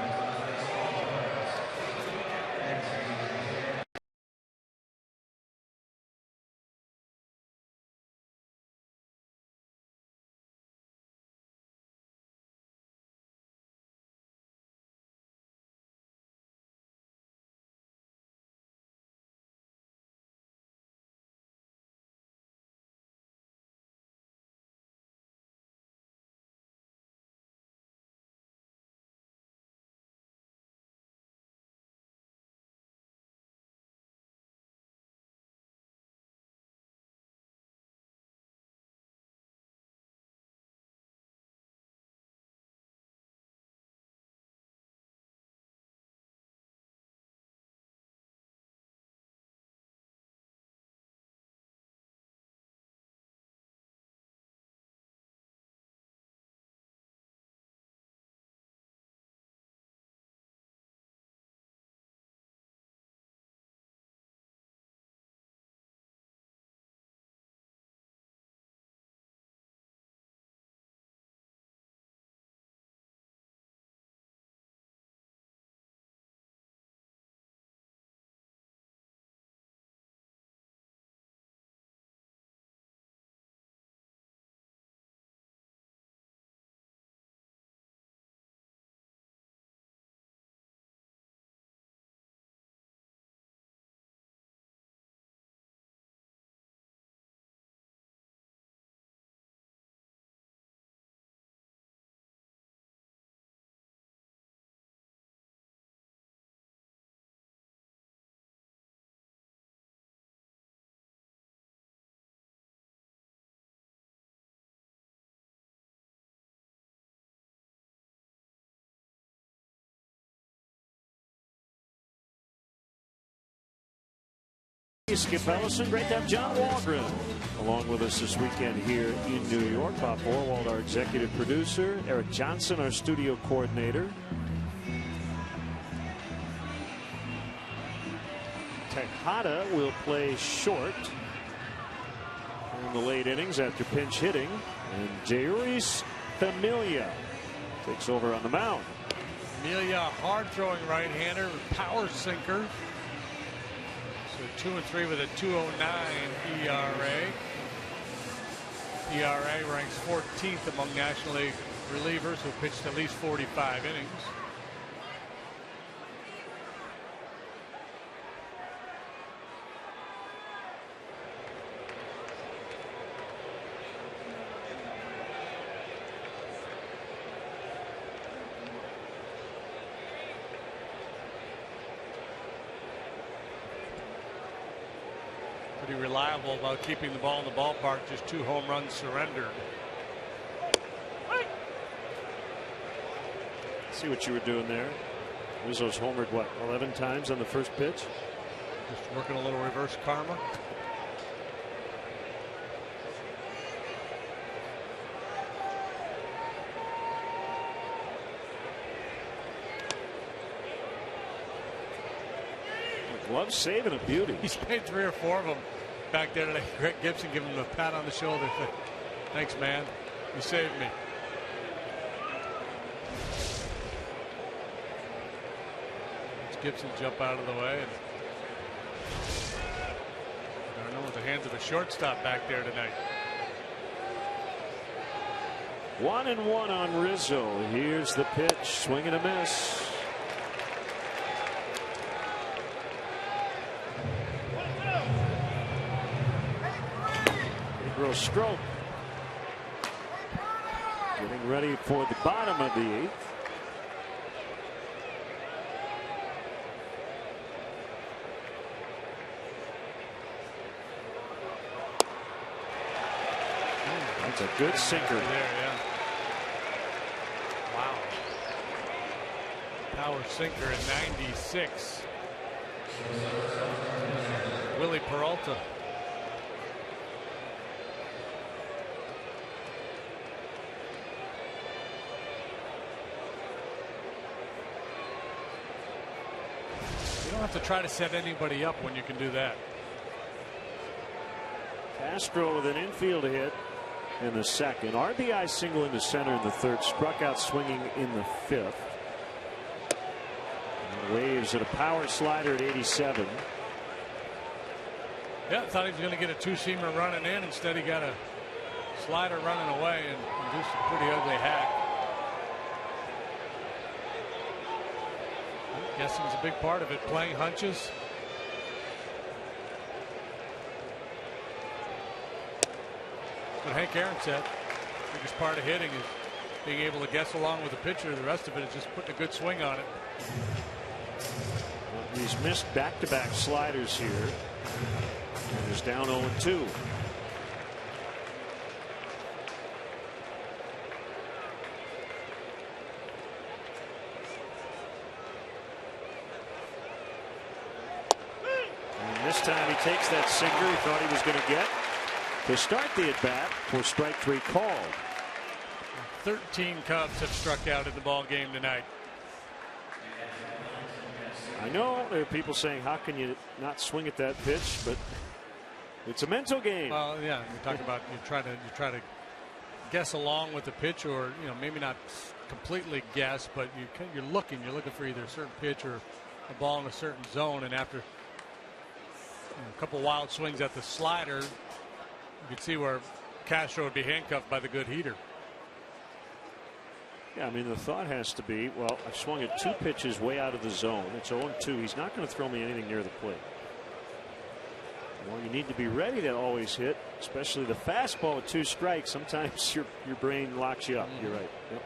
Skip Ellison, great to have John Waldron along with us this weekend here in New York. Bob Borwald, our executive producer. Eric Johnson, our studio coordinator. Tejada will play short in the late innings after pinch hitting. And Jeurys Familia takes over on the mound. Familia, hard-throwing right-hander, power sinker. So 2-3 with a 2.09 ERA. ERA ranks 14th among National League relievers who pitched at least 45 innings. Pretty reliable about keeping the ball in the ballpark. Just 2 home runs surrendered. See what you were doing there. Rizzo's homered, what, 11 times on the first pitch? Just working a little reverse karma. Glove save and a beauty. He's made 3 or 4 of them back there today. Greg Gibson giving him a pat on the shoulder. Thanks, man. You saved me. Let's Gibson jump out of the way. And I don't know what the hands of the shortstop back there tonight. 1-1 on Rizzo. Here's the pitch. Swing and a miss. Stroke. Getting ready for the bottom of the 8th. That's a good sinker there. Yeah. Wow. Power sinker at 96. Willie Peralta. You don't have to try to set anybody up when you can do that. Castro with an infield hit in the 2nd. RBI single into center in the 3rd. Struck out swinging in the 5th. And waves at a power slider at 87. Yeah, thought he was going to get a 2-seamer running in. Instead, he got a slider running away and induced a pretty ugly hack. Guessing's a big part of it. Playing hunches. What Hank Aaron said, the biggest part of hitting is being able to guess along with the pitcher. The rest of it is just putting a good swing on it. Well, he's missed back-to-back sliders here. And is down 0-2. This time he takes that sinker he thought he was going to get to start the at-bat for strike 3 called. 13 Cubs have struck out in the ball game tonight. I know there are people saying, how can you not swing at that pitch, but it's a mental game. Well, yeah, you talk about you try to guess along with the pitch, or maybe not completely guess, but you're looking for either a certain pitch or a ball in a certain zone, and after a couple wild swings at the slider, you could see where Castro would be handcuffed by the good heater. Yeah, I mean, the thought has to be, well, I swung at 2 pitches way out of the zone. It's 0-2. He's not going to throw me anything near the plate. Well, you need to be ready to always hit, especially the fastball with 2 strikes. Sometimes your brain locks you up. You're right. Yep.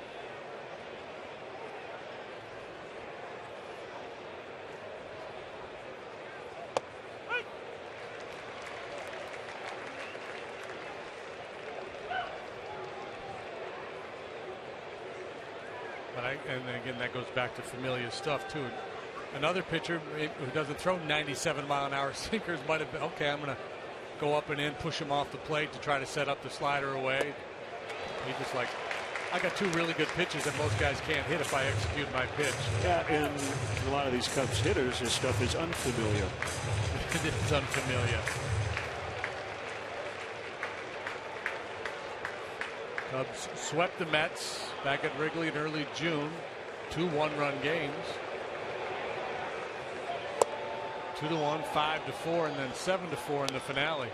And again, that goes back to Familia's stuff too. Another pitcher who doesn't throw 97-mile-an-hour sinkers might have been, okay, I'm going to go up and in, push him off the plate to try to set up the slider away. He's just like, I got two really good pitches that most guys can't hit if I execute my pitch. Yeah, and a lot of these Cubs hitters, this stuff is unfamiliar. It's unfamiliar. Cubs swept the Mets back at Wrigley in early June. 2 one-run games. 2-1, 5-4, and then 7-4 in the finale.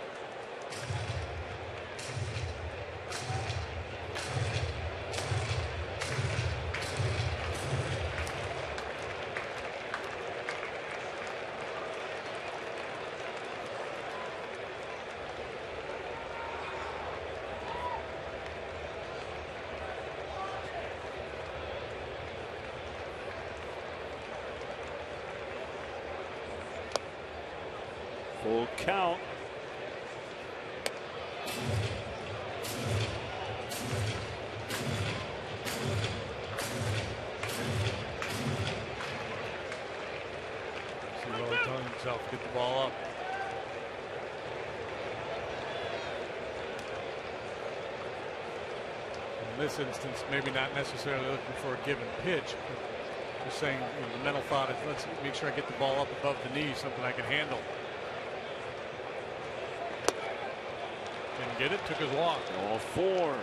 Full count. See Roy telling himself, get the ball up. In this instance, maybe not necessarily looking for a given pitch, but just saying, the mental thought is, let's make sure I get the ball up above the knee, something I can handle. Didn't get it, took his walk. All 4.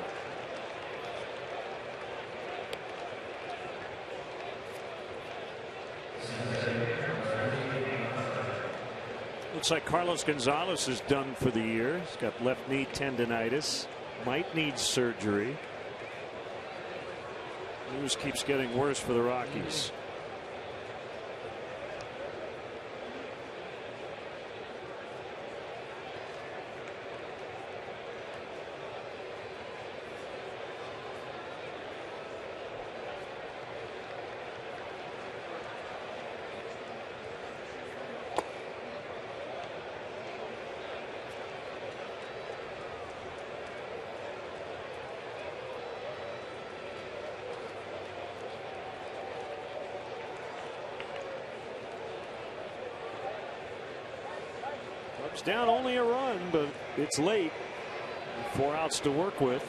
Looks like Carlos Gonzalez is done for the year. He's got left knee tendonitis. Might need surgery. News keeps getting worse for the Rockies. Cubs down only a run, but it's late. 4 outs to work with.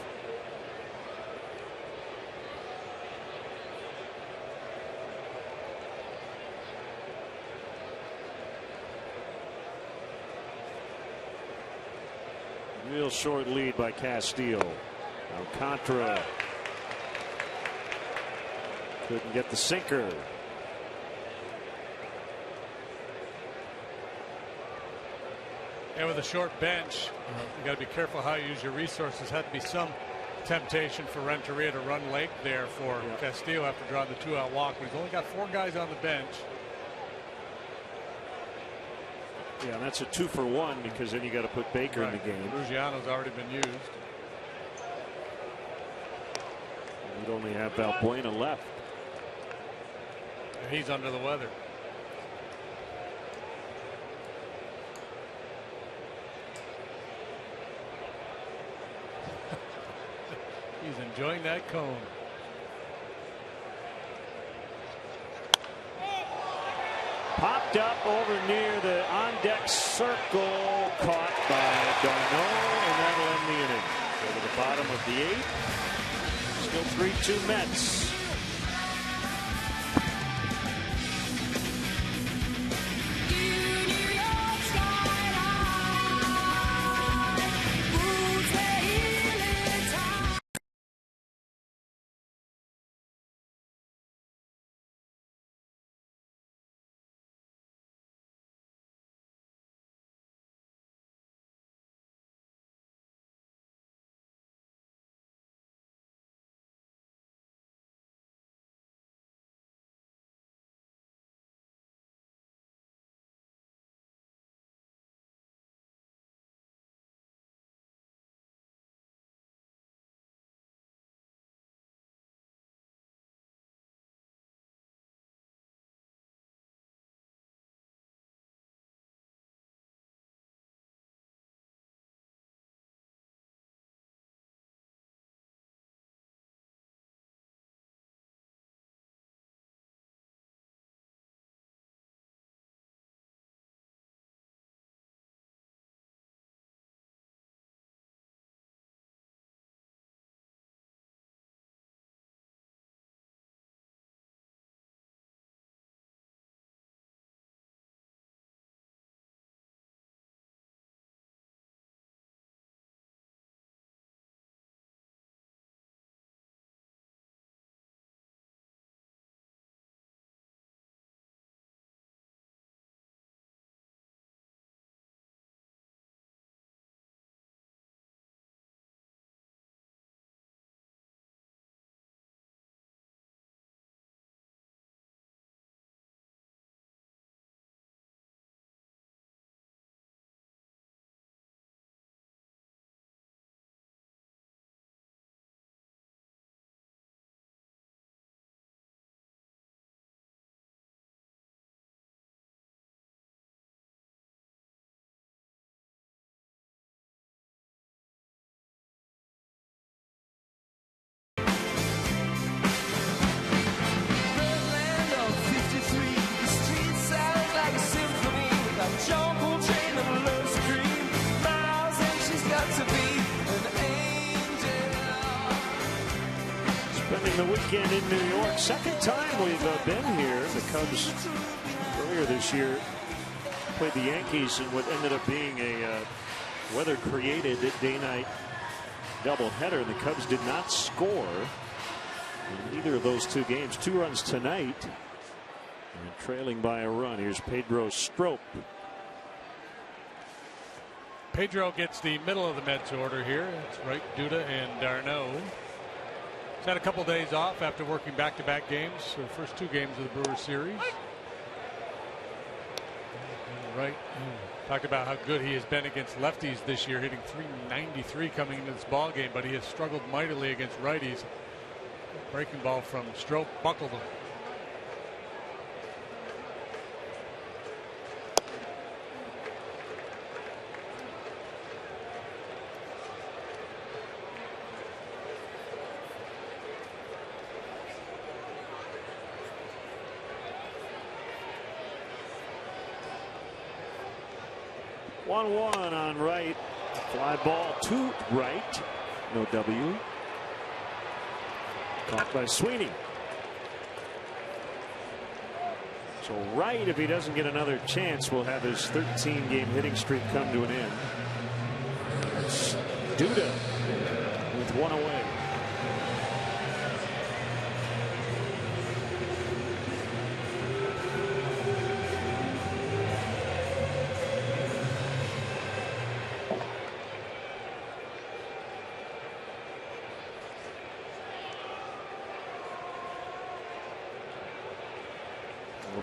Real short lead by Castillo. Alcantara couldn't get the sinker. And with a short bench, you got to be careful how you use your resources. Had to be some temptation for Renteria to run late there for Castillo after drawing the 2-out walk. But he's only got 4 guys on the bench. Yeah, and that's a 2-for-1 because then you got to put Baker in the game. Ruggiano's already been used. You'd only have Valbuena left. And he's under the weather. He's enjoying that cone. Popped up over near the on-deck circle, caught by Darno, and that'll end the inning. Go to the bottom of the 8th. Still 3-2 Mets. in the weekend in New York. Second time we've been here. The Cubs earlier this year played the Yankees in what ended up being a weather-created day-night doubleheader. And the Cubs did not score in either of those two games. 2 runs tonight, and trailing by a run. Here's Pedro Strop. Pedro gets the middle of the Mets order here. It's right, Duda and d'Arnaud. He's had a couple days off after working back-to-back games. So the first 2 games of the Brewers series. Right. Talked about how good he has been against lefties this year, hitting .393 coming into this ball game, but he has struggled mightily against righties. Breaking ball from Strop buckled him. One on right. Fly ball to right. No W. Caught by Sweeney. So right, if he doesn't get another chance, will have his 13-game hitting streak come to an end. It's Duda with 1 away.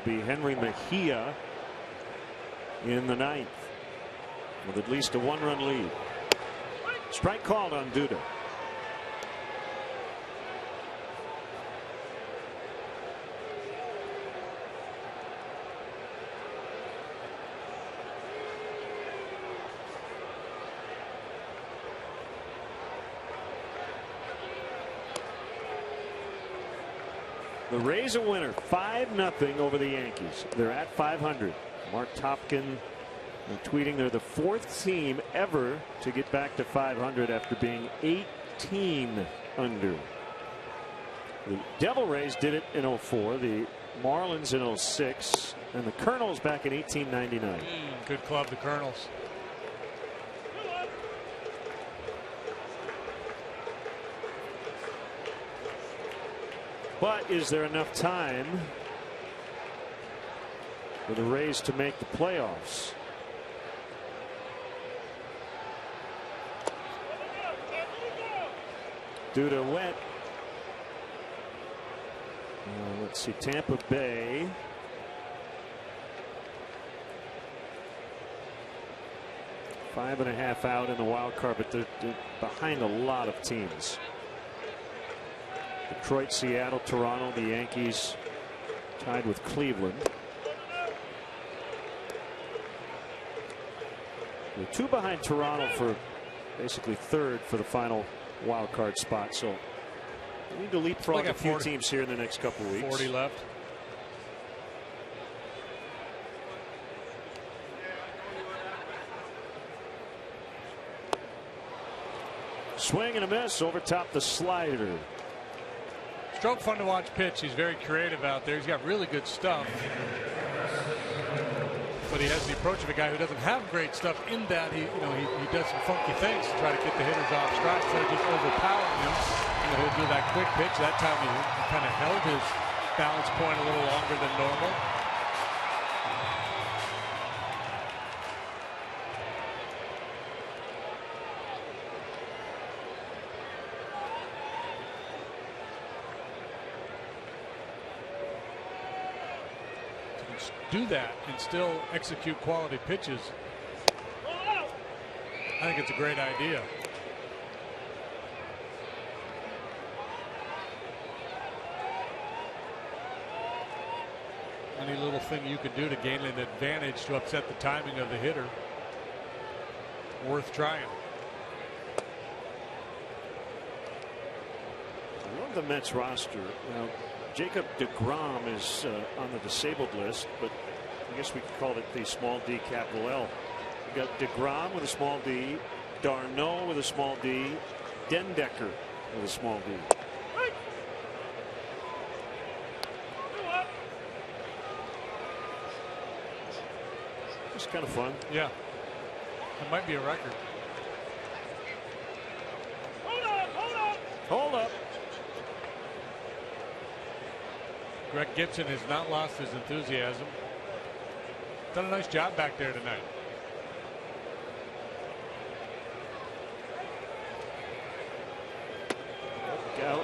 Be Henry Mejia in the 9th with at least a 1-run lead. Strike called on Duda. The Rays a winner 5-0 over the Yankees. They're at 500. Mark Topkin tweeting they're the 4th team ever to get back to 500 after being 18 under. The Devil Rays did it in 04, the Marlins in 06, and the Colonels back in 1899. Good club, the Colonels. But is there enough time for the Rays to make the playoffs? Duda wet. Let's see, Tampa Bay. Five and a half out in the wild card, but they're behind a lot of teams. Detroit, Seattle, Toronto, the Yankees tied with Cleveland. They're 2 behind Toronto for basically 3rd for the final wild card spot. So we need to leapfrog a few teams here in the next couple of weeks. 40 left. Swing and a miss over top the slider. Strop fun to watch pitch. He's very creative out there. He's got really good stuff. But he has the approach of a guy who doesn't have great stuff in that he does some funky things to try to get the hitters off strike. So just overpowering him. He'll do that quick pitch. That time he kind of held his balance point a little longer than normal. Do that and still execute quality pitches. I think it's a great idea. Any little thing you can do to gain an advantage to upset the timing of the hitter, worth trying. I love the Mets roster. Now, Jacob deGrom is on the disabled list, but I guess we could call it the small d capital L. We got deGrom with a small d, d'Arnaud with a small d, Dendecker with a small d. It's kind of fun. Yeah. It might be a record. Hold up. Greg Gibson has not lost his enthusiasm. Done a nice job back there tonight. Look out.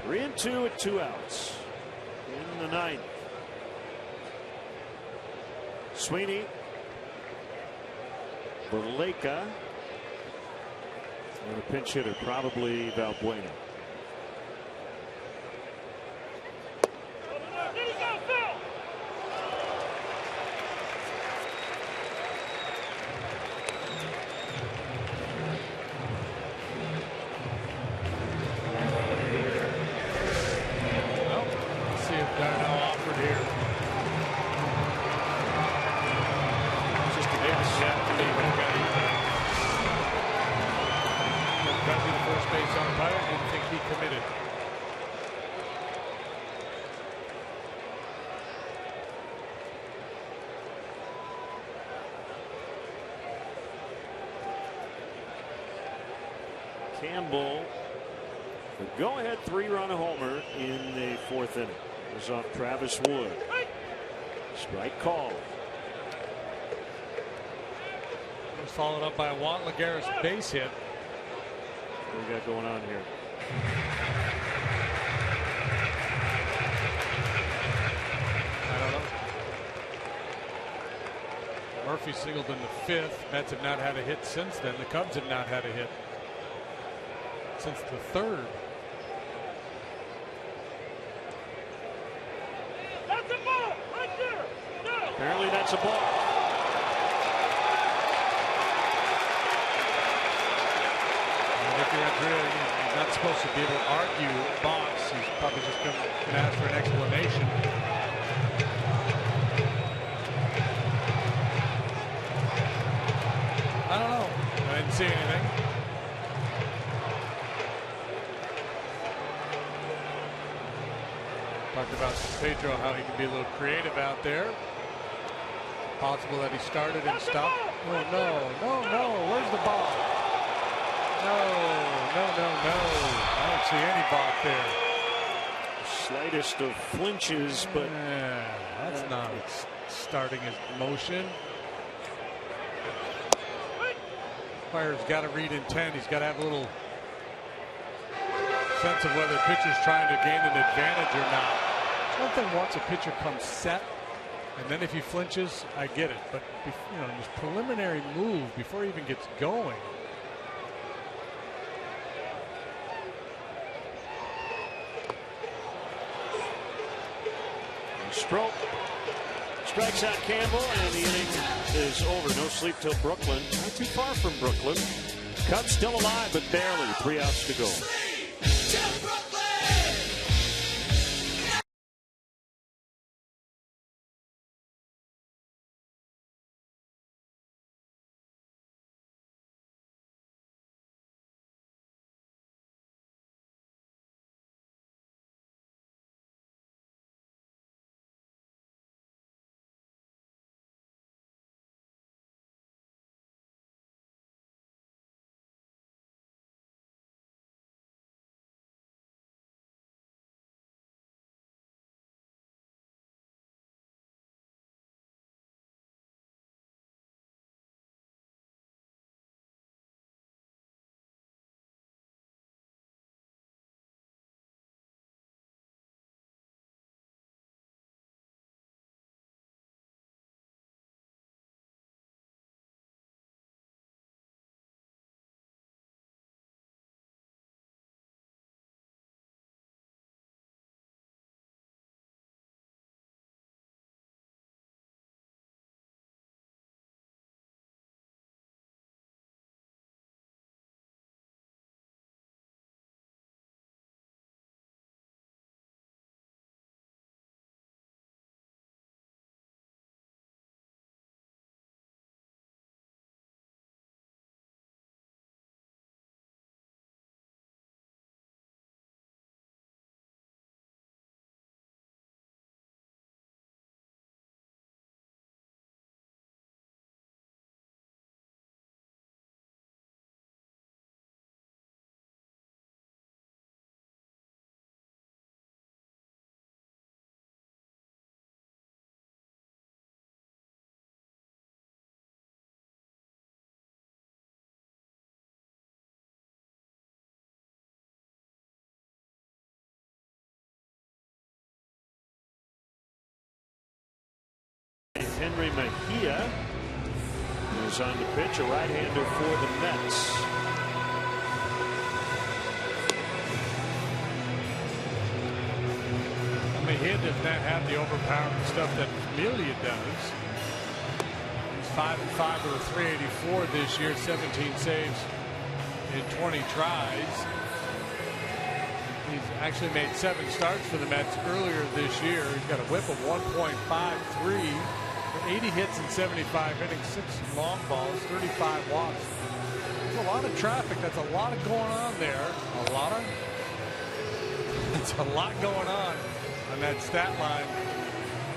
Three and two at 2 outs in the ninth. Sweeney, Berleka, and a pinch hitter, probably Valbuena. Campbell, the go-ahead 3-run homer in the 4th inning. It was off Travis Wood. Strike call. It was followed up by a Juan Lagares base hit. What do we got going on here? I don't know. Murphy singled in the 5th. Mets have not had a hit since then. The Cubs have not had a hit since the 3rd. That's a ball right there. No. Apparently that's a ball. Nicky Andrea, he's not supposed to be able to argue box. He's probably just going to ask for an explanation. I don't know. I didn't see anything. Talked about Pedro, how he can be a little creative out there. Possible that he started and stopped. Oh, no. Where's the ball? No. I don't see any balk there. Slightest of flinches, but yeah, that's not starting his motion. Fire's got to read intent. He's got to have a little sense of whether the pitcher's trying to gain an advantage or not. One thing, once a pitcher comes set, and then if he flinches, I get it. But this preliminary move before he even gets going. Stroke strikes out Campbell, and the inning is over. No sleep till Brooklyn. Not too far from Brooklyn. Cubs still alive, but barely. 3 outs to go. Henry Mejia is on the pitch, a right-hander for the Mets. Mejia does not have the overpowering stuff that Familia does. He's 5-5 with a .384 this year, 17 saves in 20 tries. He's actually made 7 starts for the Mets earlier this year. He's got a whip of 1.53, 80 hits in 75 innings, 6 long balls, 35 walks. There's a lot of traffic. That's a lot of going on there. It's a lot going on that stat line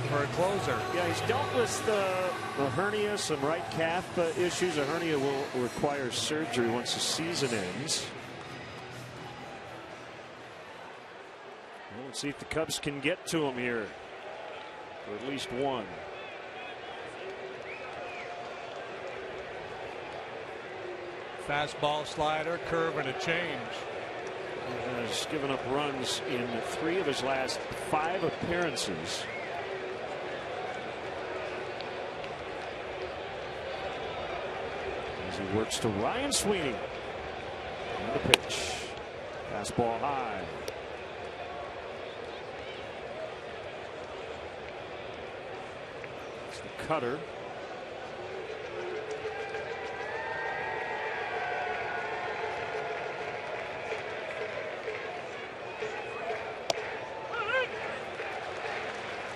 for a closer. Yeah, he's dealt with a hernia, some right calf issues. A hernia will require surgery once the season ends. Let's see if the Cubs can get to him here for at least one. Fastball, slider, curve, and a change. He has given up runs in 3 of his last 5 appearances. As he works to Ryan Sweeney. On the pitch. Fastball high. It's the cutter.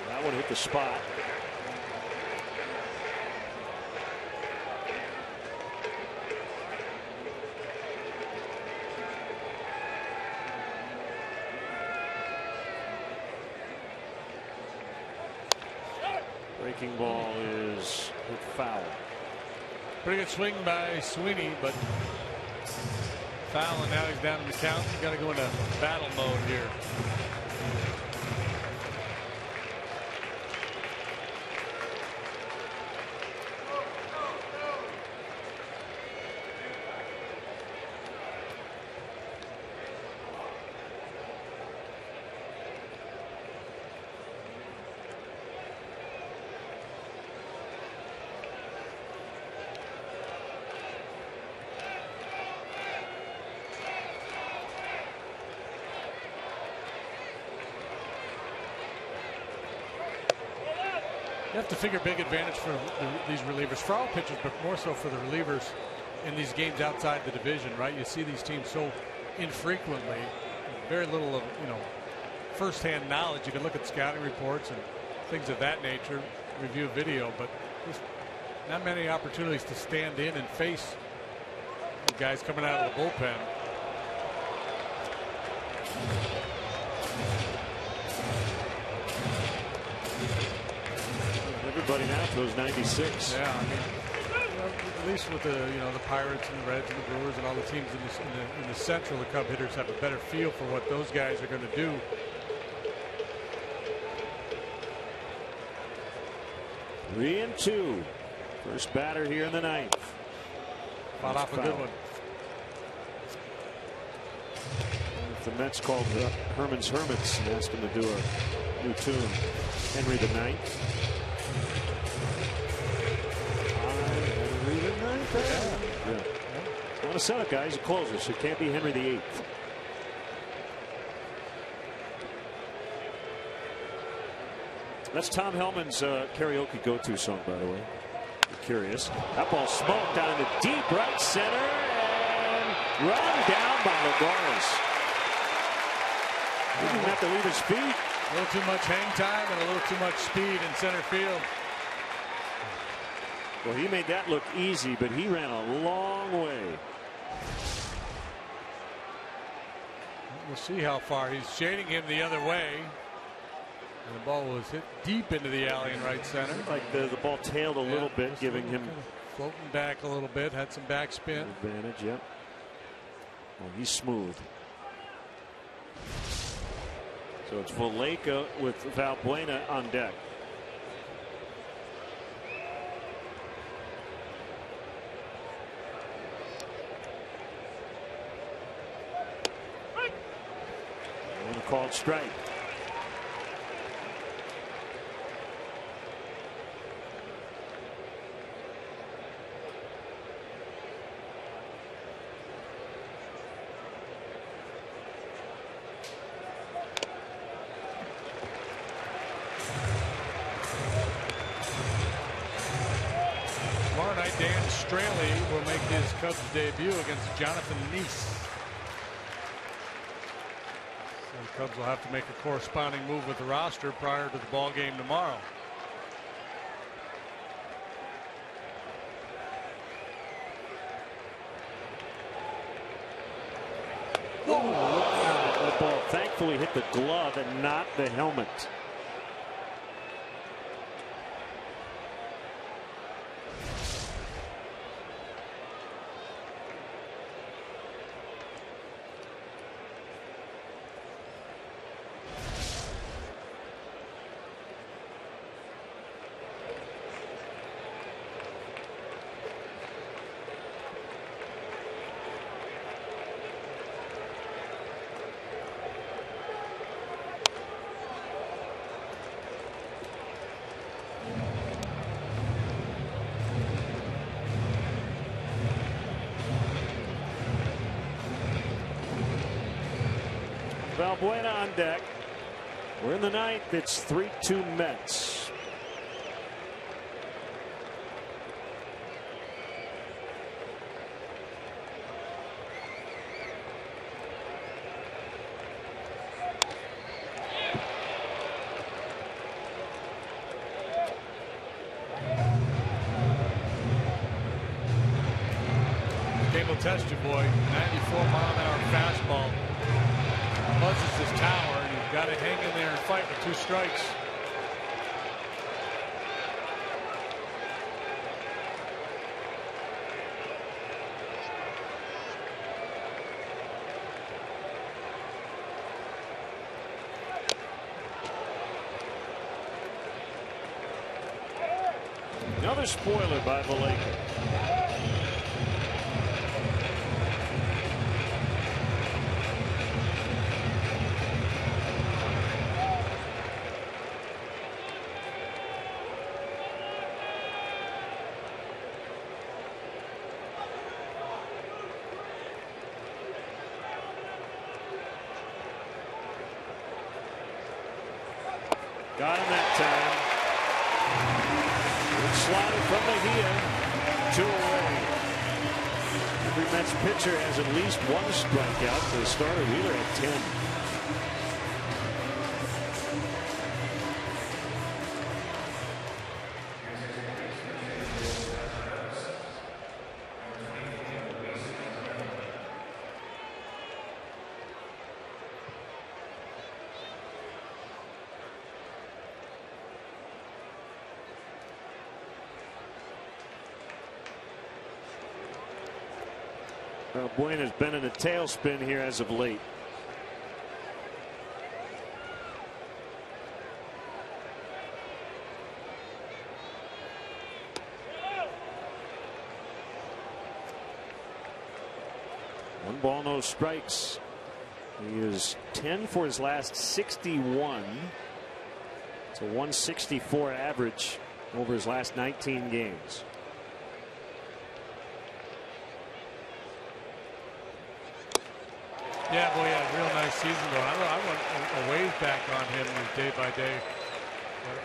That one hit the spot. Breaking ball is hit foul. Pretty good swing by Sweeney, but foul, and now he's down in the count. He's got to go into battle mode here. You have to figure big advantage for these relievers, for all pitchers, but more so for the relievers in these games outside the division, right? You see these teams so infrequently, very little of, firsthand knowledge. You can look at scouting reports and things of that nature, review video, but there's not many opportunities to stand in and face the guys coming out of the bullpen. Everybody now throws 96. Yeah, I mean, at least with the Pirates and the Reds and the Brewers and all the teams in the Central, the Cub hitters have a better feel for what those guys are going to do. Three and two. First batter here in the 9th. Fought off a good one. If the Mets called Herman's Hermits and asked him to do a new tune. Henry the 9th. Yeah. Not a setup guy, he's a closer, so it can't be Henry the 8th. That's Tom Hellman's karaoke go-to song, by the way. You're curious. That ball smoked down to deep right center and run down by Lagares. He didn't have to leave his feet. A little too much hang time and a little too much speed in center field. Well, he made that look easy, but he ran a long way. We'll see how far. He's shading him the other way. And the ball was hit deep into the alley in right center. Like the ball tailed a little bit, giving him floating back a little bit, had some backspin. Advantage, yep. Well, he's smooth. So it's Valaika with Valbuena on deck. And a called strike. Dan Straley will make his Cubs debut against Jonathan Neese. So the Cubs will have to make a corresponding move with the roster prior to the ball game tomorrow. Whoa. The ball thankfully hit the glove and not the helmet. Valbuena on deck. We're in the ninth. It's 3-2 Mets. Game will test you, boy. 94-mile-an-hour fastball. Buzzes this tower, and you've got to hang in there and fight with 2 strikes. Another spoiler by Vallejo. Got him that time. Good slider from Mejia. 2 away. Every Mets pitcher has at least 1 strikeout. For the starter, Wheeler had 10. Buena's been in a tailspin here as of late. One ball, no strikes. He is 10 for his last 61. It's a 164 average over his last 19 games. Yeah, boy, he had a real nice season going. I went a ways back on him day by day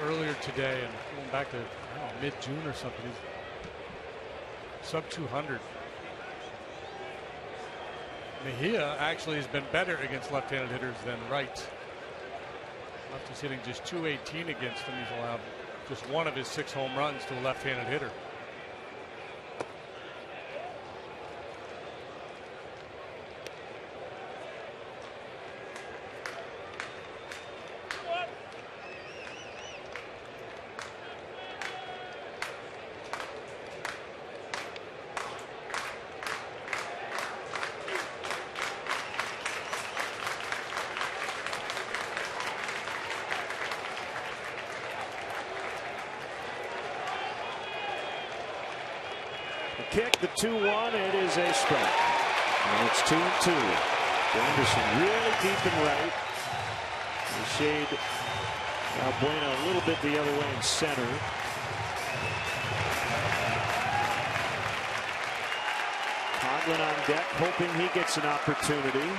earlier today, and going back to mid-June or something. He's sub 200. Mejia actually has been better against left-handed hitters than right. Lefty's hitting just .218 against him. He's allowed just 1 of his 6 home runs to a left-handed hitter. Kick, the 2-1. It is a strike. And it's 2-2. Anderson really deep and right. The shade Valbuena a little bit the other way in center. Coghlan on deck, hoping he gets an opportunity.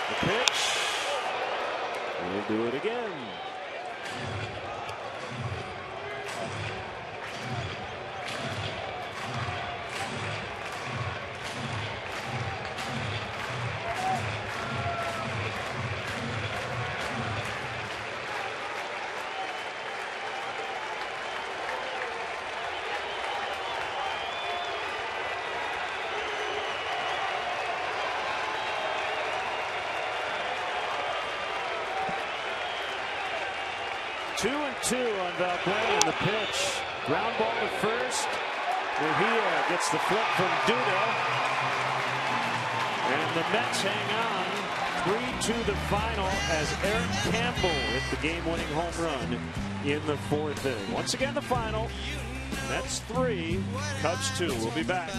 The pitch. We'll do it again. Two and two on Valbuena. The pitch. Ground ball to first. Mejia gets the flip from Duda. And the Mets hang on 3-2 the final as Eric Campbell hit the game-winning home run in the 4th inning. Once again, the final. Mets 3, Cubs 2. We'll be back.